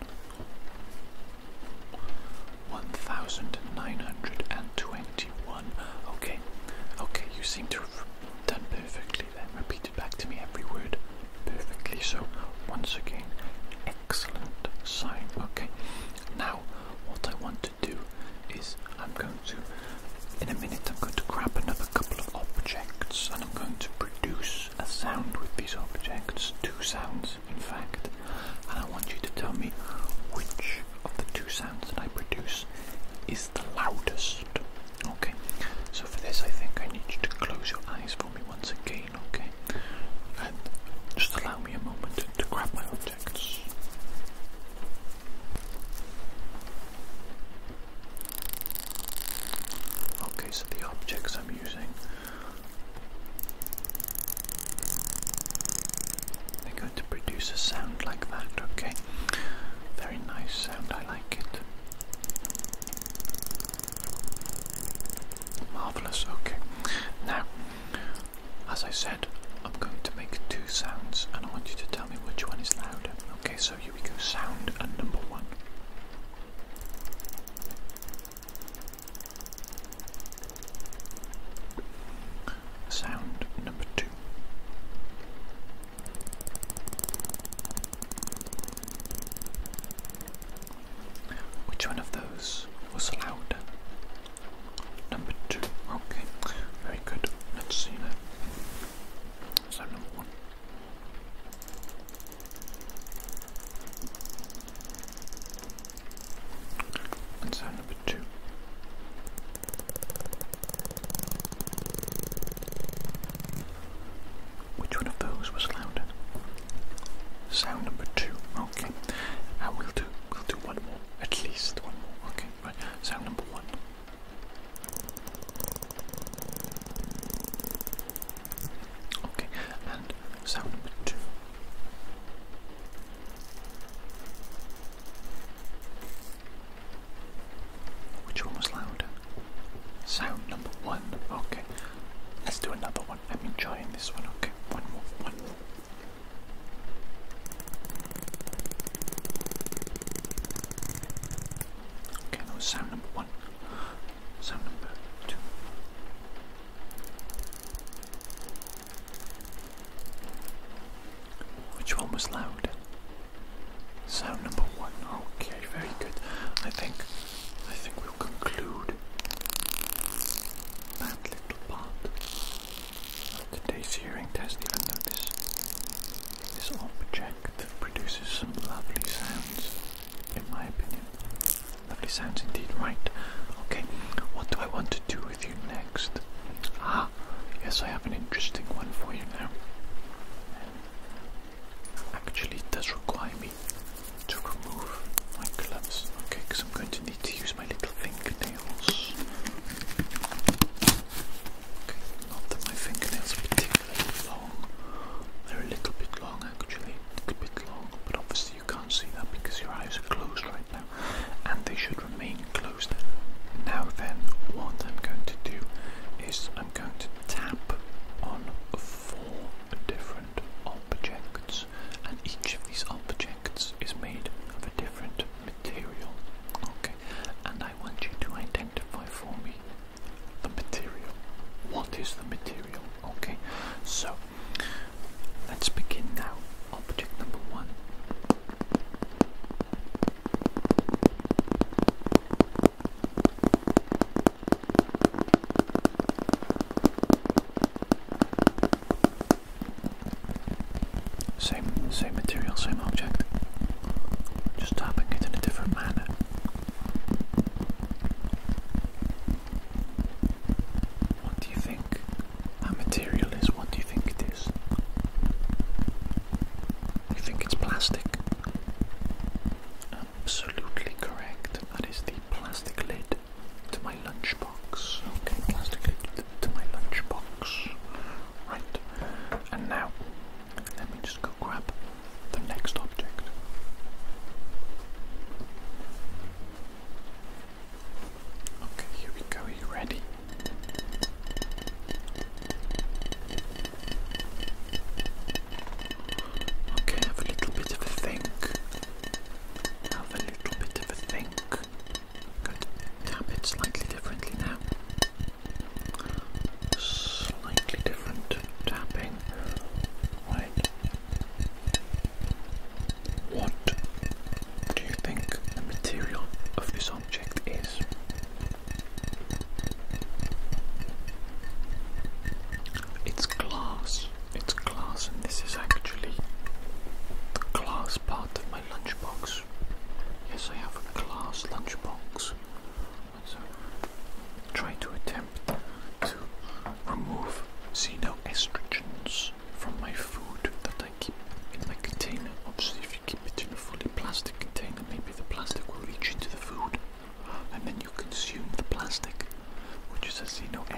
Speaker 1: 1921. Okay, you seem to have done perfectly then. Repeated back to me every word perfectly. So, once again, excellent sign. Okay, now what I want to do is in a minute I'm going to grab another couple of objects and I'm going to produce a sound with these objects, 2 sounds in fact, and I want you to tell me which of the 2 sounds that I produce is the loudest. Okay, so for this I think I need you to close your eyes for me once again, okay, and just allow me a moment to grab my objects. Okay, so the objects I'm using, they're going to produce a sound like that, okay? Very nice sound, I like it. Marvellous, okay. Now, as I said, I'm going to make 2 sounds and I want you to tell me which one is louder. Okay, so here we go, sound and number 1. Sound number 2. Which one of those was louder? Number 2. Okay, very good. Let's see now. Sound number 1. And sound number 2. Which one of those was louder? Sound number 2. Okay. And we'll do one more. At least one more. Okay, right. Sound number 1. Okay, and sound number 2. Which one was louder? Sound number 1. Okay. Let's do another one. I'm enjoying this one. Okay, one more. Okay, that was sound number 1. Sound number 2. Which one was louder? Sound number 1. Okay, very good. I think we'll conclude that little part of today's hearing test, even though this object produces some lovely sounds, in my opinion. Lovely sounds indeed, right. Okay, what do I want to do with you next? Yes, I have an interesting one for you now. Actually, it does require me to remove my gloves, okay, because I'm going to need to use my little fingernails. Okay, not that my fingernails are particularly long. They're a little bit long, actually. A bit long, but obviously you can't see that because your eyes are closed right now. And they should remain closed. Now then, what I'm going to do is I'm going to tap on 4 different objects, and each of these objects is made of a different material. Okay, and I want you to identify for me the material. What is the material? Okay, so let's begin now. Object number 1. Same material, same object. Just tapping it in a different manner. What do you think that material is? What do you think it is? You think it's plastic? Absolutely correct. That is the plastic lid to my lunchbox. Okay, plastic lid to my lunchbox. Right. And now, let me just go grab the next object.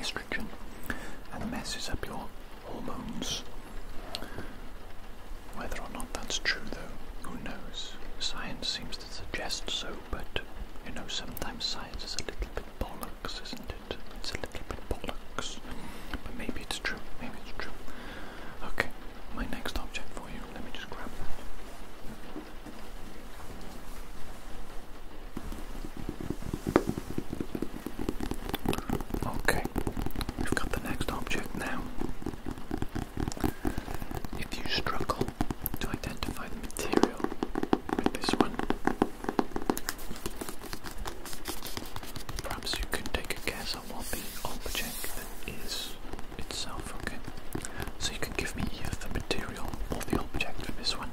Speaker 1: estrogen and messes up your hormones. Whether or not that's true, though, who knows? Science seems to suggest so, but you know, sometimes science is a little bit bollocks, isn't it? It's a little bit bollocks. But maybe it's true, maybe it's true. Okay, my next object for you, let me just grab that. Okay, we've got the next object now. If you struggle to identify the material with this one, perhaps you can take a guess on what the object is itself, okay? So you can give me either the material or the object for this one.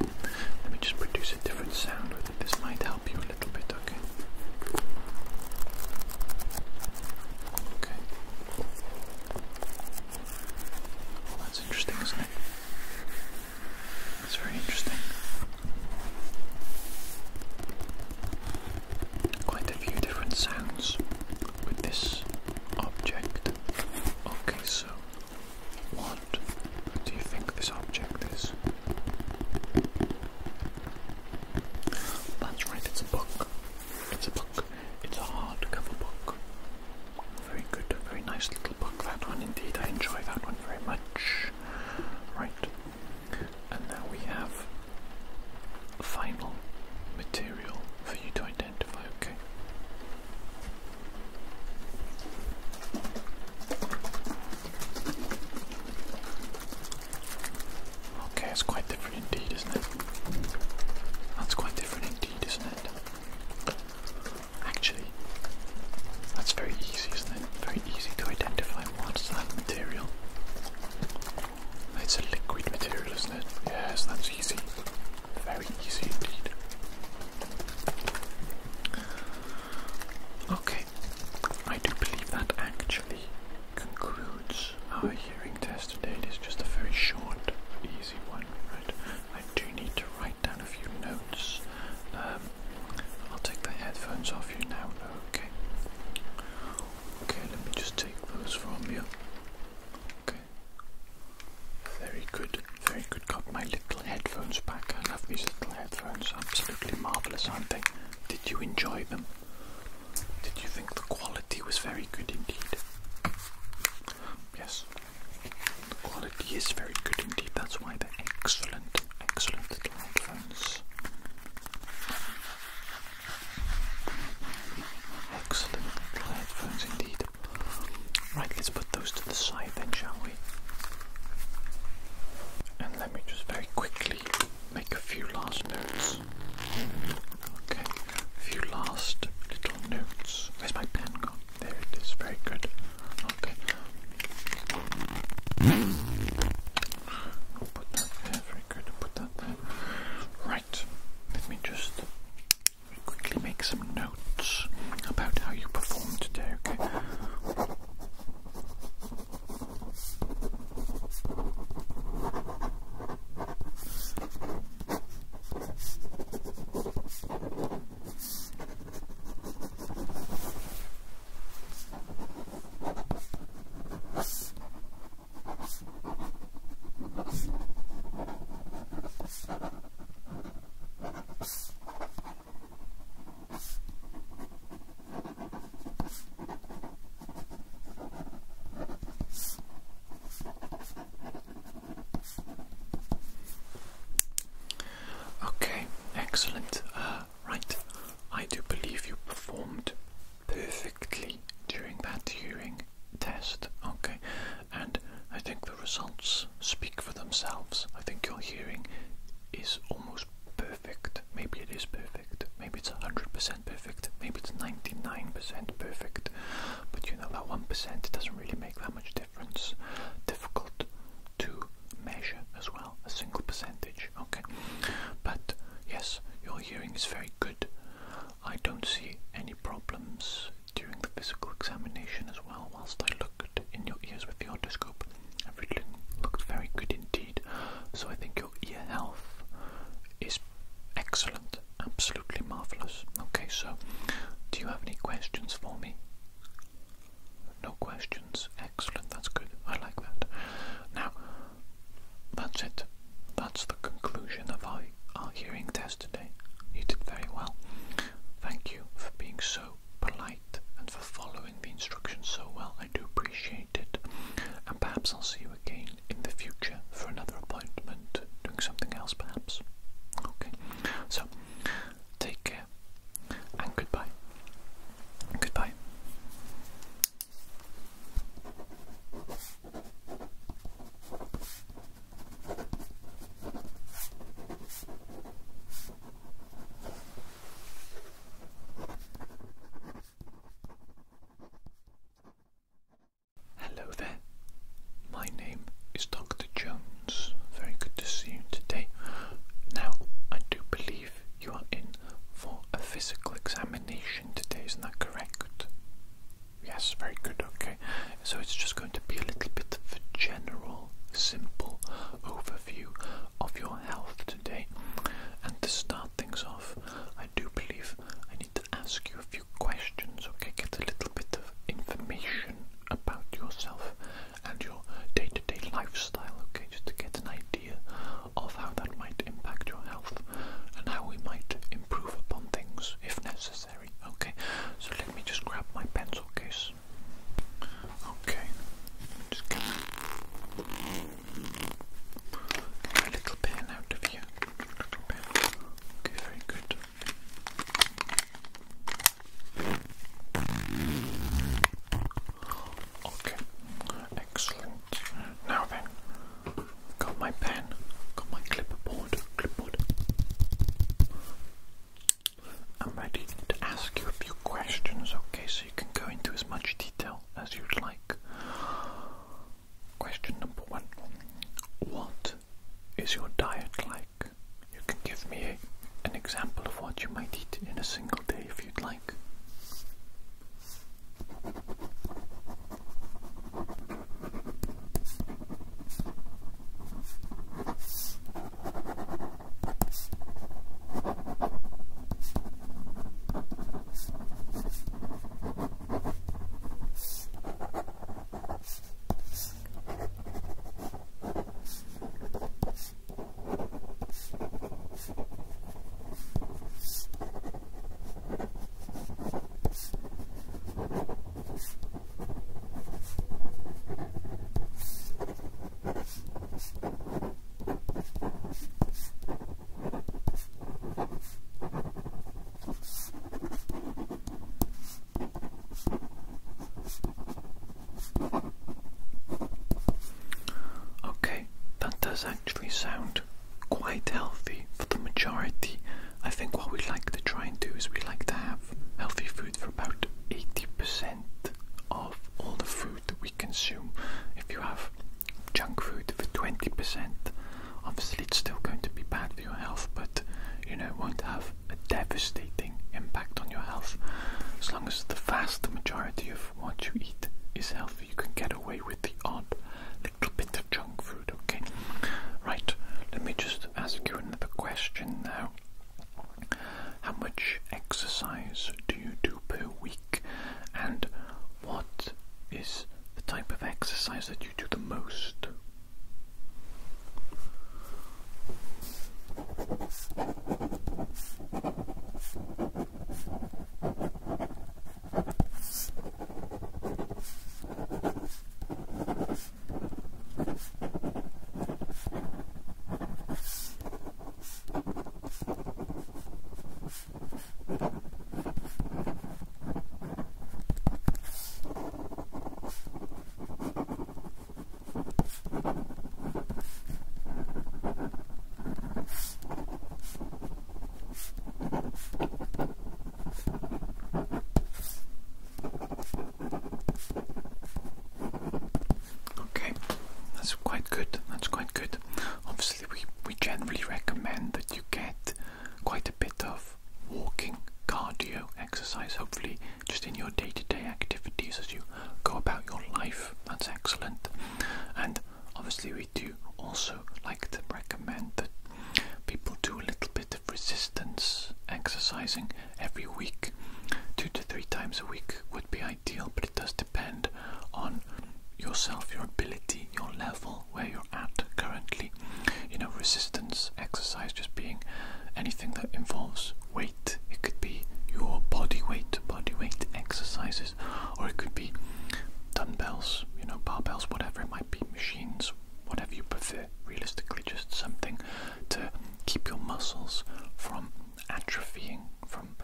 Speaker 1: Let me just produce a different sound with it. This might help you a little bit, okay? Okay. Well, that's interesting, isn't it? That's very interesting. Quite a few different sounds with this object. Okay, so what do you think this object is? That's right, it's a book. It's a book. It's a hardcover book. Very good, very nice little book, that one indeed. I enjoy that one very much. Right. And now we have the final material for you to identify, okay? Okay, it's quite different indeed, isn't it? That's quite different indeed, isn't it? Actually, that's very easy, isn't it? Very easy to identify what's that material. It's a liquid material, isn't it? Yes, that's easy. Very easy indeed. Okay, I do believe that actually concludes our hearing test today. It is just a very short, easy one, right? I do need to write down a few notes. I'll take the headphones off you now, though, okay? Okay, let me just take those from you. Okay. Very good, very good. Got my little headphones back. I love these little headphones. Absolutely marvellous, aren't they? Did you enjoy them? Did you think the quality was very good indeed? Yes. The quality is very good indeed. That's why they're excellent, excellent little headphones. Excellent little headphones indeed. Right, let's put those to the side then, shall we? And let me just very quickly make a few last notes. Okay, a few last little notes. Where's my pen gone? There it is, very good. Okay. I'll put that there, very good, I'll put that there. Right, let me just quickly make some notes about how you performed today, okay? Okay, excellent. Right, I do believe you performed perfectly during that hearing test, okay, and I think the results speak for themselves. I think your hearing is almost perfect. Maybe it is perfect, maybe it's 100% perfect, maybe it's 99% perfect, but you know, that 1% doesn't really make that much difference. Difficult to measure as well, a single percentage, okay, but yes, your hearing sound quite healthy for the majority. I think what we like to try and do is we like to have healthy food for about 80% of all the food that we consume. If you have junk food for 20%, obviously it's still going to be bad for your health, but you know, it won't have a devastating impact on your health. As long as the vast majority of what you eat is healthy, you can get away with the odd little bit of junk food, okay? Right, let me just ask you another question now. How much exercise do you do per week, and what is the type of exercise that you do the most? That's quite good. Obviously we generally recommend that you get quite a bit of walking, cardio, exercise, hopefully just in your day-to-day activities as you go about your life. That's excellent. And obviously we do also like to recommend that people do a little bit of resistance exercising every week. 2 to 3 times a week would be ideal, but it does depend on yourself, your ability, your level, where you're at currently. You know, resistance exercise just being anything that involves weight. It could be your body weight exercises, or it could be dumbbells, you know, barbells, whatever it might be, machines, whatever you prefer. Realistically, just something to keep your muscles from atrophying, from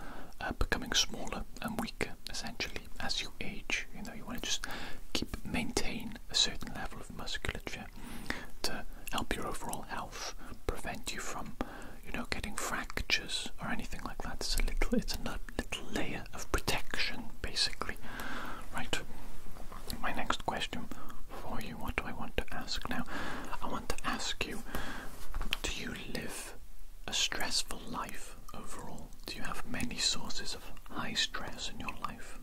Speaker 1: becoming smaller and weaker, essentially, as you age. You know, you want to just maintain a certain level of musculature to help your overall health, prevent you from, you know, getting fractures or anything like that. It's another little layer of protection, basically. Right. My next question for you, what do I want to ask now? I want to ask you, do you live a stressful life overall? Do you have many sources of high stress in your life?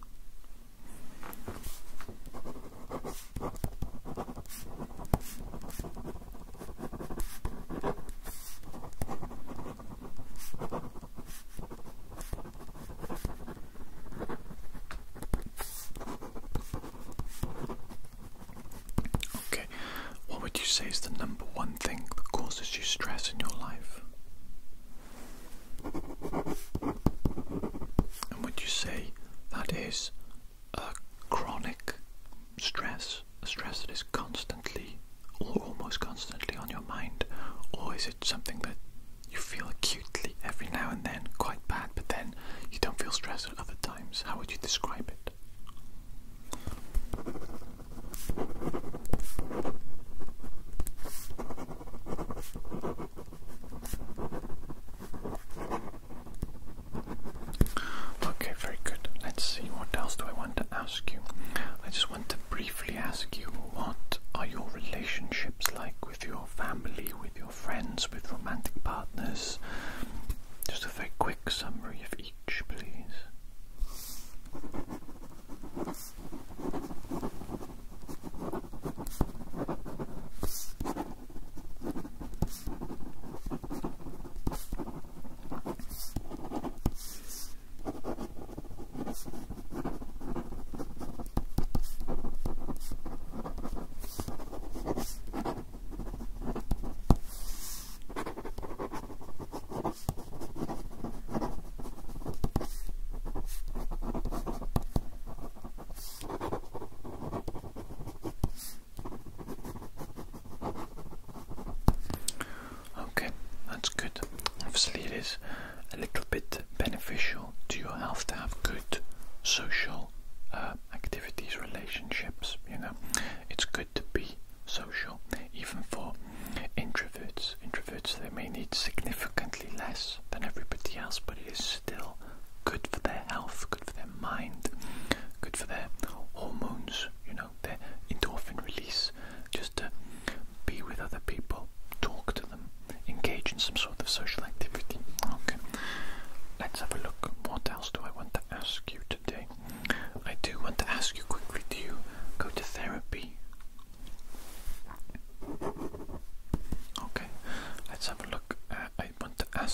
Speaker 1: Okay, what would you say is the number one thing that causes you stress in your life? And would you say that is a chronic stress, a stress that is constantly or almost constantly on your mind, or is it something that you feel acutely every now and then, quite bad, but then you don't feel stress at other times? How would you describe it? Okay, very good. Let's see, what else do I want to ask you? I just want to briefly ask you, what are your relationships like with your family, with your friends, with romantic partners? Just a very quick summary of each, please.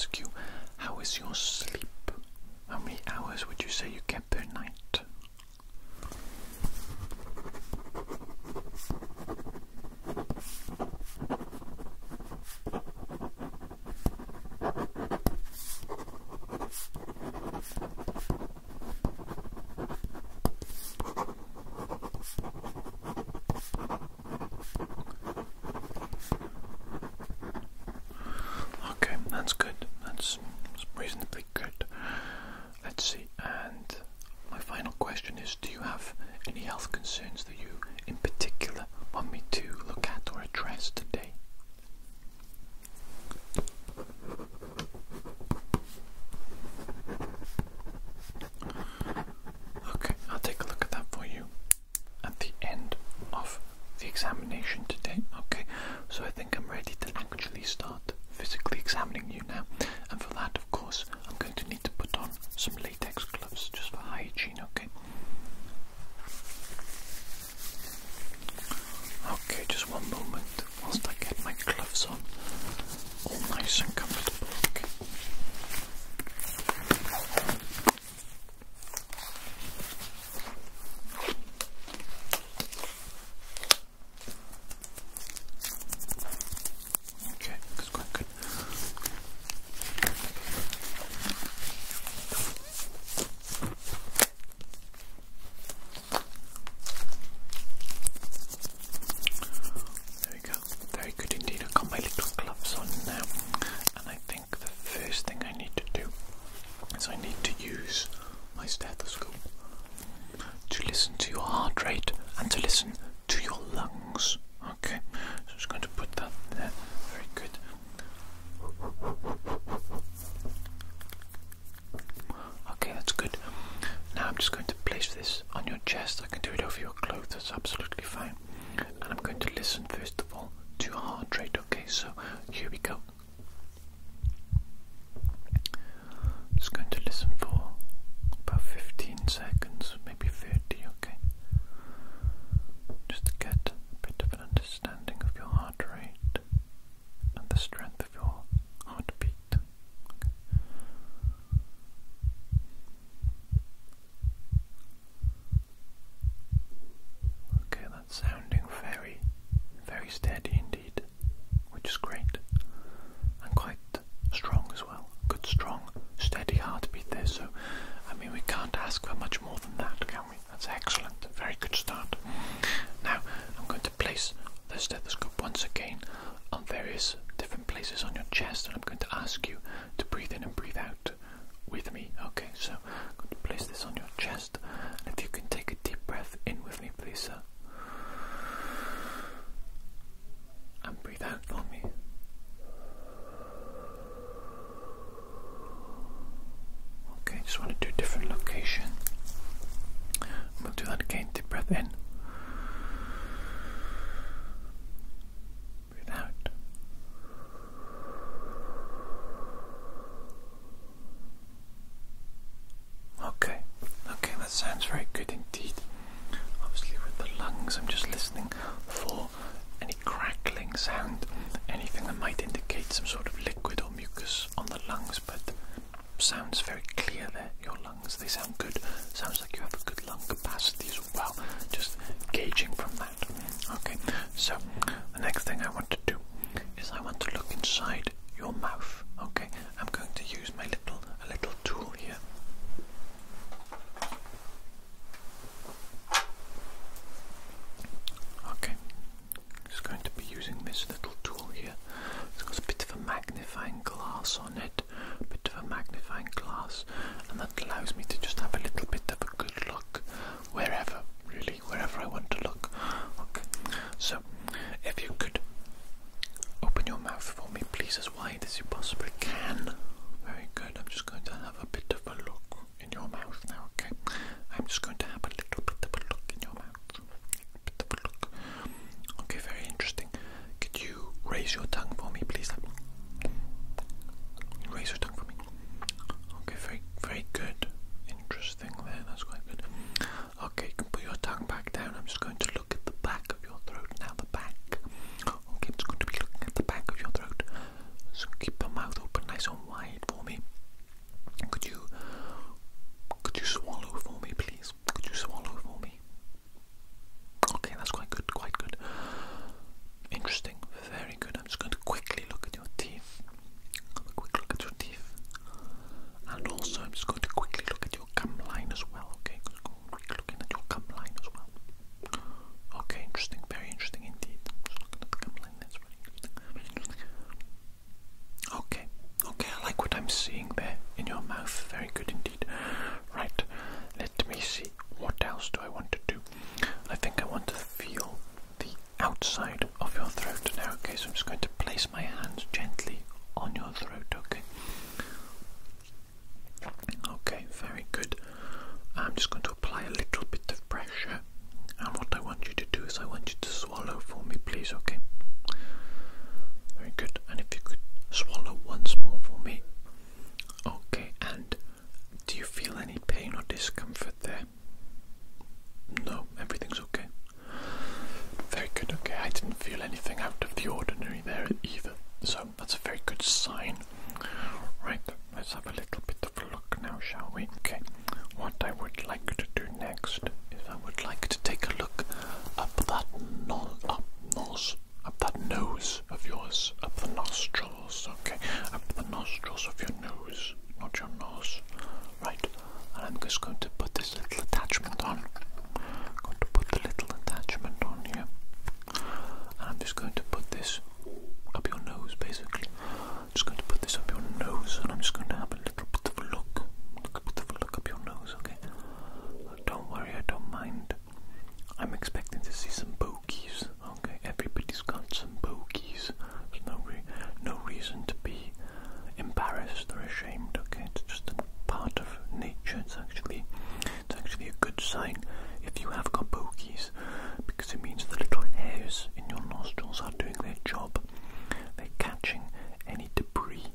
Speaker 1: ask you, how is your sleep? How many hours would you say you get per night? Okay, that's good. That's reasonably good. Let's see, and my final question is, do you have any health concerns that you in particular want me to look at or address today? Okay, I'll take a look at that for you at the end of the examination today. Okay, so I think I'm ready to actually start physically examining you now, and for that, of course, I'm going to need to put on some latex gloves just for hygiene. Okay. Okay, just one moment whilst I get my gloves on, all nice and comfortable. Okay. Okay, that's quite good. There we go. Very good indeed. I've got my little gloves on now, and I think the first thing I need to do is I need to use my stethoscope to listen to your heart rate and to listen to your lungs. Okay, so I'm just going to put that there. Very good. Okay, that's good. Now I'm just going to place this on your chest. I can do it over your clothes, that's absolutely fine. And I'm going to listen first of all to your heart rate. Okay, so here we go. I'm just going to listen for about 15 seconds, maybe 30, okay? Just to get a bit of an understanding of your heart rate and the strength of your heartbeat. Okay, that's sounding very, very steady indeed, which is great, and quite strong as well. Good, strong, steady heartbeat there, so I mean we can't ask for much more than that, can we? That's excellent, very good start. Now I'm going to place the stethoscope once again on various different places on your chest, and I'm going to ask you to breathe in and breathe out with me. Okay, so I'm going to place this on your chest, and if you can take a deep breath in with me, please, sir, and breathe out for me. Okay, just want to do a different location. We'll do that again. Deep breath in. Breathe out. Okay, that sounds very good indeed. Obviously with the lungs, I'm just listening for any crackling sound, anything that might indicate some sort of liquid or mucus on the lungs, but sounds very clear there. Your lungs, they sound good. Sounds like you have a good lung capacity as well. Just gauging from that. Okay, so the next thing I want to do is I want to look inside your mouth. Okay, I'm going to use my a little tool here. Okay, just going to be using this little tool here. It's got a bit of a magnifying glass on it, a bit of a magnifying glass, and that allows me to just have a little bit of a good look wherever, really, wherever I want to look. Okay, so if you could open your mouth for me, please, as wide as you possibly can. Very good. I'm just going to have a bit of a look in your mouth now, okay? I'm just going to have a little bit of a look in your mouth. A bit of a look. Okay, very interesting. Could you raise your tongue for me, please? Raise your tongue for me. Okay, very, very good. Interesting there, that's quite good. Okay, you can put your tongue back down. I'm just going to look at the back of your throat now, the back. Okay, I'm just going to be looking at the back of your throat. So keep your mouth open nice and wide. outside of your throat now. Okay, so I'm just going to place my hands gently on your throat. Okay. Okay, very good. I'm just going to apply a little bit of pressure, and what I want you to do is I want you to swallow for me, please. Okay. Very good. And if you could swallow once more for me. Okay. And do you feel any pain or discomfort there? No, everything's okay. Very good. Okay, I didn't feel anything out of the ordinary there either, so that's a very good sign. Right, let's have a little bit of a look now, shall we? Okay, what I would like to do next is I would like to take a look up that nose of yours, up the nostrils. Okay, up the nostrils of your nose, not your nose. Right, and I'm just going to put this little attachment on. I'm going to put the little attachment on here, and I'm just going to put this up your nose, basically. I'm just going to put this up your nose, and I'm just going to have a little bit of a look. Up your nose, okay? Don't worry, I don't mind. I'm expecting to see some bogies, okay? Everybody's got some bogies. There's no reason to be embarrassed or ashamed, okay? It's just a part of nature. It's actually a good sign if you have got bogies, because it means the little hairs in your nostrils are doing their job. They're catching any debris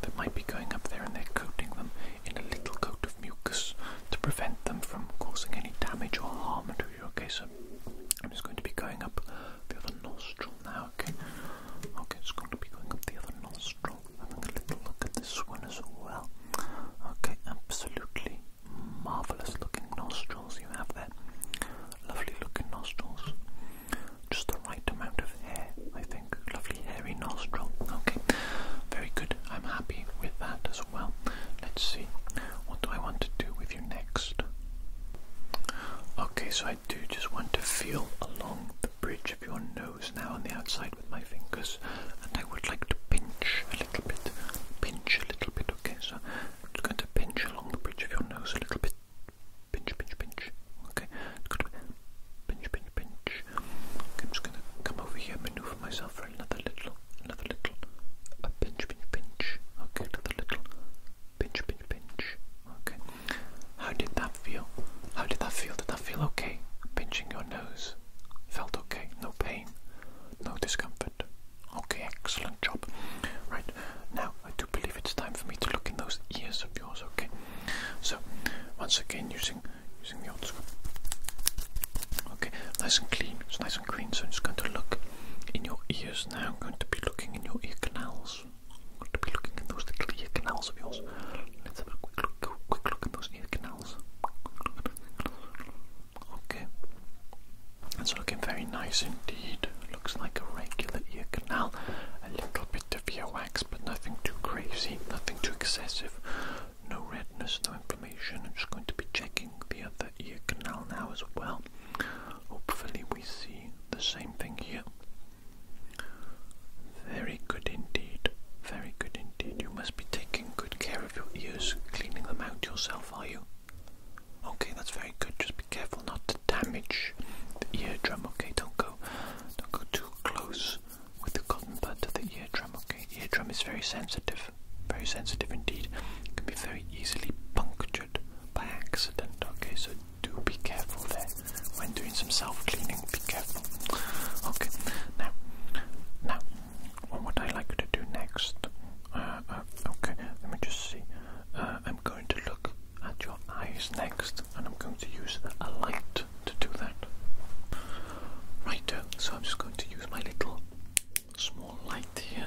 Speaker 1: that might be going up there, and they're coating them in a little coat of mucus to prevent them from causing any damage or harm to you. Okay, so I'm just going to be going up the other nostril now. Okay, it's going to be going up the other nostril. Having a little look at this one as well. Okay, absolutely marvelous looking nostrils you have there. Lovely looking nostrils. Just the right amount of hair, I think. Lovely hairy nostril. Okay, very good. I'm happy with that as well. Let's see. What do I want to do with you next? Okay, so I do just want to feel along the bridge of your nose now on the outside with my fingers, and I would like to pinch a little bit. Okay, so I'm just going to pinch along the bridge of your nose a little bit. Pinch. Okay, it's going to be pinch. Okay, I'm just going to come over here and maneuver myself for another little pinch. Okay, another little pinch. Okay, how did that feel? Did that feel okay? Pinching your nose felt okay? No pain? No discomfort? Okay, excellent job. Right, now I do believe it's time for me to look in those ears of yours. Okay, so once again using the otoscope. Okay, nice and clean. It's nice and clean. So I'm just going to look in your ears now. I'm going to be looking in your ear canals. I'm going to be looking in those little ear canals of yours. Let's have a quick look in those ear canals. Okay, that's looking very nice indeed. Looks like a regular ear canal. A little bit of earwax, but nothing too crazy, nothing too excessive. No redness, no inflammation. I'm just going to be checking the other ear canal now as well. Hopefully we see the same thing here. Very good indeed. Very good indeed. You must be taking good care of your ears, cleaning them out yourself, are you? Okay, that's very good. Just be careful not to damage the eardrum. Okay, don't go too close with the cotton bud to the eardrum. Okay, eardrum is very sensitive indeed. It can be very easily punctured by accident. Okay, so do be careful there when doing some self-cleaning. Be careful. Okay, now, what would I like to do next? Okay, let me just see. I'm going to look at your eyes next, and I'm going to use a light to do that. Right, so I'm just going to use my little small light here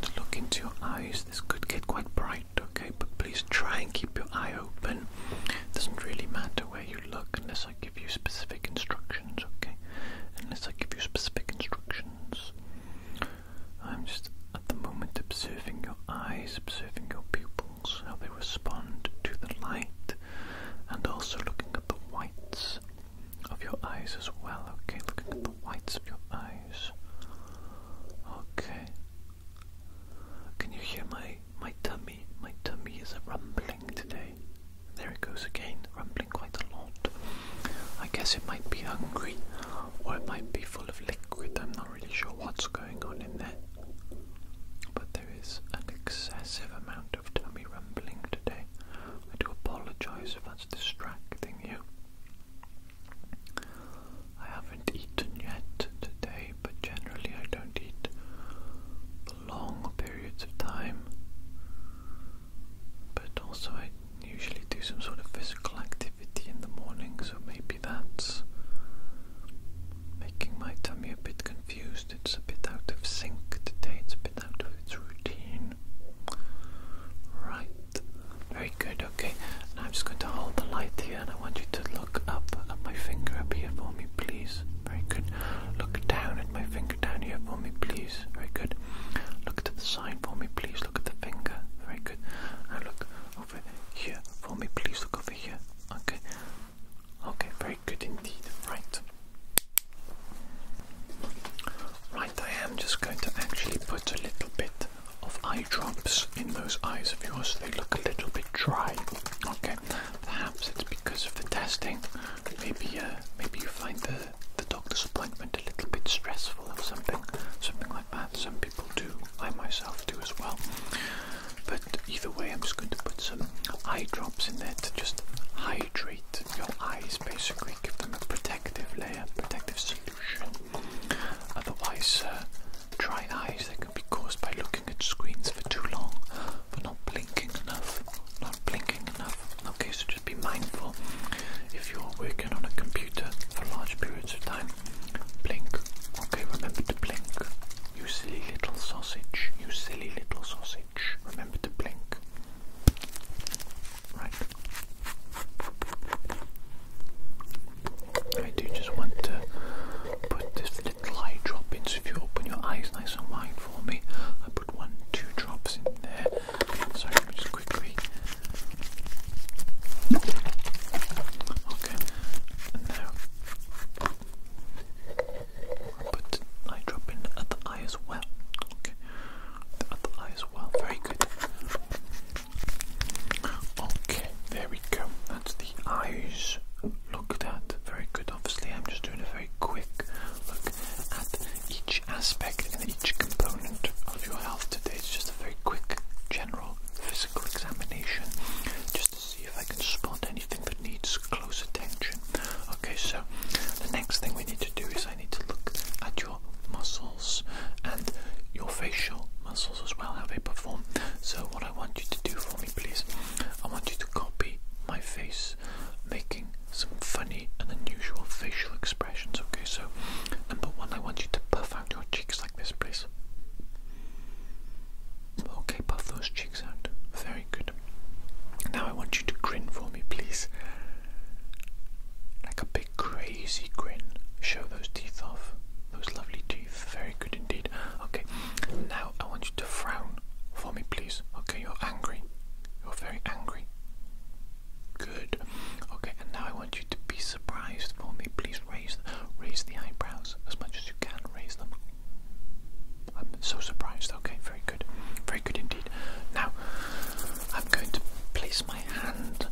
Speaker 1: to look into your eyes. This could get quite bright, okay, but please try and keep your eye open. It doesn't really matter where you look unless I give you specific instructions, okay? Unless I give you specific instructions. I'm just at the moment observing your eyes, observing your pupils, how they respond to the light, and also looking at the whites of your eyes as well. Okay, looking at the whites of your eyes. Okay. Can you hear my tummy? My tummy is rumbling today. There it goes again, rumbling quite a lot. I guess it might put a little bit of eye drops in those eyes of yours so they look a little bit dry. Okay, perhaps it's because of the testing. Maybe you find the doctor's appointment a little bit stressful or something like that. Some people do. I myself do as well. But either way, I'm just going to put some eye drops in there to just hydrate your eyes, basically give them a protective layer, protective solution. Otherwise, dry eyes, they can be caused by looking at screens for too long, but not blinking enough. Okay, so just be mindful if you're working on a computer for large periods of time. Blink. Okay, remember to blink. You silly little sausage. You silly little sausage. Remember to blink. Right. I do just want to put this little eye drop in, so if you open your eyes nice and wide for me, I put 1-2 drops in there. Sorry, let me just quickly. Okay, and now I put the eye drop in the other eye as well. Okay, the other eye as well. Very good. Okay, there we go. That's the eyes looked at. Very good. Obviously, I'm just doing a very quick look at each aspect and each component of your health today. It's just a very quick general physical examination just to see if I can spot anything that needs close attention. Okay, so the next thing we need to do is I need to look at your muscles and your facial muscles as well, how they perform. So what I want you to do for me, please, I want you to copy my face, making some funny and unusual facial expressions. Okay, so number 1, I want you to puff out your cheeks like this, please. Okay, puff those cheeks out. Very good. Now I want you to grin for me, please. Like a big crazy grin. Show those teeth off. Those lovely teeth. Very good indeed. Okay, now I want you to frown for me, please. Okay, you're angry. You're very angry. Good. Okay, and now I want you to be surprised for me. Please raise the eyebrows as much as you can. Raise them. I'm so surprised. Okay, very good. Very good indeed. Now, I'm going to place my hand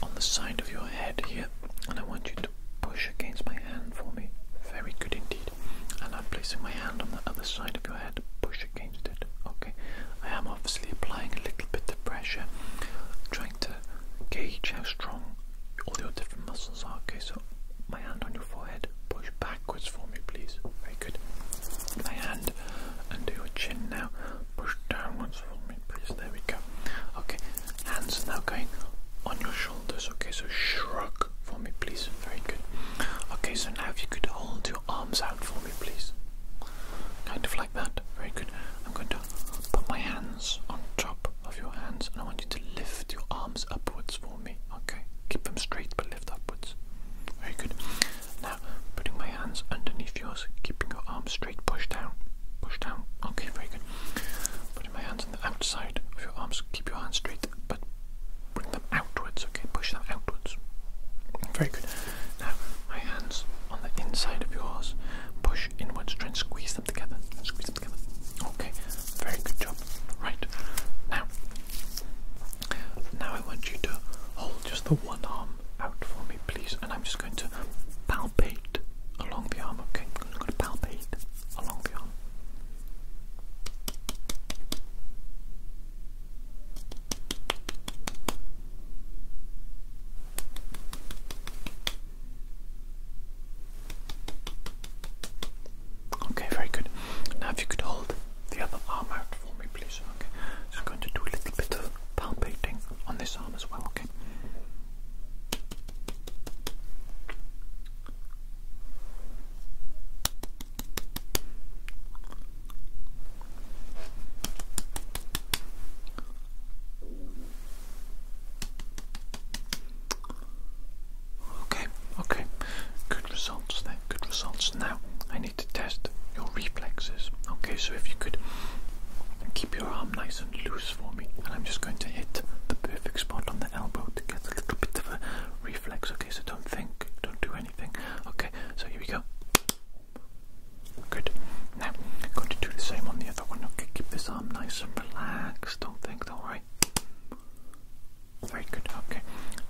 Speaker 1: on the side of your head here, and I want you to push against my hand for me. Very good indeed. And I'm placing my hand on the other side of your head. Push against it. Okay. I am obviously applying a little bit of pressure, trying to gauge how strong all your different muscles are. Okay, so my hand on your forehead, push backwards for me, please. Very good. My hand under your chin now, push downwards for me, please. There we go. Okay, hands are now going on your shoulders. Okay, so shrug for me, please. Very good. Okay, so now if you could hold your arms out for me, please. Kind of like that. Very good. I'm going to put my hands on top of your hands, and I want you to lift your arms upwards for me. Okay, keep them straight but lift upwards. Very good. Now putting my hands underneath yours, keeping your arms straight. Push down. Push down. Okay, very good. Putting my hands on the outside of your arms, keep your hands straight but bring them outwards. Okay, push them outwards. Very good. Now my hands on the inside of yours, push inwards, try and squeeze them together. Squeeze them together. Okay, very good job. Right. Now I want you to hold just the one arm out for me, please, and I'm just going to palpate along the arm. Okay, I'm just going to palpate along the arm. Okay, very good. Now if you could hold the other arm out for me, please. Okay, just going to do a little bit of palpating on this arm as well. Okay. Okay, good results there, good results. Now I need to test your reflexes. Okay, so if you could keep your arm nice and loose for me, and I'm just going to hit the perfect spot on the elbow to get a little bit of a reflex. Okay, so don't think, don't do anything. Okay, so here we go. Good. Now I'm going to do the same on the other one. Okay, keep this arm nice and relaxed. Don't worry. Very good. Okay.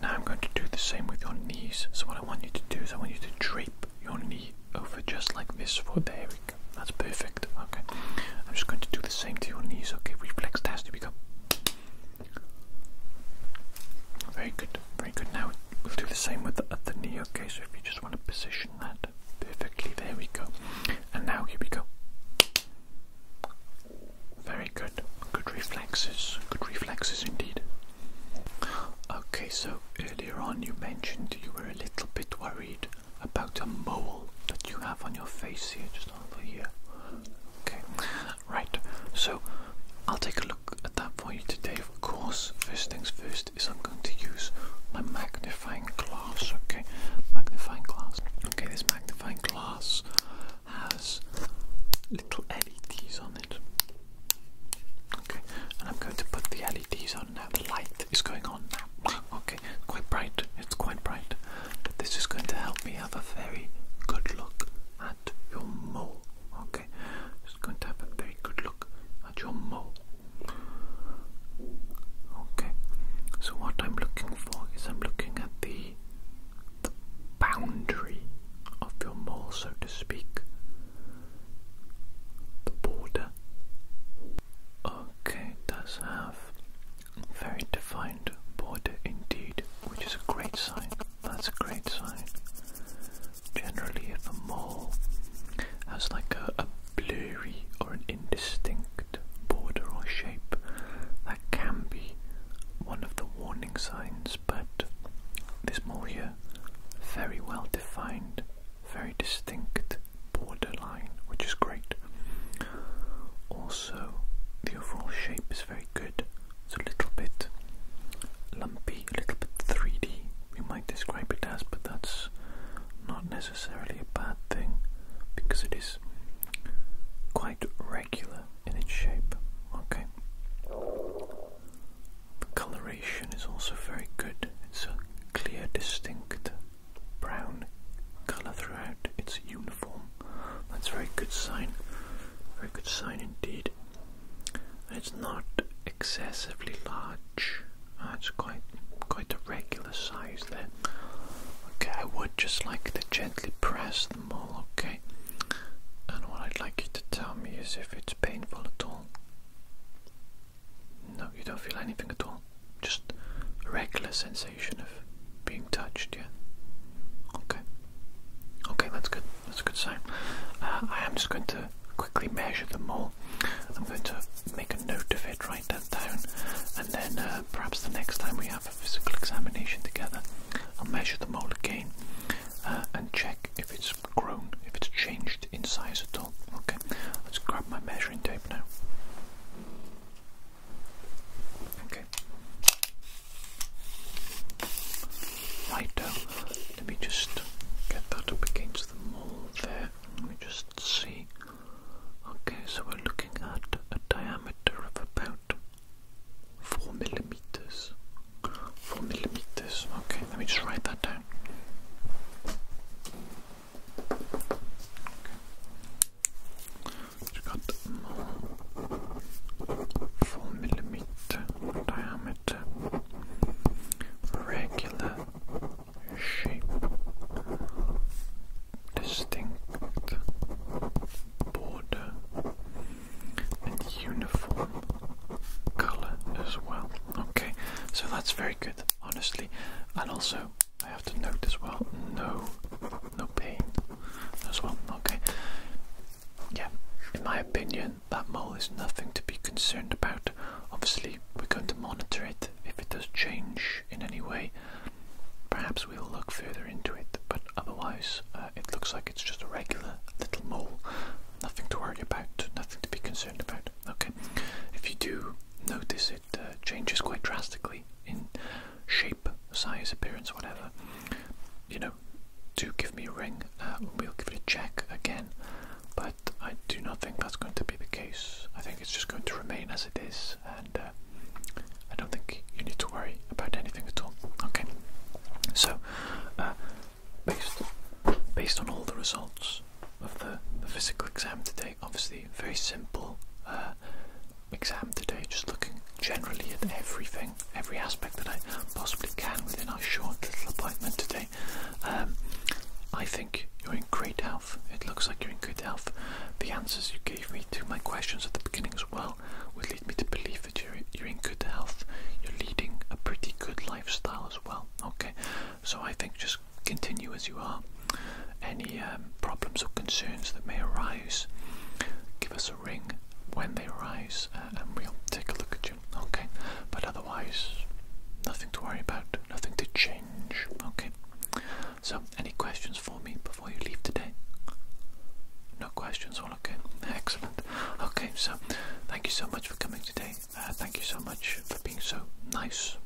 Speaker 1: Now I'm going to do the same with your knees. So what I want you to do is I want you to drape your knee over just like this. There we go. That's perfect. Okay. I'm just going to do the same to your knees. Okay. Reflex test. Here we go. Very good. Very good. Now we'll do the same with the other knee. Okay. So if you just want to position that perfectly. There we go. And now here we go. Very good. Good reflexes. Good reflexes indeed. Okay, so earlier on you mentioned you were a little bit worried about a mole that you have on your face here, just over here. Okay, right. So I'll take a look at that for you today, of course. First things first is I'm going to use my magnifying glass, okay? Magnifying glass. Okay, this magnifying glass has little LEDs on it. Okay, and I'm going to put the LEDs on now. The light is going on now. Okay, quite bright. It's quite bright. But this is going to help me have a very good look at your mole. Okay, just going to have a very good look at your mole. Okay, so what I'm looking for is I'm looking at the boundary of your mole, so to speak. The border. Okay, it does have a very defined border indeed, which is a great sign. That's a great sign. Generally, if a mole has like a blurry or an indistinct border or shape, that can be one of the warning signs, but this mole here, very well defined, very distinct borderline, which is great. Also, the overall shape is very good. It's a little bit lumpy, a little bit 3D, you might describe it as, but that's not necessarily a bad thing because it is quite regular in its shape. Okay. The coloration is also very good. It's a clear, distinct brown colour throughout. It's uniform. That's a very good sign. Very good sign indeed. And it's not excessively large. It's quite a regular size there. Okay, I would just like to gently press the mole, okay? And what I'd like you to tell me is if it's painful at all. No, you don't feel anything at all. Just a regular sensation of being touched, yeah? Okay. Okay, that's good. That's a good sign. I am just going to quickly measure the mole. I'm going to make a note of it, write that down, and then perhaps the next time we have a physical examination together, I'll measure the mole again and check if it's grown, if it's changed in size at all. Okay, let's grab my measuring tape now. Okay. Righto, let me just get that up against the mole there. Let me just see. Okay, so we're looking at a diameter of about 4 millimeters. 4 millimeters. Okay, let me just write that down. Okay. We've got the mole. 4 millimeter diameter. Regular shape. Distinct border and uniform colour as well. Okay, so that's very good, honestly. And also, I have to note as well, no pain as well. Okay, yeah, in my opinion, that mole is nothing to be concerned about. Obviously, we're going to monitor it. If it does change in any way, perhaps we'll look further into it, but otherwise it looks like it's just a regular little mole. Nothing to worry about, nothing to be concerned about. Okay, if you do notice it changes quite drastically in shape, size, appearance, whatever, you know, do give me a ring. We'll give it a check again, but I do not think that's going to be the case. I think it's just going to remain as it is, and I don't think you need to worry about anything at all. Okay, so based on all the results of the physical exam today, obviously very simple exam today, just looking generally at everything, every aspect that I possibly can within our short little appointment today. I think you're in great health. It looks like you're in good health. The answers you gave me to my questions at the beginning as well would lead me to believe that you're in good health. You're leading a pretty good lifestyle as well. Okay, so I think just continue as you are. Any problems or concerns that may arise, give us a ring when they arise, and we'll take a look at you. Okay, but otherwise, nothing to worry about, nothing to change. Okay. So, any questions for me before you leave today? No questions, all okay. Excellent. Okay, so thank you so much for coming today. Thank you so much for being so nice